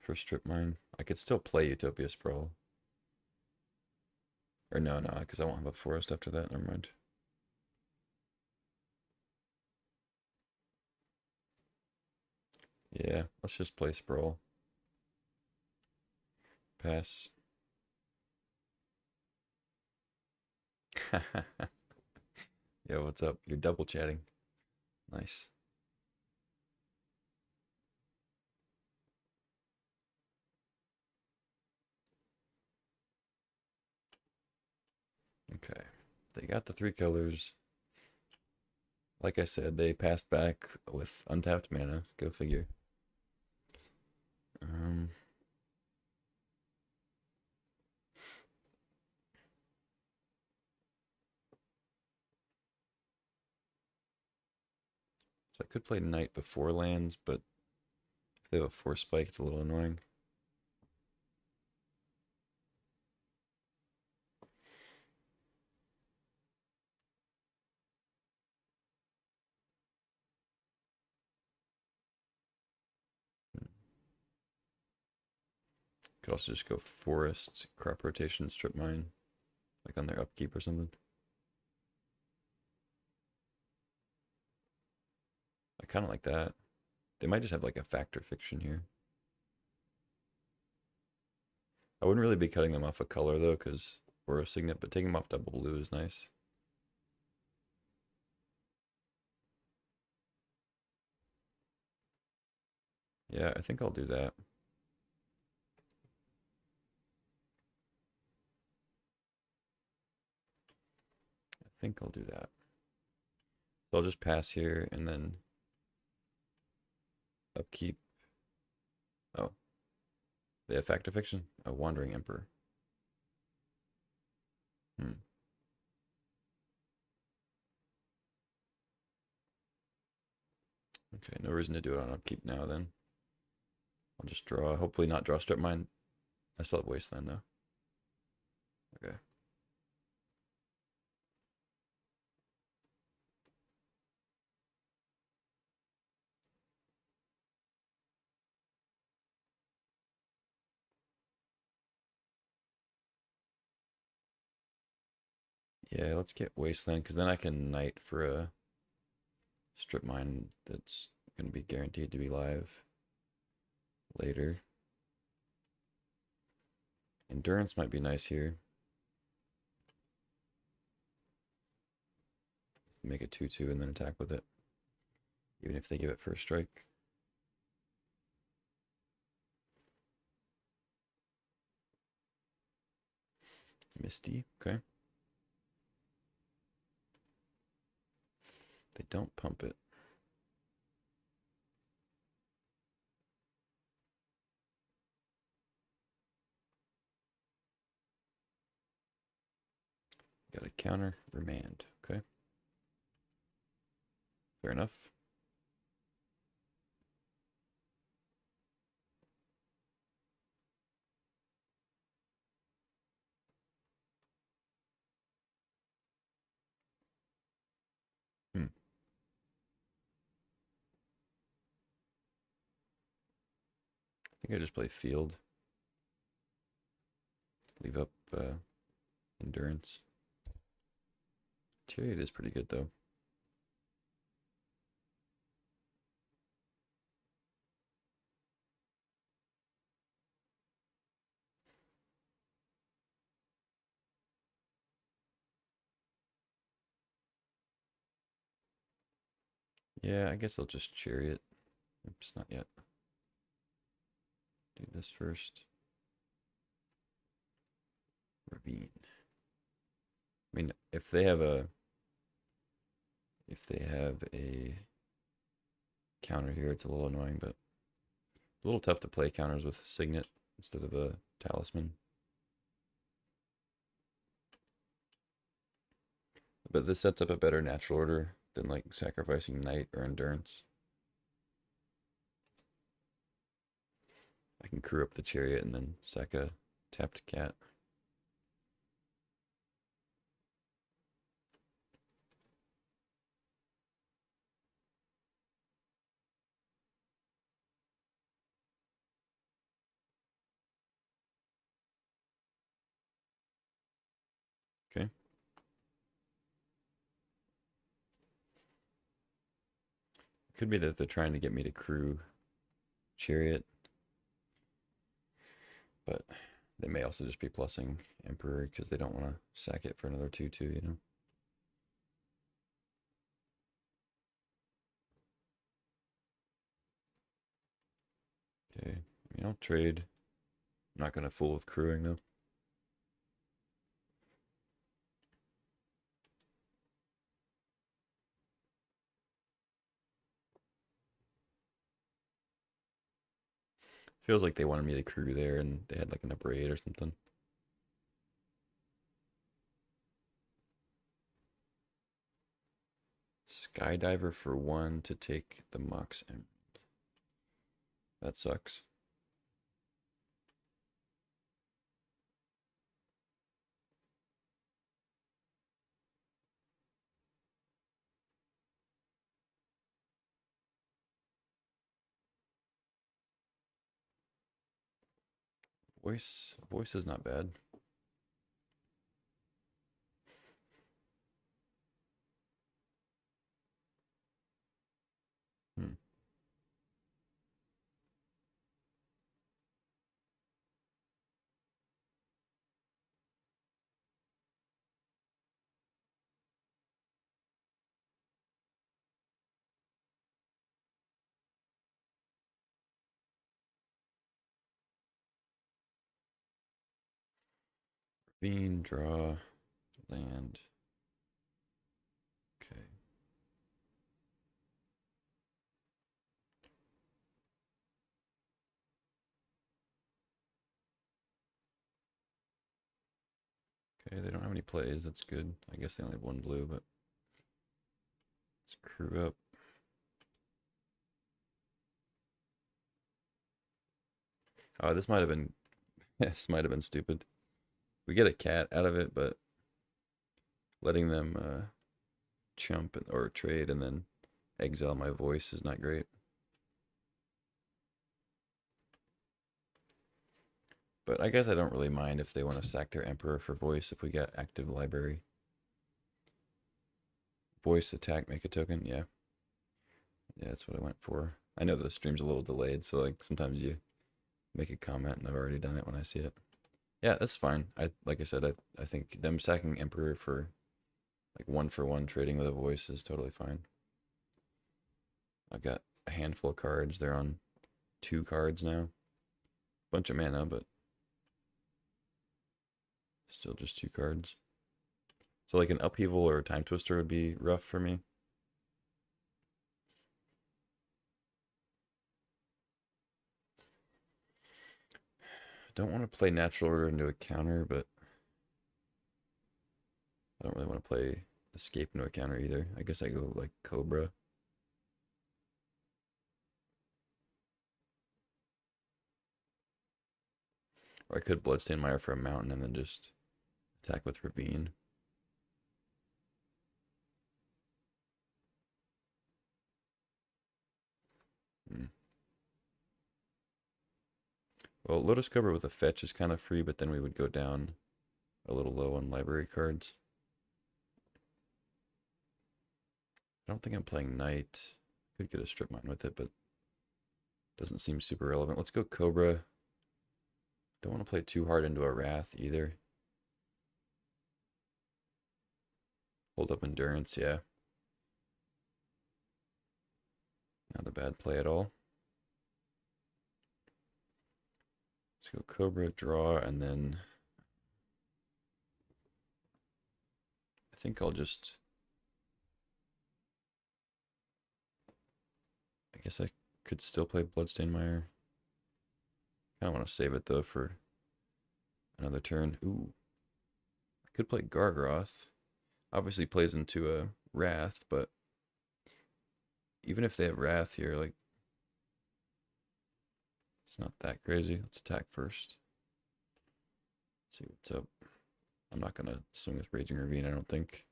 for strip mine. I could still play Utopia Sprawl. Or no, because I won't have a forest after that. Never mind. Yeah, let's just play Sprawl. Pass. Yo, what's up? You're double chatting. Nice. Okay. They got the 3 colors. Like I said, they passed back with untapped mana. Go figure. Um, so I could play Knight before lands, but if they have a Force Spike, it's a little annoying. Could also just go forest, crop rotation, strip mine, like on their upkeep or something. I kind of like that. They might just have like a factor fiction here. I wouldn't really be cutting them off a color though, because or a signet, but taking them off double blue is nice. Yeah, I think I'll do that. I think I'll do that. So I'll just pass here and then upkeep. Oh, they have factor fiction? A wandering emperor. Hmm. Okay, no reason to do it on upkeep now then. I'll just draw, hopefully not draw strip mine. I still have wasteland though. Okay. Yeah, let's get wasteland because then I can knight for a strip mine that's going to be guaranteed to be live later. Endurance might be nice here. Make it 2/2 and then attack with it. Even if they give it first strike. Misty, okay. They don't pump it. Got a counter, remand, okay. Fair enough. Hmm. I think I just play field. Leave up endurance. Chariot is pretty good though. Yeah, I guess I'll just chariot. Oops, not yet. Do this first. Ravine. I mean, if they have a counter here, it's a little annoying, but a little tough to play counters with signet instead of a talisman. But this sets up a better natural order than like sacrificing knight or endurance. I can crew up the chariot and then sack a tapped cat. Okay. Could be that they're trying to get me to crew chariot, but they may also just be plussing emperor because they don't want to sack it for another 2/2, you know. Okay, I'll trade. I'm not gonna fool with crewing though. Feels like they wanted me to crew there and they had like an upper 8 or something. Skydiver for 1 to take the Mox Emerald. That sucks. Voice is not bad. Hmm. Bean, draw, land. Okay. Okay, they don't have any plays. That's good. I guess they only have one blue, but screw up. Oh, this might have been this might have been stupid. We get a cat out of it, but letting them chump or trade and then exile my voice is not great. But I guess I don't really mind if they want to sack their Emperor for voice if we get active library. Voice, attack, make a token, yeah. Yeah, that's what I went for. I know the stream's a little delayed, so like sometimes you make a comment and I've already done it when I see it. Yeah, that's fine. Like I said, I think them sacking Emperor for like one for one trading with a voice is totally fine. I've got a handful of cards. They're on 2 cards now. Bunch of mana, but still just 2 cards. So like an upheaval or a time twister would be rough for me. Don't want to play natural order into a counter, but I don't really want to play escape into a counter either. I guess I go like Cobra. Or I could Bloodstain Mire for a mountain and then just attack with Ravine. Hmm. Well, Lotus Cobra with a fetch is kind of free, but then we would go down a little low on library cards. I don't think I'm playing Knight. Could get a strip mine with it, but doesn't seem super relevant. Let's go Cobra. Don't want to play too hard into a Wrath either. Hold up Endurance, yeah. Not a bad play at all. Let's go Cobra, draw, and then I think I'll just... I guess I could still play Bloodstain Mire. I don't want to save it though for another turn. Ooh. I could play Gargaroth. Obviously plays into a Wrath, but even if they have Wrath here, like, it's not that crazy. Let's attack first. See what's up. I'm not going to swing with Raging Ravine, I don't think.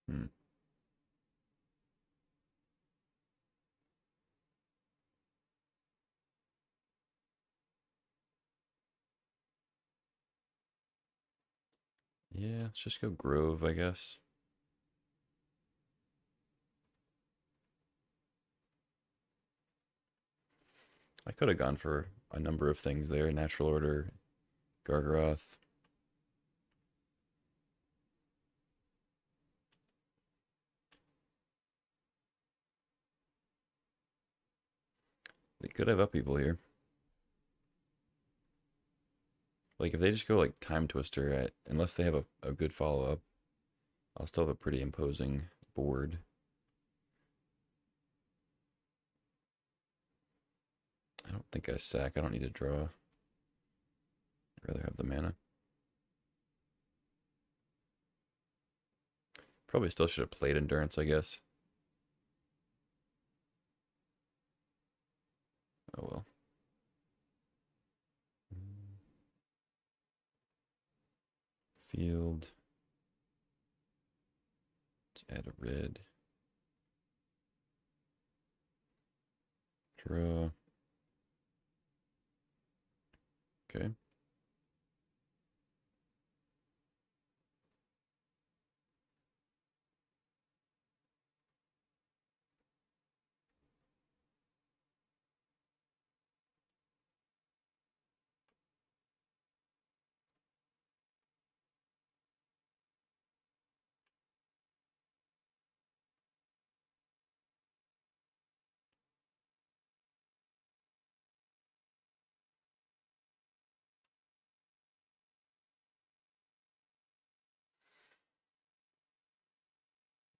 Hmm. Yeah, let's just go Grove, I guess. I could have gone for a number of things there. Natural Order, Gargaroth. They could have Upheaval here. Like, if they just go, like, Time Twister, unless they have a good follow-up, I'll still have a pretty imposing board. I don't think I sack. I don't need to draw. I'd rather have the mana. Probably still should have played Endurance, I guess. Oh well. Field. Let's add a red. Draw. Okay.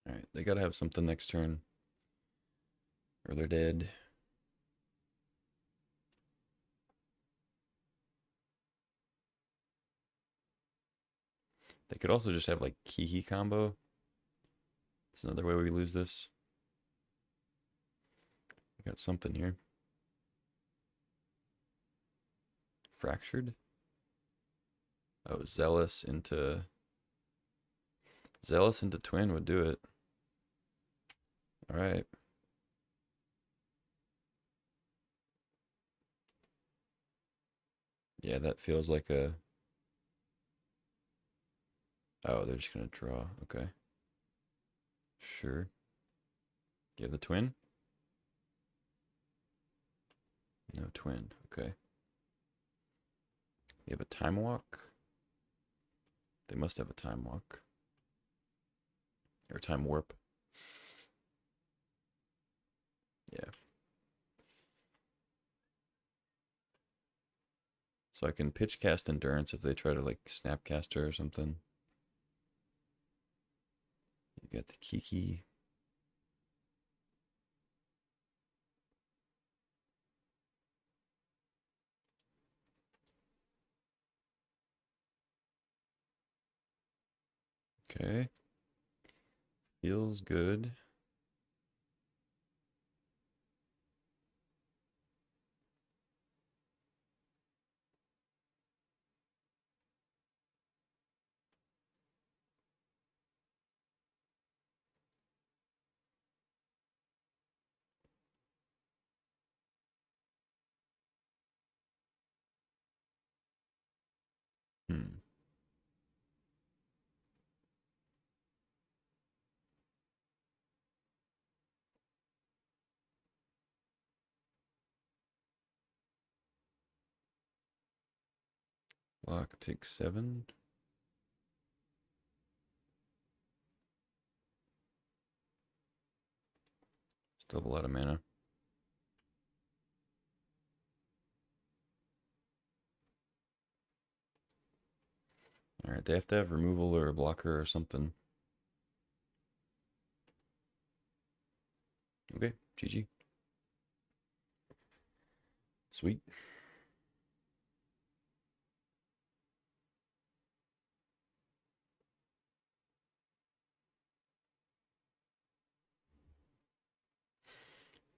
All right, they gotta have something next turn, or they're dead. They could also just have like Kiki combo. It's another way we lose this. We got something here. Fractured. Oh, Zealous into Twin would do it. All right. Yeah, that feels like a. Oh, they're just gonna draw. Okay. Sure. You have the Twin? No Twin. Okay. You have a Time Walk? They must have a Time Walk. Or Time Warp. Yeah. So I can pitch cast Endurance if they try to like Snapcaster or something. You got the Kiki. Okay. Feels good. Hmm. Block takes 7. Still have a lot of mana. Alright, they have to have removal or a blocker or something. Okay, GG. Sweet.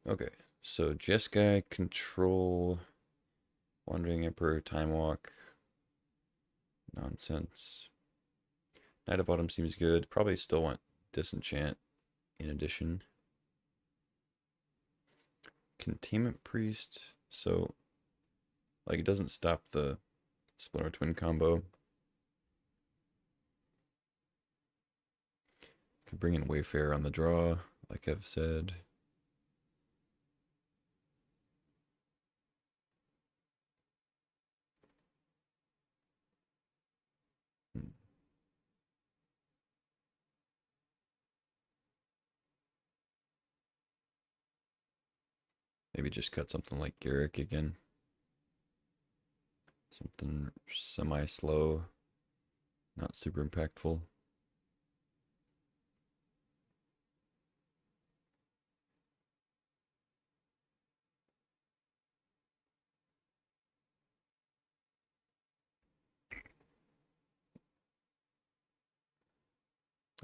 Okay, so Jeskai, Control, Wandering Emperor, Time Walk. Nonsense. Knight of Autumn seems good. Probably still want Disenchant in addition. Containment Priest. So, like, it doesn't stop the Splinter Twin combo. Could bring in Wayfarer on the draw, like I've said. Hmm. Maybe just cut something like Garrick again. Something semi-slow, not super impactful.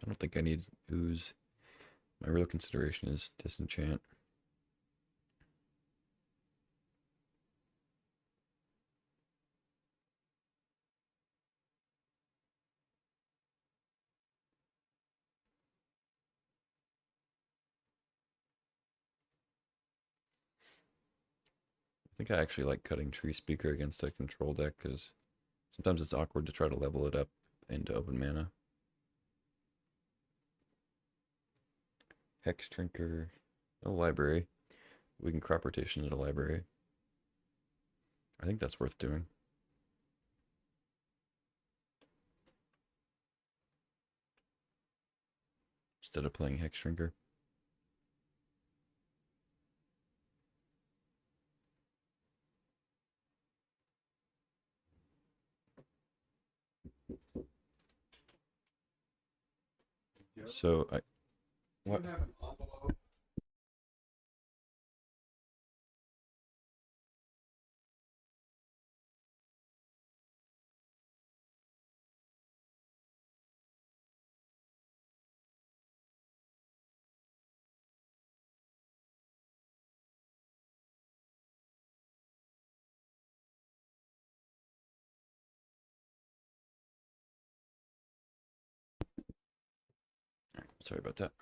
I don't think I need Ooze. My real consideration is Disenchant. think I actually like cutting Tree Speaker against a control deck because sometimes it's awkward to try to level it up into open mana. Hex Trinker, a library. We can crop rotation at a library. I think that's worth doing. Instead of playing Hex Shrinker. So I what? Sorry about that.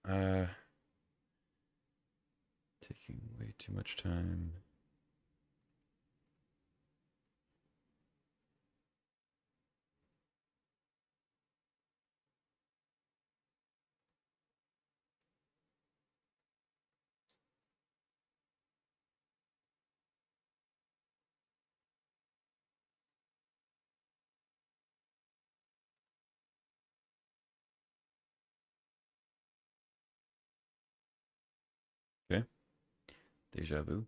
All right. Taking way too much time. Okay. Deja vu.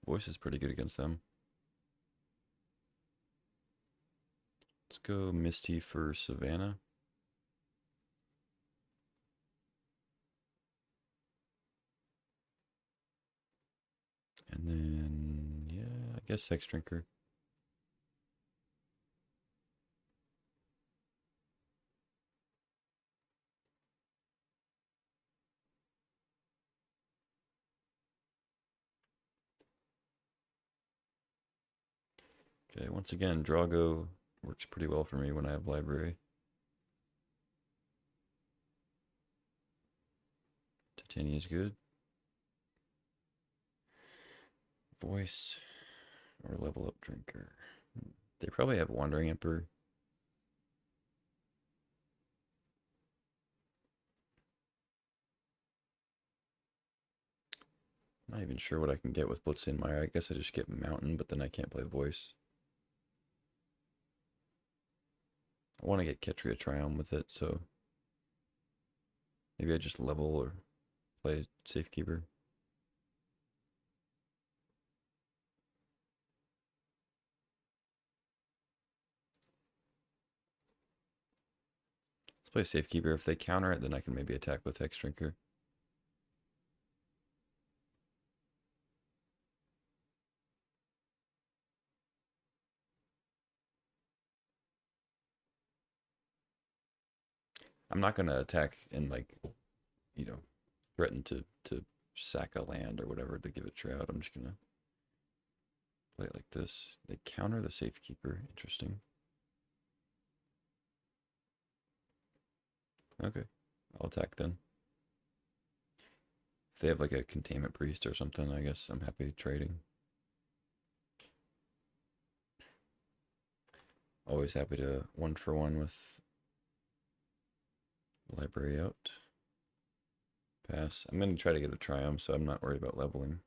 Voice is pretty good against them. Let's go Misty for Savannah. And then, yeah, I guess Hex Drinker. Okay, once again, Drago works pretty well for me when I have library. Titania is good. Voice or level up drinker. They probably have Wandering Emperor. Not even sure what I can get with Blitzing Mire. I guess I just get Mountain, but then I can't play Voice. I want to get Ketria Triumph with it, so maybe I just level or play Safekeeper. Let's play Safekeeper. If they counter it, then I can maybe attack with Hex Drinker. I'm not going to attack and, like, you know, threaten to sack a land or whatever to give it Shroud. I'm just going to play it like this. They counter the Safekeeper. Interesting. Okay. I'll attack then. If they have like a Containment Priest or something, I guess I'm happy trading. Always happy to 1-for-1 with library out. Pass. I'm going to try to get a Triumph, so I'm not worried about leveling.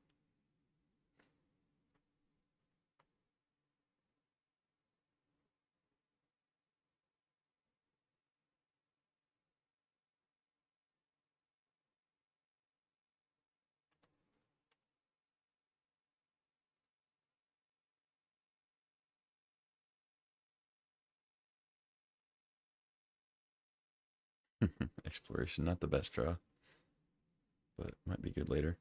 Exploration, not the best draw, but might be good later.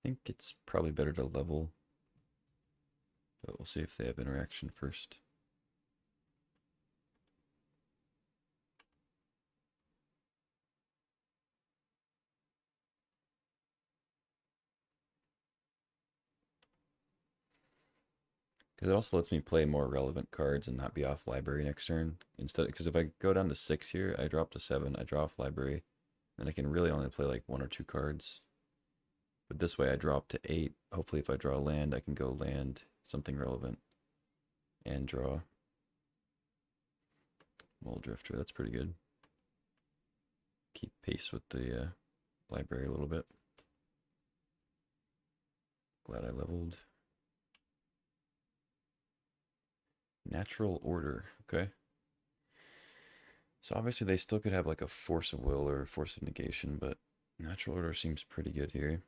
think it's probably better to level, but we'll see if they have interaction first. Because it also lets me play more relevant cards and not be off library next turn. Instead, because if I go down to 6 here, I drop to 7, I draw off library, then I can really only play like 1 or 2 cards. But this way I drop to 8. Hopefully if I draw land, I can go land something relevant and draw. Mole Drifter, that's pretty good. Keep pace with the library a little bit. Glad I leveled. Natural Order, okay. So obviously they still could have like a Force of Will or a Force of Negation, but Natural Order seems pretty good here.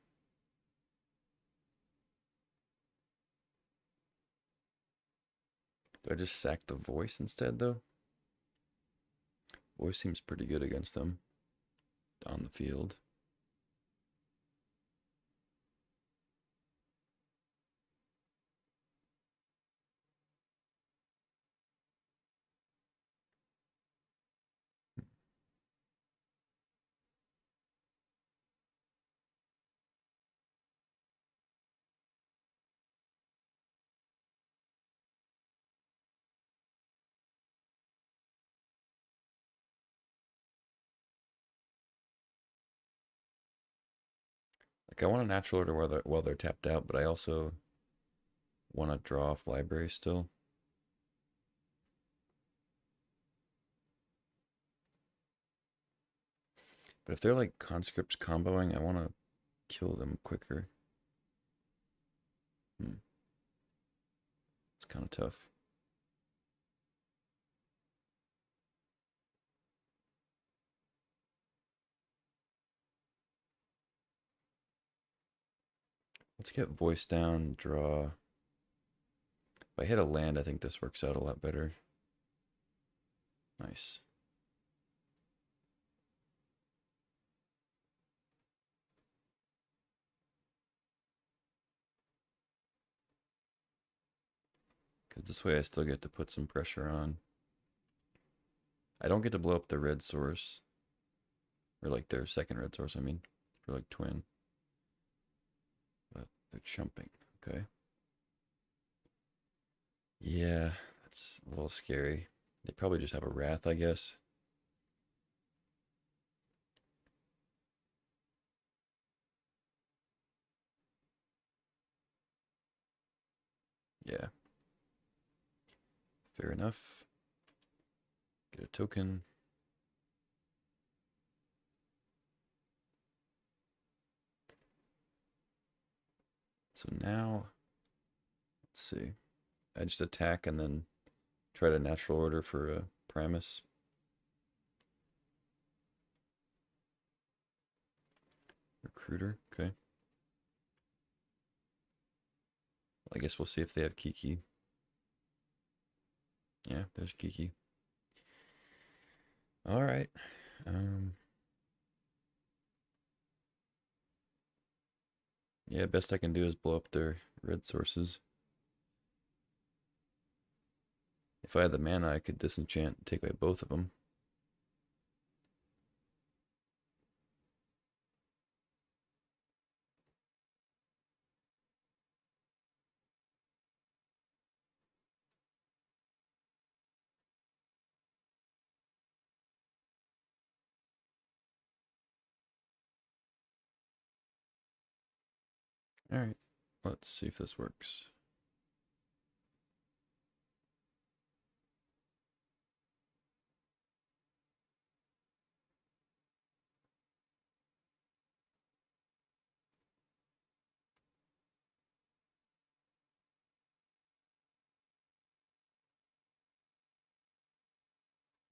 Do I just sack the Voice instead though? Voice seems pretty good against them on the field. Like I want a Natural Order while they're tapped out, but I also want to draw off library still. But if they're like conscripts comboing, I want to kill them quicker. It's kind of tough. Let's get Voice down, draw. If I hit a land, I think this works out a lot better. Nice. Because this way I still get to put some pressure on. I don't get to blow up the red source. Or like their second red source, I mean. For like twin. But they're chumping. Okay. Yeah, that's a little scary. They probably just have a Wrath, I guess. Yeah. Fair enough. Get a token. So now, let's see. I just attack and then try to Natural Order for a Primus. Recruiter, okay. I guess we'll see if they have Kiki. Yeah, there's Kiki. All right. Yeah, best I can do is blow up their red sources. If I had the mana, I could disenchant and take away both of them. All right, let's see if this works.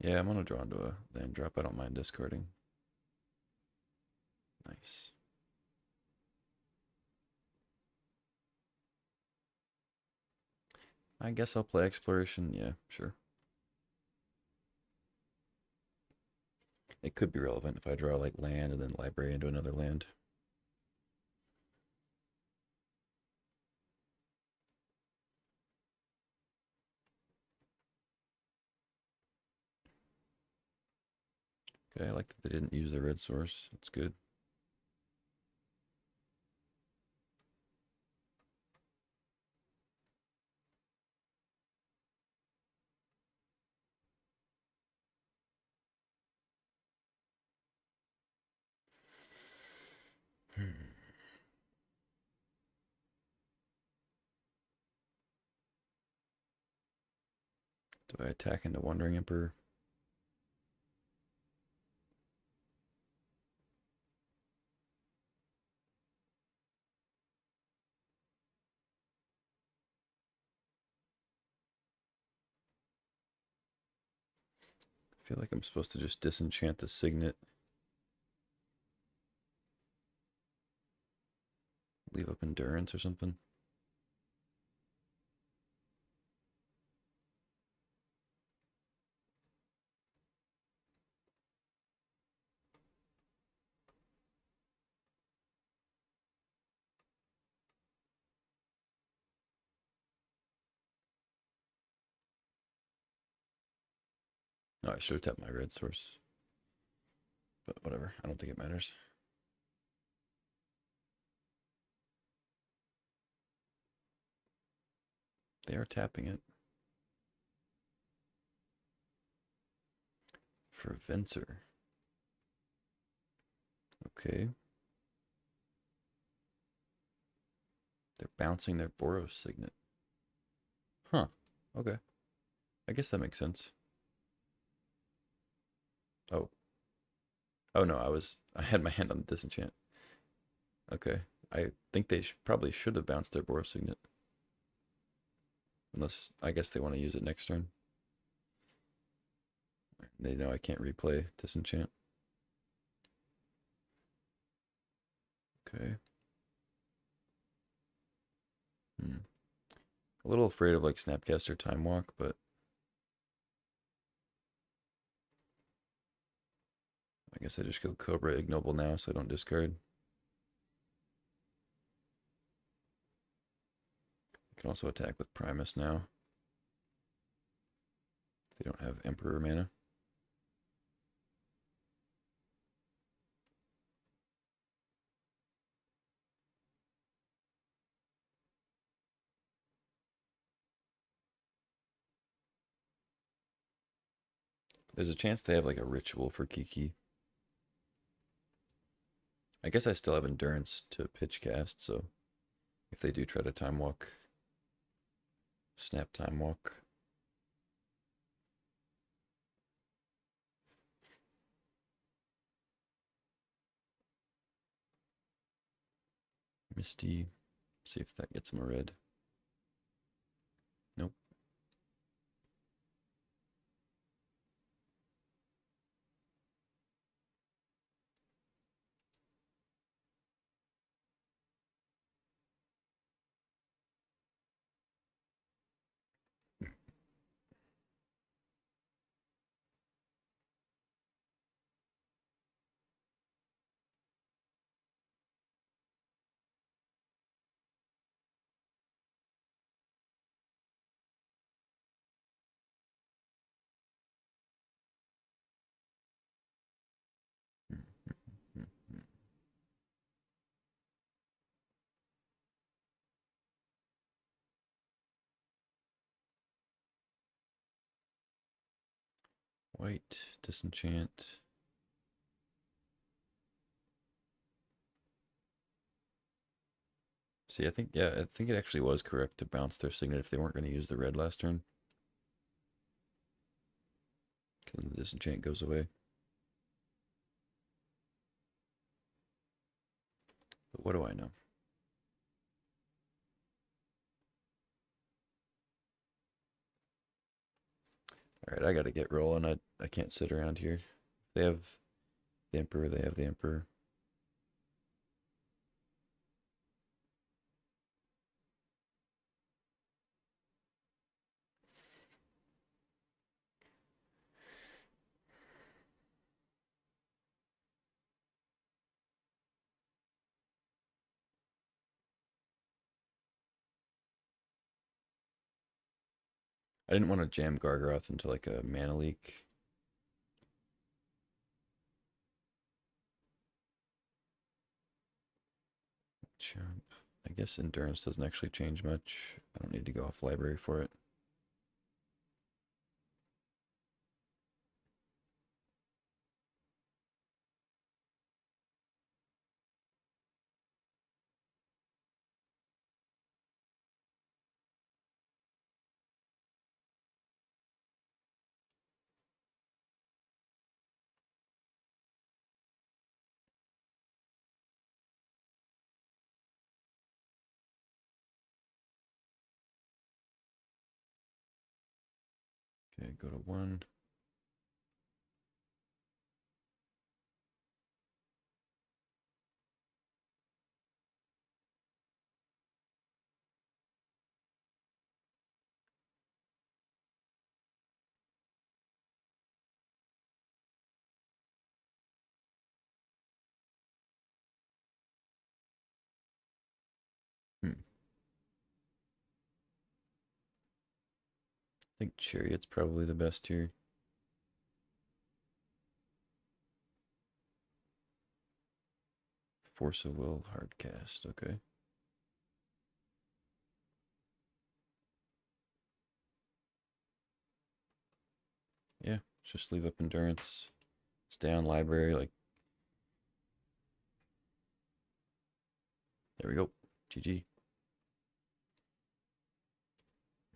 Yeah, I'm gonna draw into a land drop. I don't mind discarding. Nice. I guess I'll play exploration. Yeah, sure. It could be relevant if I draw like land and then library into another land. Okay, I like that they didn't use the red source. That's good. Do I attack into Wandering Emperor? I feel like I'm supposed to just disenchant the Signet. Leave up Endurance or something. No, I should have tapped my red source. But whatever, I don't think it matters. They are tapping it. For Venser. Okay. They're bouncing their Boros Signet. Huh. Okay. I guess that makes sense. Oh. Oh no, I had my hand on the disenchant. Okay. I think they probably should have bounced their Boros Signet. Unless, I guess they want to use it next turn. They know I can't replay disenchant. Okay. A little afraid of like Snapcaster Time Walk, but I guess I just go Cobra Ignoble now so I don't discard. I can also attack with Primus now. They don't have Emperor mana. There's a chance they have like a ritual for Kiki. I guess I still have endurance to pitch cast, so if they do try to time walk, snap time walk. Misty, see if that gets him a red. Nope. White, disenchant. See, I think it actually was correct to bounce their Signet if they weren't going to use the red last turn. Because the disenchant goes away. But what do I know? All right, I got to get rolling. I can't sit around here. They have the Emperor. They have the Emperor. I didn't want to jam Gargaroth into like a mana leak. Jump. I guess endurance doesn't actually change much. I don't need to go off library for it. Okay, go to 1. Hmm. I think Chariot's probably the best here. Force of Will, Hardcast, okay. Yeah, just leave up endurance. Stay on library, like, there we go. GG.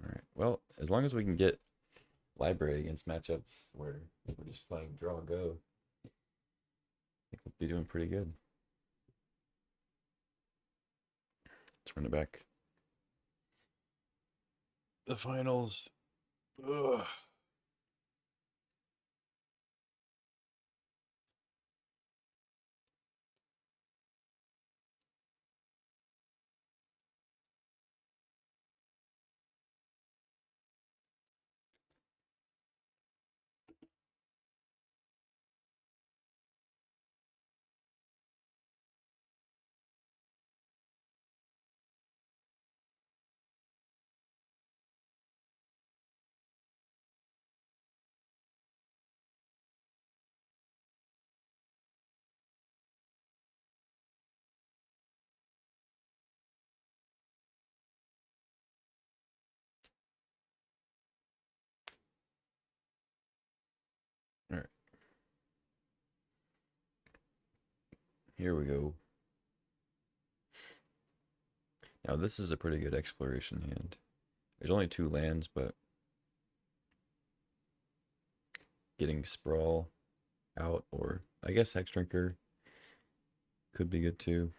Alright, well, as long as we can get library against matchups where we're just playing draw go, I think we'll be doing pretty good. Let's run it back. The finals. Ugh. All right. Here we go. Now this is a pretty good exploration hand. There's only 2 lands, but getting Sprawl out, or I guess Hex Drinker could be good too.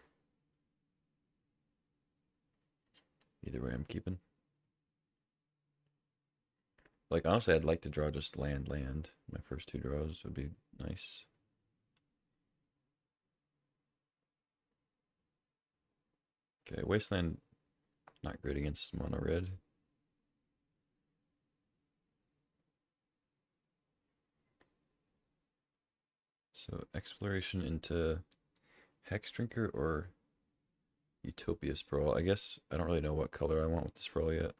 Either way, I'm keeping. Like, honestly, I'd like to draw just land. My first 2 draws would be nice. Okay, Wasteland, not great against mono red. So, exploration into Hex Drinker or Utopia Sprawl. I guess I don't really know what color I want with the Sprawl yet.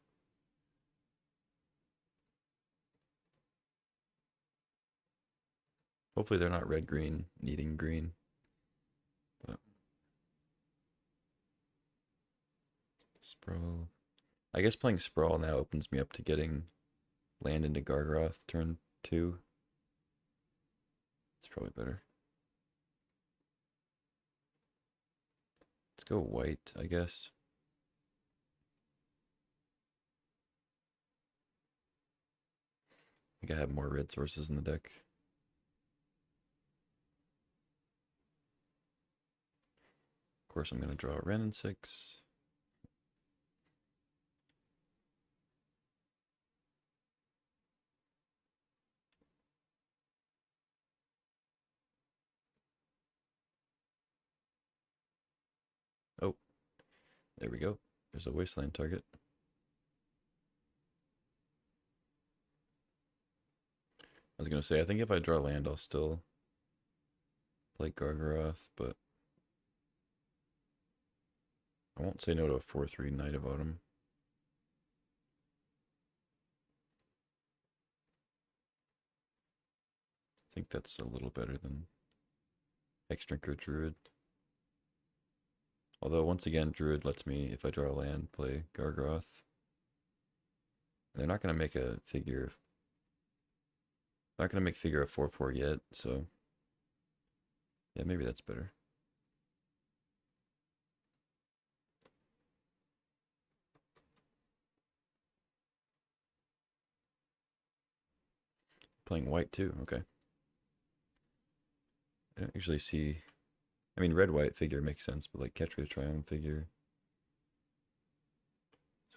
Hopefully they're not red-green, needing green. But Sprawl. I guess playing Sprawl now opens me up to getting land into Gargaroth turn 2. It's probably better. Let's go white, I guess. I think I have more red sources in the deck. Of course, I'm going to draw a Ren in 6. Oh, there we go. There's a Wasteland target. I was going to say, I think if I draw land, I'll still play Gargaroth, but I won't say no to a 4/3 Knight of Autumn. I think that's a little better than Hex Drinker Druid. Although, once again, Druid lets me, if I draw a land, play Gargoth. They're not going to make a figure. Not going to make figure a 4/4 yet, so yeah, maybe that's better. Playing white too, okay. I don't usually see. I mean, red-white figure makes sense, but like Catch with Triumph figure.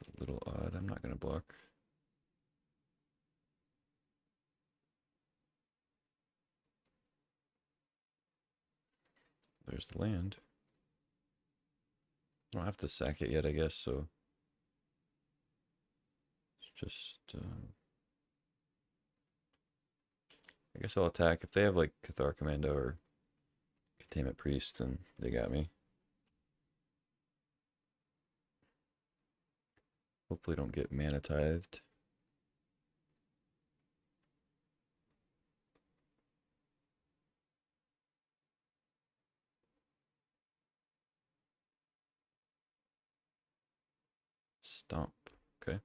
It's a little odd. I'm not going to block. There's the land. I don't have to sack it yet, I guess, so it's just, I guess I'll attack. If they have like Cathar Commando or Containment Priest, then they got me. Hopefully don't get mana tithed. Stomp, okay.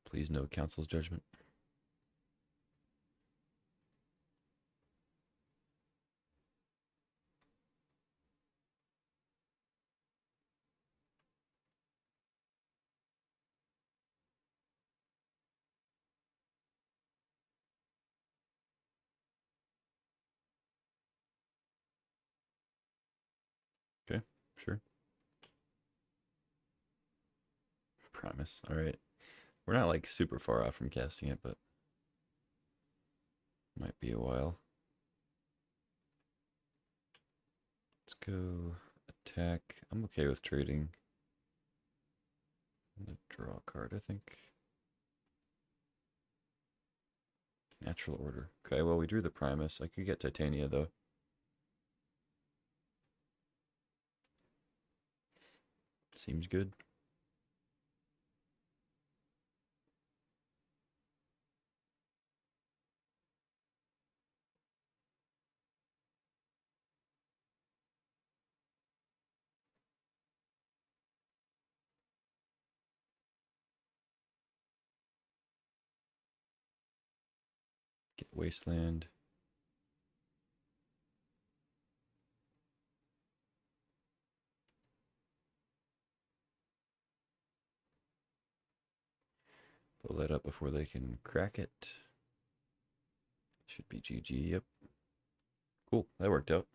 Please no Council's Judgment. Okay, sure. Promise. All right. We're not like super far off from casting it, but might be a while. Let's go attack. I'm okay with trading. I'm gonna draw a card, I think. Natural order. Okay, well, we drew the Primus. I could get Titania, though. Seems good. Get Wasteland. Blow that up before they can crack it. Should be GG, yep. Cool, that worked out.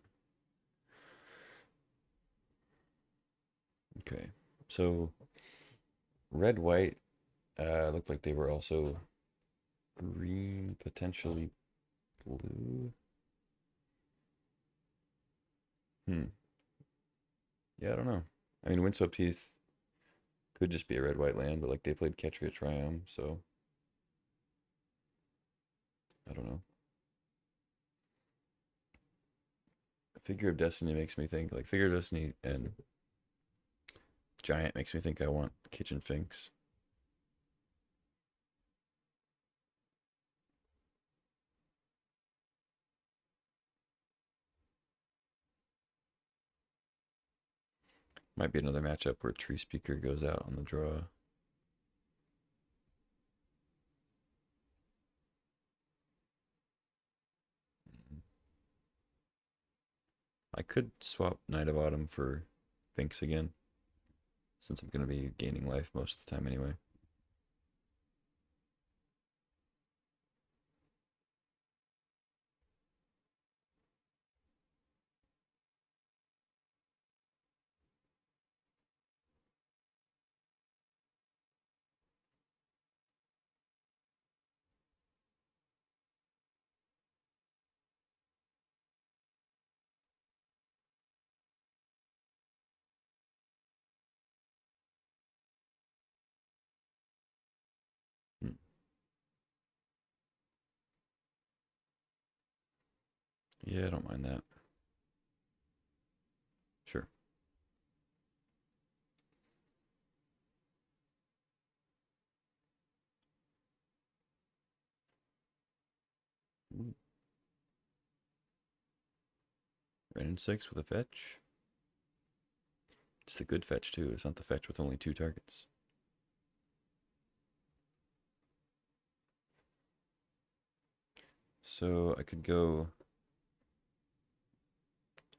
Okay, so red, white, looked like they were also green, potentially blue. Yeah, I don't know. I mean, Windswept Heath could just be a red-white land, but like they played Ketria Triumph, so I don't know. Figure of Destiny makes me think, like Figure of Destiny and Giant makes me think I want Kitchen Finks. Might be another matchup where Tree Speaker goes out on the draw. I could swap Knight of Autumn for Finks again, since I'm going to be gaining life most of the time anyway. Hmm. Yeah, I don't mind that. Sure. Ooh. and 6 with a fetch. It's the good fetch too. It's not the fetch with only 2 targets. So I could go.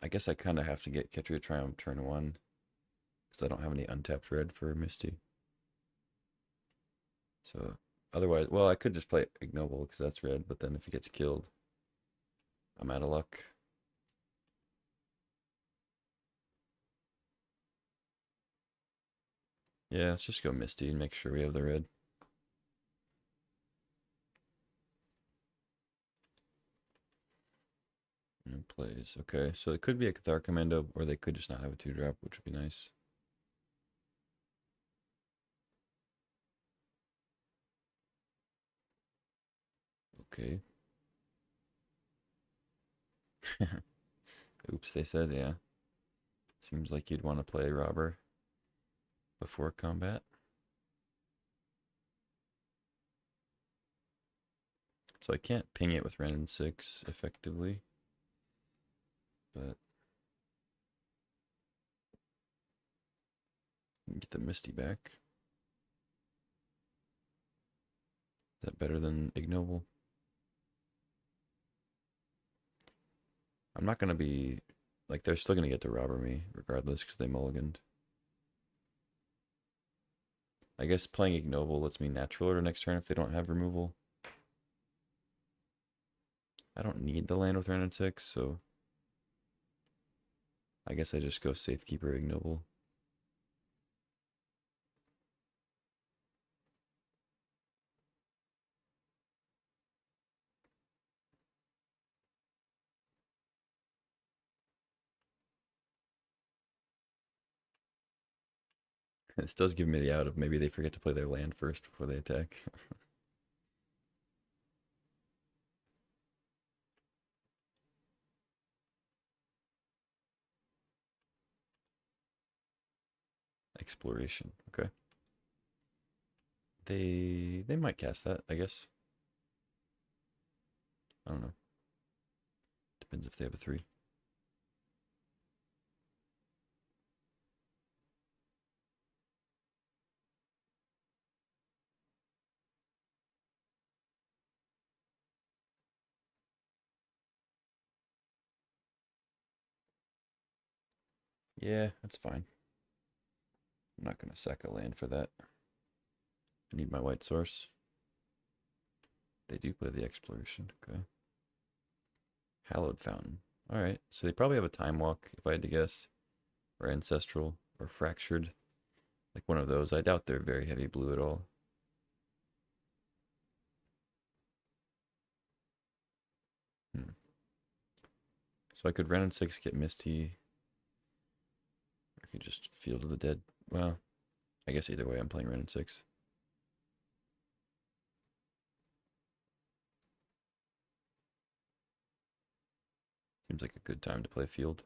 I guess I kind of have to get Ketria Triumph turn 1 because I don't have any untapped red for Misty. So otherwise, well, I could just play Ignoble because that's red, but then if he gets killed, I'm out of luck. Yeah, let's just go Misty and make sure we have the red. No plays. Okay, so it could be a Cathar Commando, or they could just not have a 2-drop, which would be nice. Okay. Oops, they said, yeah. Seems like you'd want to play Robber before combat. So I can't ping it with Ren and 6 effectively, but get the Misty back. Is that better than Ignoble? I'm not going to be, like, they're still going to get to Robber me regardless because they mulliganed. I guess playing Ignoble lets me natural order next turn if they don't have removal. I don't need the land with Ren and 6, so I guess I just go Safekeeper Ignoble. This does give me the out of maybe they forget to play their land first before they attack. Exploration, okay. They might cast that, I guess. I don't know. Depends if they have a 3. Yeah, that's fine. I'm not going to sack a land for that. I need my white source. They do play the exploration, okay. Hallowed Fountain. Alright, so they probably have a Time Walk, if I had to guess. Or Ancestral, or Fractured. Like one of those. I doubt they're very heavy blue at all. So I could Ren and 6, get Misty. I could just Field of the Dead. Well, I guess either way I'm playing Ren and 6. Seems like a good time to play Field.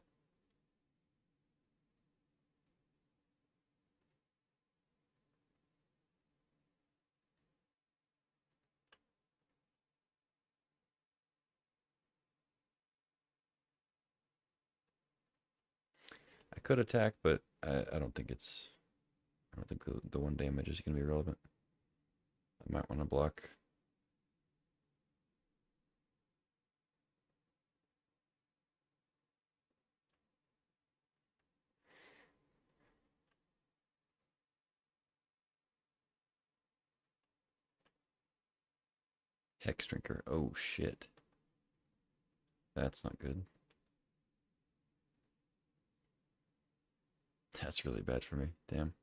I could attack, but I don't think it's... I don't think the 1 damage is going to be relevant. I might want to block. Hex Drinker. Oh, shit. That's not good. That's really bad for me. Damn.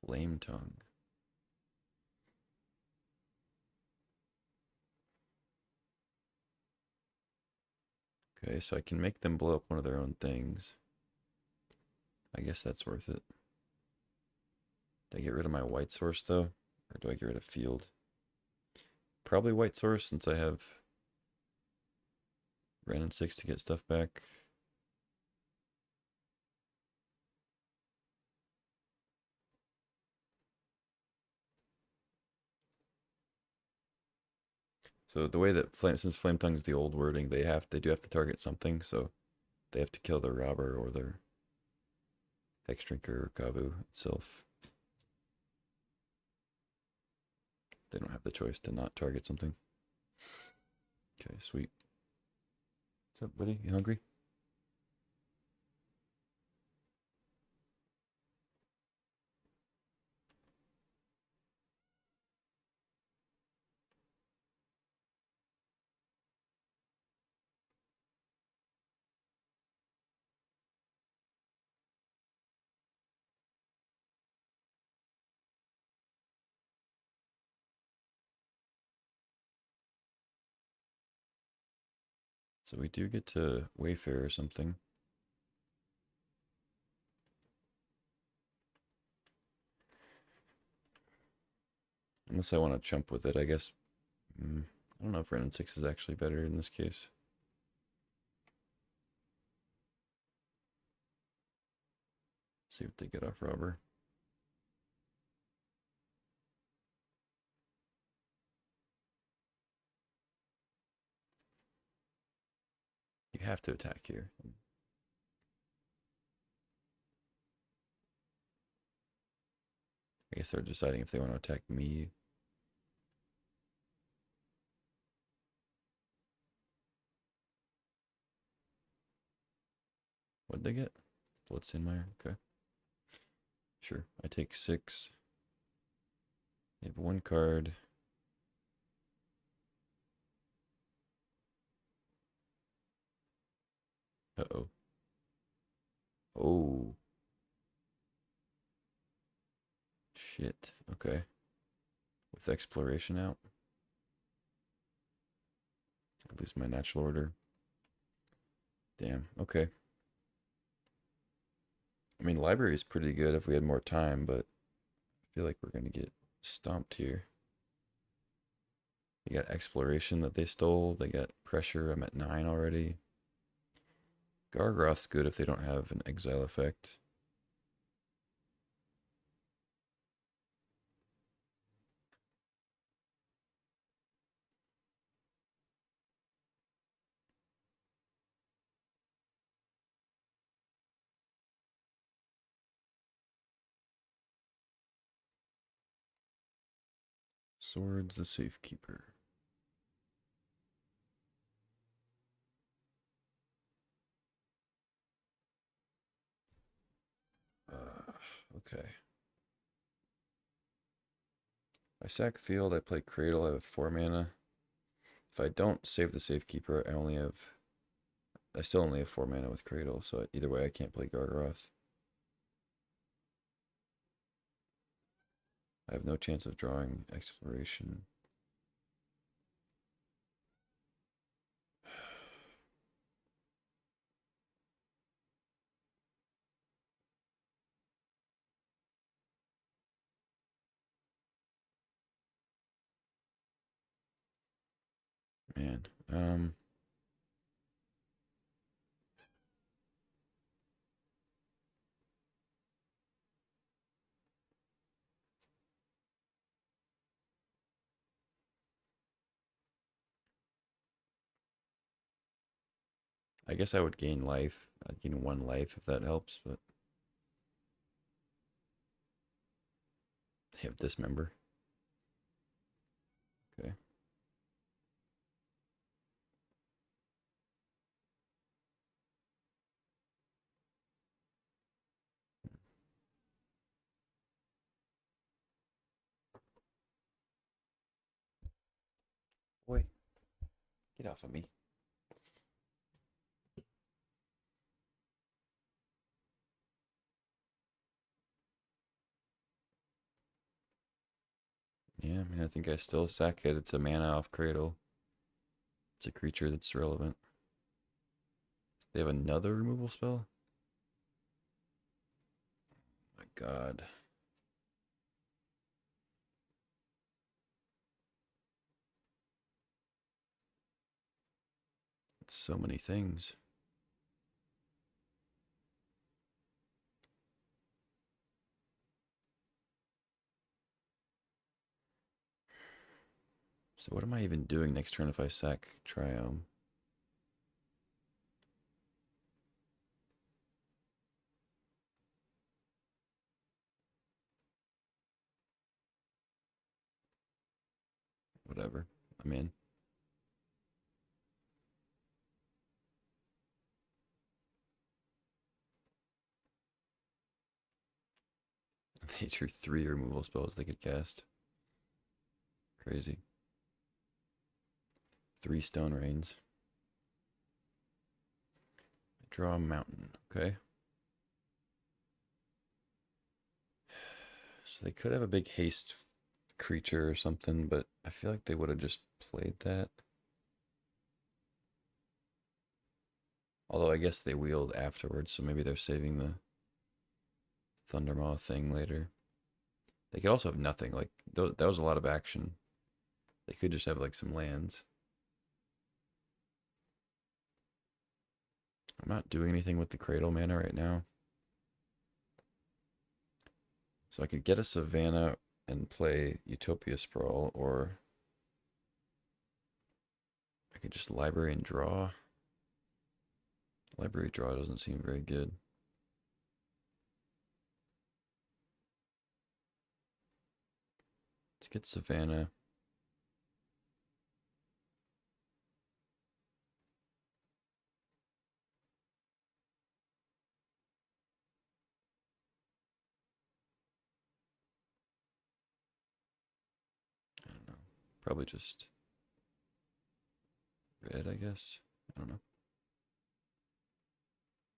Flame Tongue. Okay, so I can make them blow up one of their own things. I guess that's worth it. Do I get rid of my white source, though? Or do I get rid of Field? Probably white source, since I have Ren and 6 to get stuff back. So the way that since flame tongue is the old wording, they do have to target something. So they have to kill their robber or their hex drinker or kabu itself. They don't have the choice to not target something. Okay, sweet. What's up, buddy? You hungry? So we do get to Wayfair or something. Unless I want to jump with it, I guess. I don't know if Renin 6 is actually better in this case. See what they get off robber. You have to attack here. I guess they're deciding if they want to attack me. What'd they get? Blitzingmeyer. Okay. Sure. I take 6. They have 1 card. Uh-oh. Oh. Shit. Okay. With exploration out. I lose my natural order. Damn. Okay. I mean, library is pretty good if we had more time, but I feel like we're going to get stomped here. They got exploration that they stole. They got pressure. I'm at 9 already. Gargroth's good if they don't have an exile effect. Swords the Safekeeper. Okay. I sack field, I play Cradle, I have 4 mana. If I don't save the Safekeeper, I still only have 4 mana with Cradle, so either way I can't play Gargaroth. I have no chance of drawing Exploration. Man, I guess I would gain life. I'd gain 1 life if that helps, but they have Dismember. Okay. Boy, get off of me. Yeah, I mean, I think I still sack it. It's a mana off Cradle. It's a creature that's relevant. They have another removal spell? Oh my god. It's so many things. So what am I even doing next turn if I sack Triome? Whatever. I'm in. They drew 3 removal spells they could cast. Crazy. 3 Stone Rains. Draw a mountain. Okay. So they could have a big haste creature or something, but I feel like they would have just played that. Although I guess they wheeled afterwards, so maybe they're saving the Thundermaw thing later. They could also have nothing. Like, that was a lot of action. They could just have, like, some lands. I'm not doing anything with the Cradle mana right now. So I could get a Savannah and play Utopia Sprawl, or I could just library and draw. Library draw doesn't seem very good. Let's get Savannah. I don't know. Probably just red, I guess. I don't know.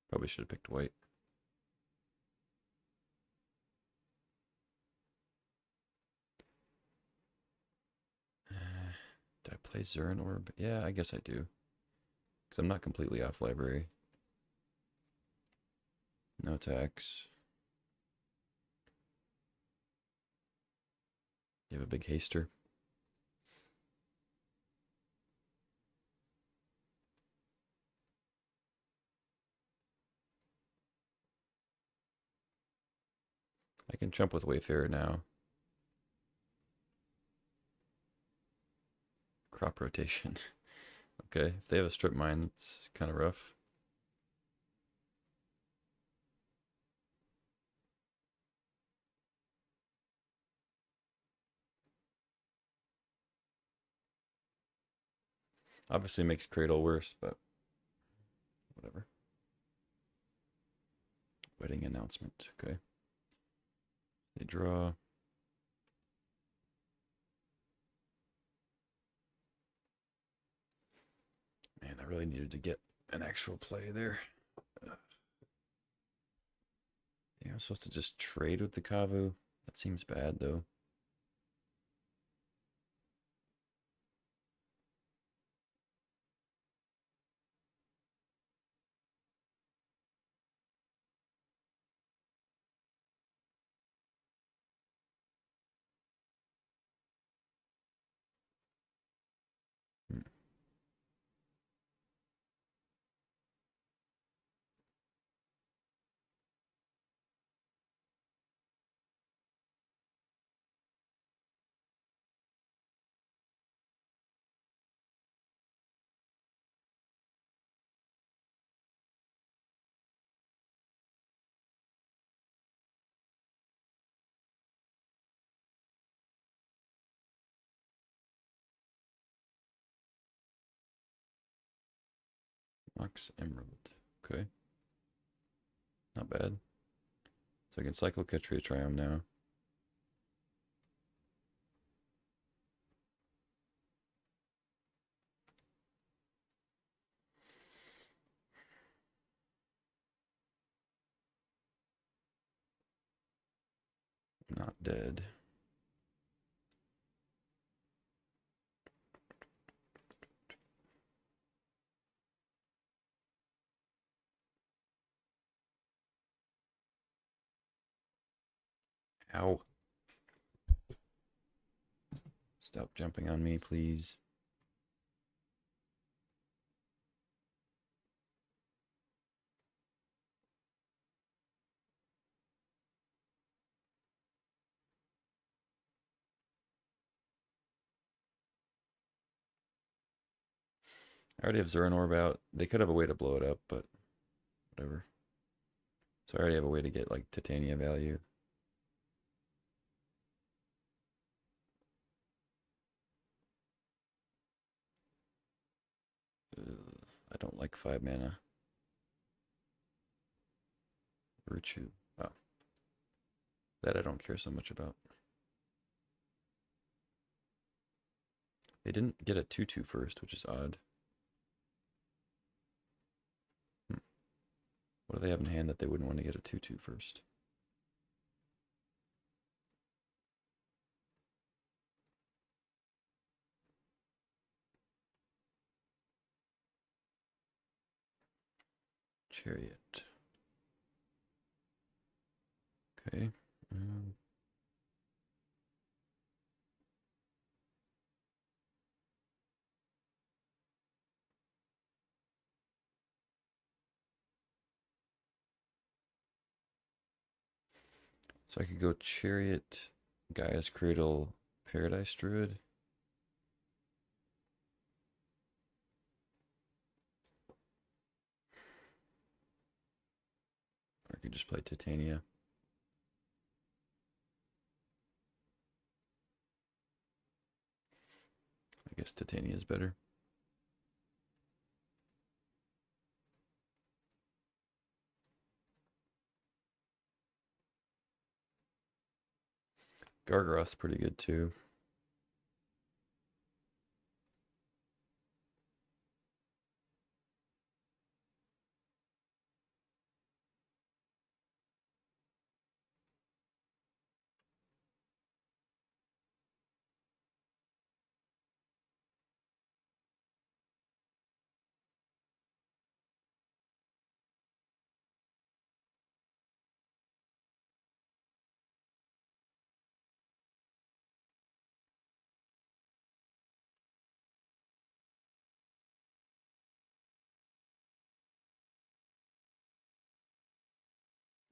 Probably should have picked white. Do I play Zurin Orb? Yeah, I guess I do. Because I'm not completely off library. No tax. You have a big haster. I can jump with Wayfarer now. Crop rotation. Okay, if they have a strip mine, it's kind of rough. Obviously makes Cradle worse, but whatever. Wedding announcement. Okay. They draw. Man, I really needed to get an actual play there. Yeah, I'm supposed to just trade with the Kavu. That seems bad, though. Hmm. Mox Emerald. Okay. Not bad. So I can cycle Ketria Triumph now. Not dead. Ow. Stop jumping on me, please. I already have Zuran Orb out. They could have a way to blow it up, but whatever. So I already have a way to get like Titania value. I don't like 5 mana. Virtue. Oh. That I don't care so much about. They didn't get a 2/2 first, which is odd. What do they have in hand that they wouldn't want to get a 2/2 first? Chariot. Okay. So I could go Chariot, Gaia's Cradle, Paradise Druid. Or I could just play Titania. I guess Titania is better. Gargaroth's pretty good too.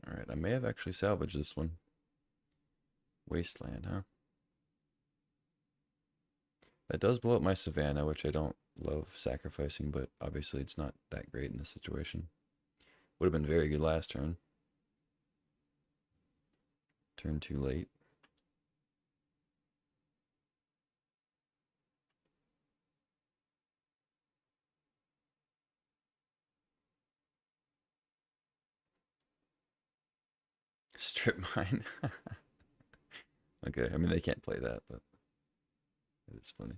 All right, I may have actually salvaged this one. Wasteland, huh? That does blow up my Savannah, which I don't love sacrificing, but obviously it's not that great in this situation. Would have been very good last turn. Turn too late. Strip mine. Okay, I mean, they can't play that, but it is funny.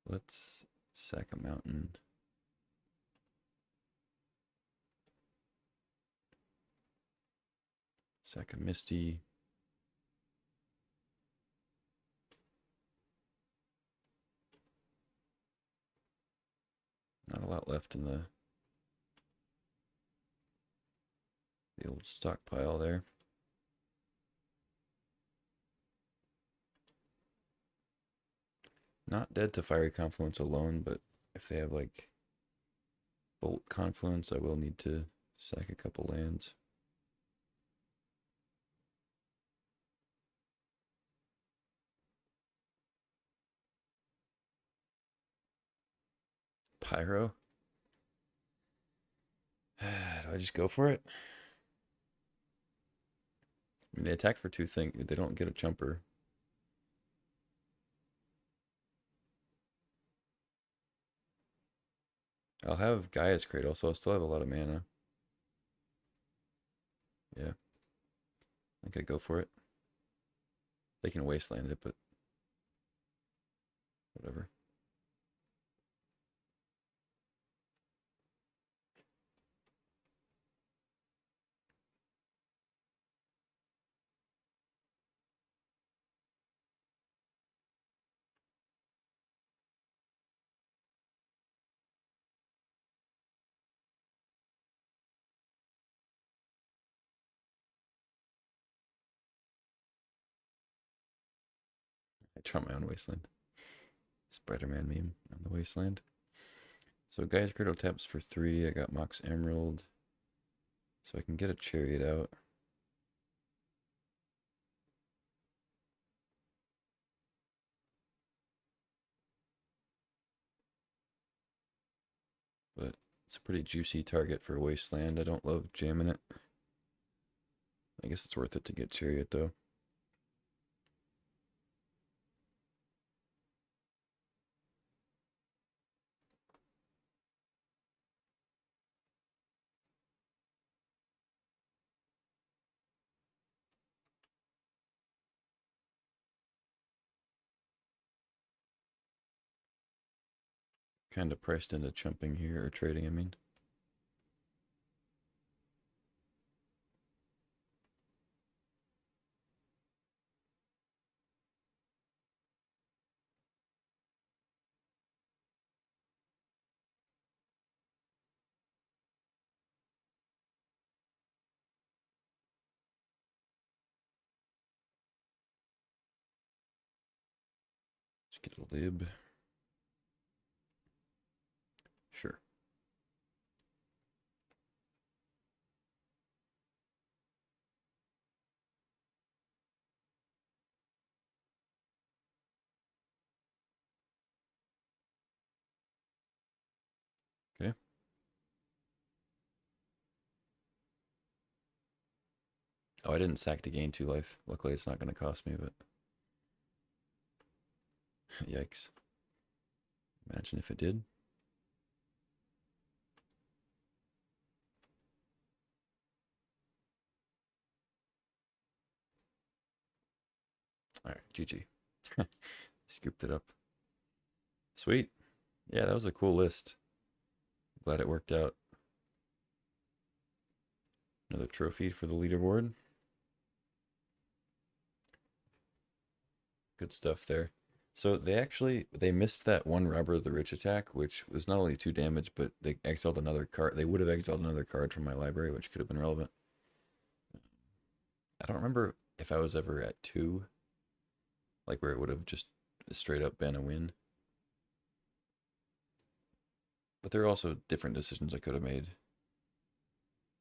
Let's sack a mountain. Sack a Misty. Not a lot left in the old stockpile there. Not dead to Fiery Confluence alone, but if they have like Bolt Confluence, I will need to sack a couple lands. Pyro? Do I just go for it? I mean, they attack for 2 things. They don't get a jumper. I'll have Gaia's Cradle, so I'll still have a lot of mana. Yeah. I think I go for it. They can Wasteland it, but whatever. I trump my own Wasteland. Spider-Man meme on the Wasteland. So Gaia's Cradle taps for 3. I got Mox Emerald. So I can get a Chariot out. It's a pretty juicy target for Wasteland. I don't love jamming it. I guess it's worth it to get Chariot though. Kind of priced into chumping here, or trading, I mean. Let's get a lib. Sure. Okay. Oh, I didn't sack to gain 2 life. Luckily, it's not going to cost me, but yikes. Imagine if it did. All right, GG. Scooped it up. Sweet. Yeah, that was a cool list. Glad it worked out. Another trophy for the leaderboard. Good stuff there. So they missed that one Robber of the Rich attack, which was not only 2 damage, but they exiled another card. They would have exiled another card from my library, which could have been relevant. I don't remember if I was ever at 2, like where it would have just straight up been a win. But there are also different decisions I could have made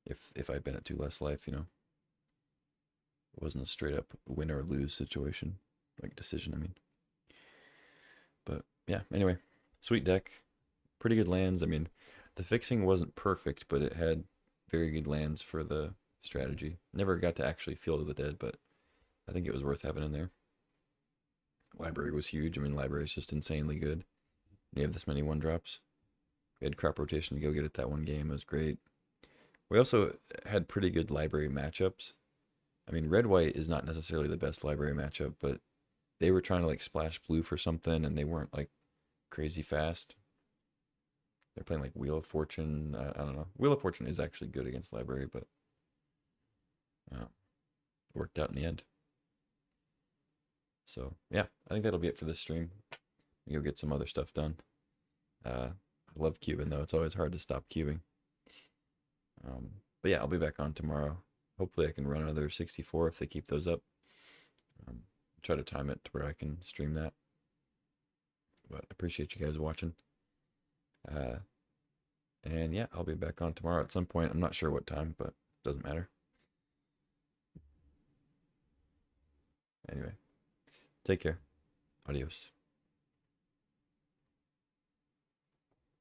if I'd been at 2 less life, you know. It wasn't a straight up win or lose situation, like decision, I mean. But yeah, anyway, sweet deck. Pretty good lands. I mean, the fixing wasn't perfect, but it had very good lands for the strategy. Never got to actually Field of the Dead, but I think it was worth having in there. Library was huge. I mean, library is just insanely good. You have this many 1-drops. We had crop rotation to go get it that one game. It was great. We also had pretty good library matchups. I mean, red-white is not necessarily the best library matchup, but they were trying to like splash blue for something, and they weren't like crazy fast. They're playing like Wheel of Fortune. I don't know. Wheel of Fortune is actually good against library, but worked out in the end. So yeah, I think that'll be it for this stream. You'll get some other stuff done. I love cubing though. It's always hard to stop cubing. But yeah, I'll be back on tomorrow. Hopefully I can run another 64 if they keep those up. Try to time it to where I can stream that. But I appreciate you guys watching. And yeah, I'll be back on tomorrow at some point. I'm not sure what time, but it doesn't matter. Anyway, take care. Adios.